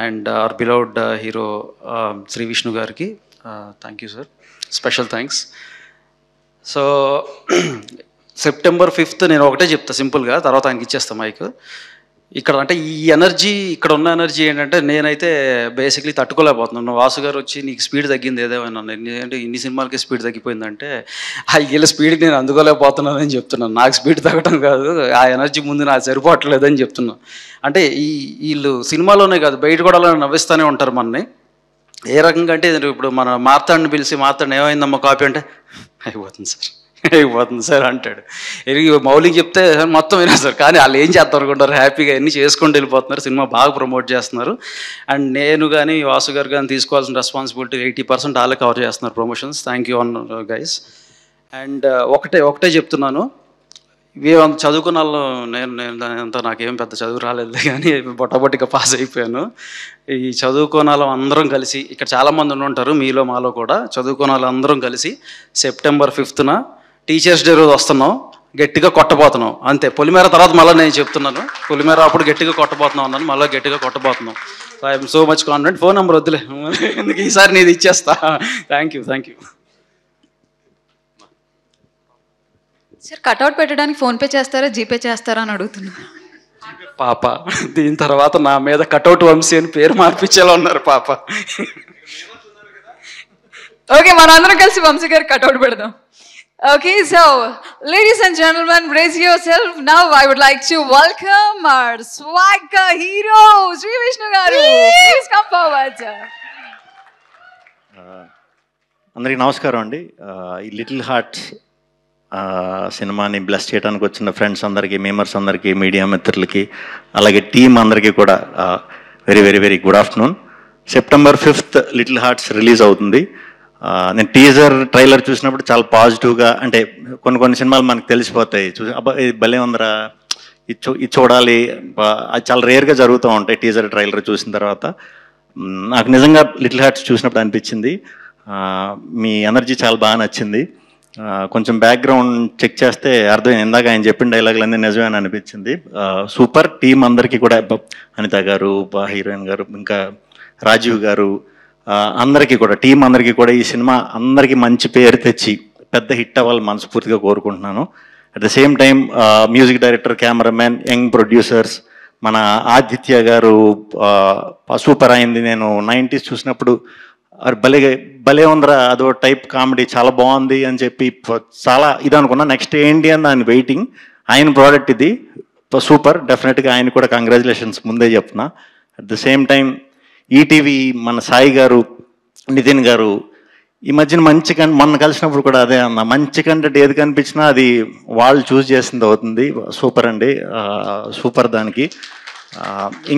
and our beloved hero Sri Vishnu గారికి thank you sir, special thanks. So September 5th నేను ఒకటే చెప్తా సింపుల్గా, తర్వాత ఆయనకి ఇచ్చేస్తా మైక్. ఇక్కడ అంటే ఈ ఎనర్జీ, ఇక్కడ ఉన్న ఎనర్జీ ఏంటంటే నేనైతే బేసిక్లీ తట్టుకోలేకపోతున్నాను. వాసు గారు వచ్చి నీకు స్పీడ్ తగ్గింది ఏదేమైనా అంటే ఇన్ని సినిమాలకి స్పీడ్ తగ్గిపోయిందంటే వీళ్ళ స్పీడ్కి నేను అందుకోలేకపోతున్నానని చెప్తున్నాను. నాకు స్పీడ్ తగ్గడం కాదు, ఆ ఎనర్జీ ముందు నాకు సరిపోవట్లేదని చెప్తున్నాను. అంటే వీళ్ళు సినిమాలోనే కాదు బయట కూడా అలా నవ్విస్తూనే ఉంటారు మనని. ఏ రకంగా అంటే ఇప్పుడు మన మార్తాడిని పిలిచి మార్తాడిని ఏమైందమ్మా కాపీ అంటే అయిపోతుంది సార్ అంటాడు. మౌలికి చెప్తే మొత్తం వినా సార్, కానీ వాళ్ళు ఏం చేస్తారు అనుకుంటారు, హ్యాపీగా అన్నీ చేసుకుంటూ వెళ్ళిపోతున్నారు, సినిమా బాగా ప్రమోట్ చేస్తున్నారు. అండ్ నేను కానీ వాసు గారు కానీ తీసుకోవాల్సిన రెస్పాన్సిబిలిటీ 80% వాళ్ళే కవర్ చేస్తున్నారు promotions. Thank you on guys. And ఒకటే చెప్తున్నాను, చదువుకున్న వాళ్ళు నేను అంతా నాకేం పెద్ద చదువు రాలేదు కానీ బొట్టబొట్టిగా పాస్ అయిపోయాను. ఈ చదువుకున్న వాళ్ళు అందరం కలిసి, ఇక్కడ చాలామంది ఉంటారు మీలో మాలో కూడా, చదువుకున్న వాళ్ళు అందరం కలిసి సెప్టెంబర్ 5th టీచర్స్ డే రోజు వస్తున్నాం, గట్టిగా కొట్టబోతున్నాం అంతే. పొలిమేర తర్వాత మళ్ళీ నేను చెప్తున్నాను, పొలిమేర అప్పుడు గట్టిగా కొట్టబోతున్నాం అన్నాను, మళ్ళీ గట్టిగా కొట్టబోతున్నాం. I'm so much confident. Phone number వద్దులే ఎందుకు, ఈసారి నీది ఇచ్చేస్తా. Thank you. సార్ కట్అవుట్ పెట్టడానికి ఫోన్పే చేస్తారా జీపే చేస్తారా అని అడుగుతున్నా. పాప దీని తర్వాత నా మీద కట్అవుట్ వంశీ అని పేరు మార్పించేలా ఉన్నారు పాప. ఓకే, మనందరం కలిసి వంశీ గారు కట్అవుట్ పెడదాం. Okay, so ladies and gentlemen, brace yourself. Now I would like to welcome our swagger hero, Sri Vishnu garu. Please come forward, sir. అందరికీ నమస్కారం అండి. ఈ లిటిల్ హార్ట్స్ సినిమాని బ్లెస్ చేయడానికి వచ్చిన ఫ్రెండ్స్ అందరికీ, మెంబర్స్ అందరికీ, మీడియా మిత్రులకి, అలాగే టీం అందరికీ కూడా very very very good afternoon. September 5th little hearts release అవుతుంది. నేను టీజర్ ట్రైలర్ చూసినప్పుడు చాలా పాజిటివ్గా, అంటే కొన్ని సినిమాలు మనకు తెలిసిపోతాయి, చూసి అబ్బా ఇది భలే ఉందరా, ఇది చూడాలి, అది చాలా రేర్గా జరుగుతూ ఉంటాయి. టీజర్ ట్రైలర్ చూసిన తర్వాత నాకు నిజంగా లిటిల్ హార్ట్స్ చూసినప్పుడు అనిపించింది మీ ఎనర్జీ చాలా బాగా నచ్చింది. కొంచెం బ్యాక్గ్రౌండ్ చెక్ చేస్తే అర్థమైంది, ఇందాక ఆయన చెప్పిన డైలాగులన్నీ నిజమే అని అనిపించింది. సూపర్. టీం అందరికీ కూడా, అనిత గారు, హీరోయిన్ గారు, ఇంకా రాజీవ్ గారు, అందరికీ కూడా, టీం అందరికీ కూడా ఈ సినిమా అందరికీ మంచి పేరు తెచ్చి పెద్ద హిట్ అవ్వాలని మనస్ఫూర్తిగా కోరుకుంటున్నాను. At the same time music director, cameraman, young producers, మన ఆదిత్య గారు సూపర్ అయింది. నేను 90s చూసినప్పుడు భలే భలే ఉందరా, అదో టైప్ కామెడీ చాలా బాగుంది అని చెప్పి చాలా ఇది అనుకున్నా. నెక్స్ట్ ఏంటి అని దాని వెయిటింగ్. ఆయన ప్రోడక్ట్ ఇది సూపర్, డెఫినెట్గా ఆయన కూడా కంగ్రాచులేషన్స్ ముందే చెప్తున్నా. At the same time ETV మన సాయి గారు, నితిన్ గారు ఈ మధ్యన మంచి మొన్న కలిసినప్పుడు కూడా అదే అన్న, మంచి కంటెంట్ ఏది కనిపించినా అది వాళ్ళు చూస్ చేసింది అవుతుంది. సూపర్ అండి, సూపర్. దానికి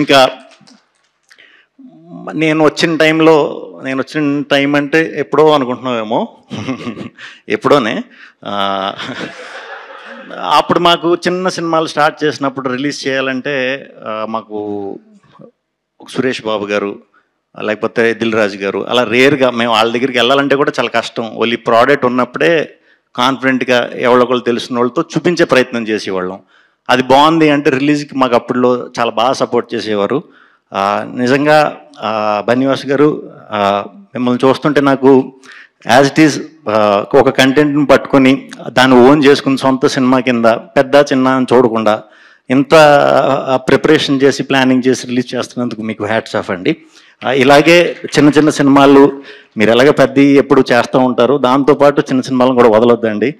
ఇంకా నేను వచ్చిన టైం అంటే ఎప్పుడో అనుకుంటున్నామేమో, ఎప్పుడోనే. అప్పుడు మాకు చిన్న సినిమాలు స్టార్ట్ చేసినప్పుడు రిలీజ్ చేయాలంటే మాకు సురేష్ బాబు గారు లేకపోతే దిల్ రాజు గారు అలా రేర్గా మేము వాళ్ళ దగ్గరికి వెళ్ళాలంటే కూడా చాలా కష్టం. ఓన్లీ ప్రోడక్ట్ ఉన్నప్పుడే కాన్ఫిడెంట్గా ఎవరొకరు తెలిసిన వాళ్ళతో చూపించే ప్రయత్నం చేసేవాళ్ళం. అది బాగుంది అంటే రిలీజ్కి మాకు అప్పుడులో చాలా బాగా సపోర్ట్ చేసేవారు. నిజంగా బన్నివాస్ గారు మిమ్మల్ని చూస్తుంటే నాకు యాజ్ ఇట్ ఈజ్ ఒక కంటెంట్ని పట్టుకొని దాన్ని ఓన్ చేసుకుని సొంత సినిమా కింద పెద్ద చిన్న అని చూడకుండా ఇంత ప్రిపరేషన్ చేసి ప్లానింగ్ చేసి రిలీజ్ చేస్తున్నందుకు మీకు హ్యాట్స్ ఆఫ్ అండి. ఇలాగే చిన్న చిన్న సినిమాలు మీరు ఎలాగ పెద్ద ఎప్పుడు చేస్తూ ఉంటారు, దాంతోపాటు చిన్న సినిమాలను కూడా వదలొద్దండి.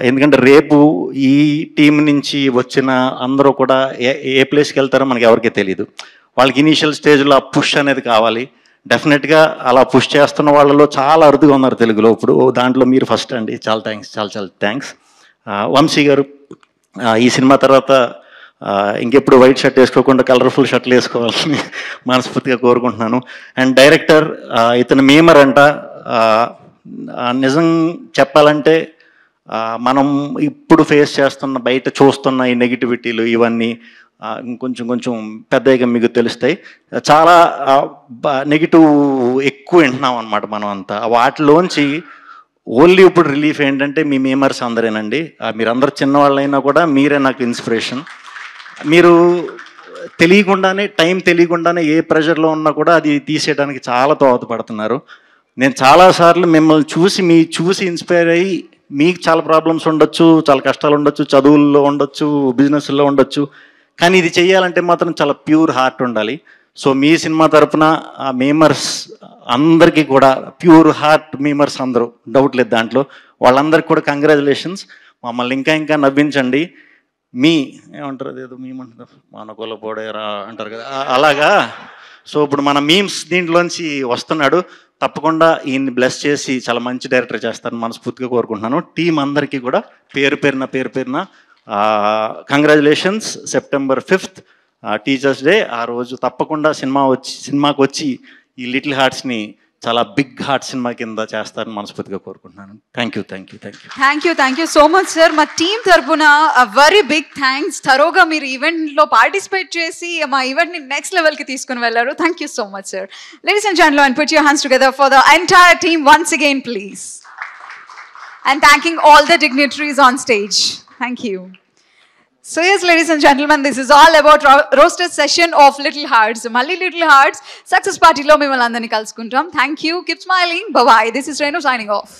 ఎందుకంటే రేపు ఈ టీం నుంచి వచ్చిన అందరూ కూడా ఏ ప్లేస్కి వెళ్తారో మనకి ఎవరికీ తెలియదు. వాళ్ళకి ఇనీషియల్ స్టేజ్లో ఆ పుష్ అనేది కావాలి. డెఫినెట్గా అలా పుష్ చేస్తున్న వాళ్ళలో చాలా అరుదుగా ఉన్నారు తెలుగులో ఇప్పుడు. దాంట్లో మీరు ఫస్ట్ అండి. చాలా థ్యాంక్స్, చాలా చాలా థ్యాంక్స్. వంశీ గారు ఈ సినిమా తర్వాత ఇంకెప్పుడు వైట్ షర్ట్ వేసుకోకుండా కలర్ఫుల్ షర్ట్లు వేసుకోవాలని మనస్ఫూర్తిగా కోరుకుంటున్నాను. అండ్ డైరెక్టర్ ఇతను మేమర్ అంట. నిజం చెప్పాలంటే మనం ఇప్పుడు ఫేస్ చేస్తున్న బయట చూస్తున్న ఈ నెగిటివిటీలు ఇవన్నీ కొంచెం పెద్దగా మీకు తెలుస్తాయి. చాలా నెగిటివ్ ఎక్కువ వింటున్నాం అనమాట మనం అంతా. వాటిలోంచి ఓన్లీ ఇప్పుడు రిలీఫ్ ఏంటంటే మీ మేమర్స్ అందరేనండి. మీరందరూ చిన్నవాళ్ళైనా కూడా మీరే నాకు ఇన్స్పిరేషన్. మీరు టైం తెలియకుండానే ఏ ప్రెషర్లో ఉన్నా కూడా అది తీసేయడానికి చాలా దోహదపడుతున్నారు. నేను చాలాసార్లు మిమ్మల్ని చూసి ఇన్స్పైర్ అయ్యి మీకు చాలా ప్రాబ్లమ్స్ ఉండొచ్చు, చాలా కష్టాలు ఉండొచ్చు, చదువుల్లో ఉండొచ్చు, బిజినెస్లో ఉండొచ్చు, కానీ ఇది చేయాలంటే మాత్రం చాలా ప్యూర్ హార్ట్ ఉండాలి. సో మీ సినిమా తరపున ఆ మేమర్స్ అందరికీ కూడా, ప్యూర్ హార్ట్ మేమర్స్ అందరూ, డౌట్ లేదు దాంట్లో, వాళ్ళందరికీ కూడా కంగ్రాచులేషన్స్. మమ్మల్ని ఇంకా నవ్వించండి. ఏమంటారు అదేదో మేమంటారు, మానకోల పోడేరా అంటారు కదా, అలాగా. సో ఇప్పుడు మన మీమ్స్ దీంట్లోంచి వస్తున్నాడు. తప్పకుండా ఈయన్ని బ్లెస్ చేసి చాలా మంచి డైరెక్టర్ చేస్తారని మనస్ఫూర్తిగా కోరుకుంటున్నాను. టీం అందరికీ కూడా పేరు పేరున congratulations. September 5th teachers day. ఆ రోజు తప్పకుండా సినిమాకి వచ్చి ఈ లిటిల్ హార్ట్స్ని చాలా బిగ్ హార్ట్ సినిమా కింద చేస్తారని మనస్ఫూర్తిగా కోరుకుంటున్నాను. Thank you so much sir. మా టీం తరపున వెరీ బిగ్ థ్యాంక్స్. థరోగా మీరు ఈవెంట్లో పార్టిసిపేట్ చేసి మా ఈవెంట్ని నెక్స్ట్ లెవెల్కి తీసుకుని వెళ్ళారు. Thank you so much sir. Ladies and gentlemen, put your hands together for the entire team once again, please. And thanking all the dignitaries on stage. Thank you. So yes, ladies and gentlemen, this is all about roasted session of Little Hearts. Malli Little Hearts success party lo mimmalni andarni kalusukuntam. Thank you. Keep smiling. Bye bye. This is Renu signing off.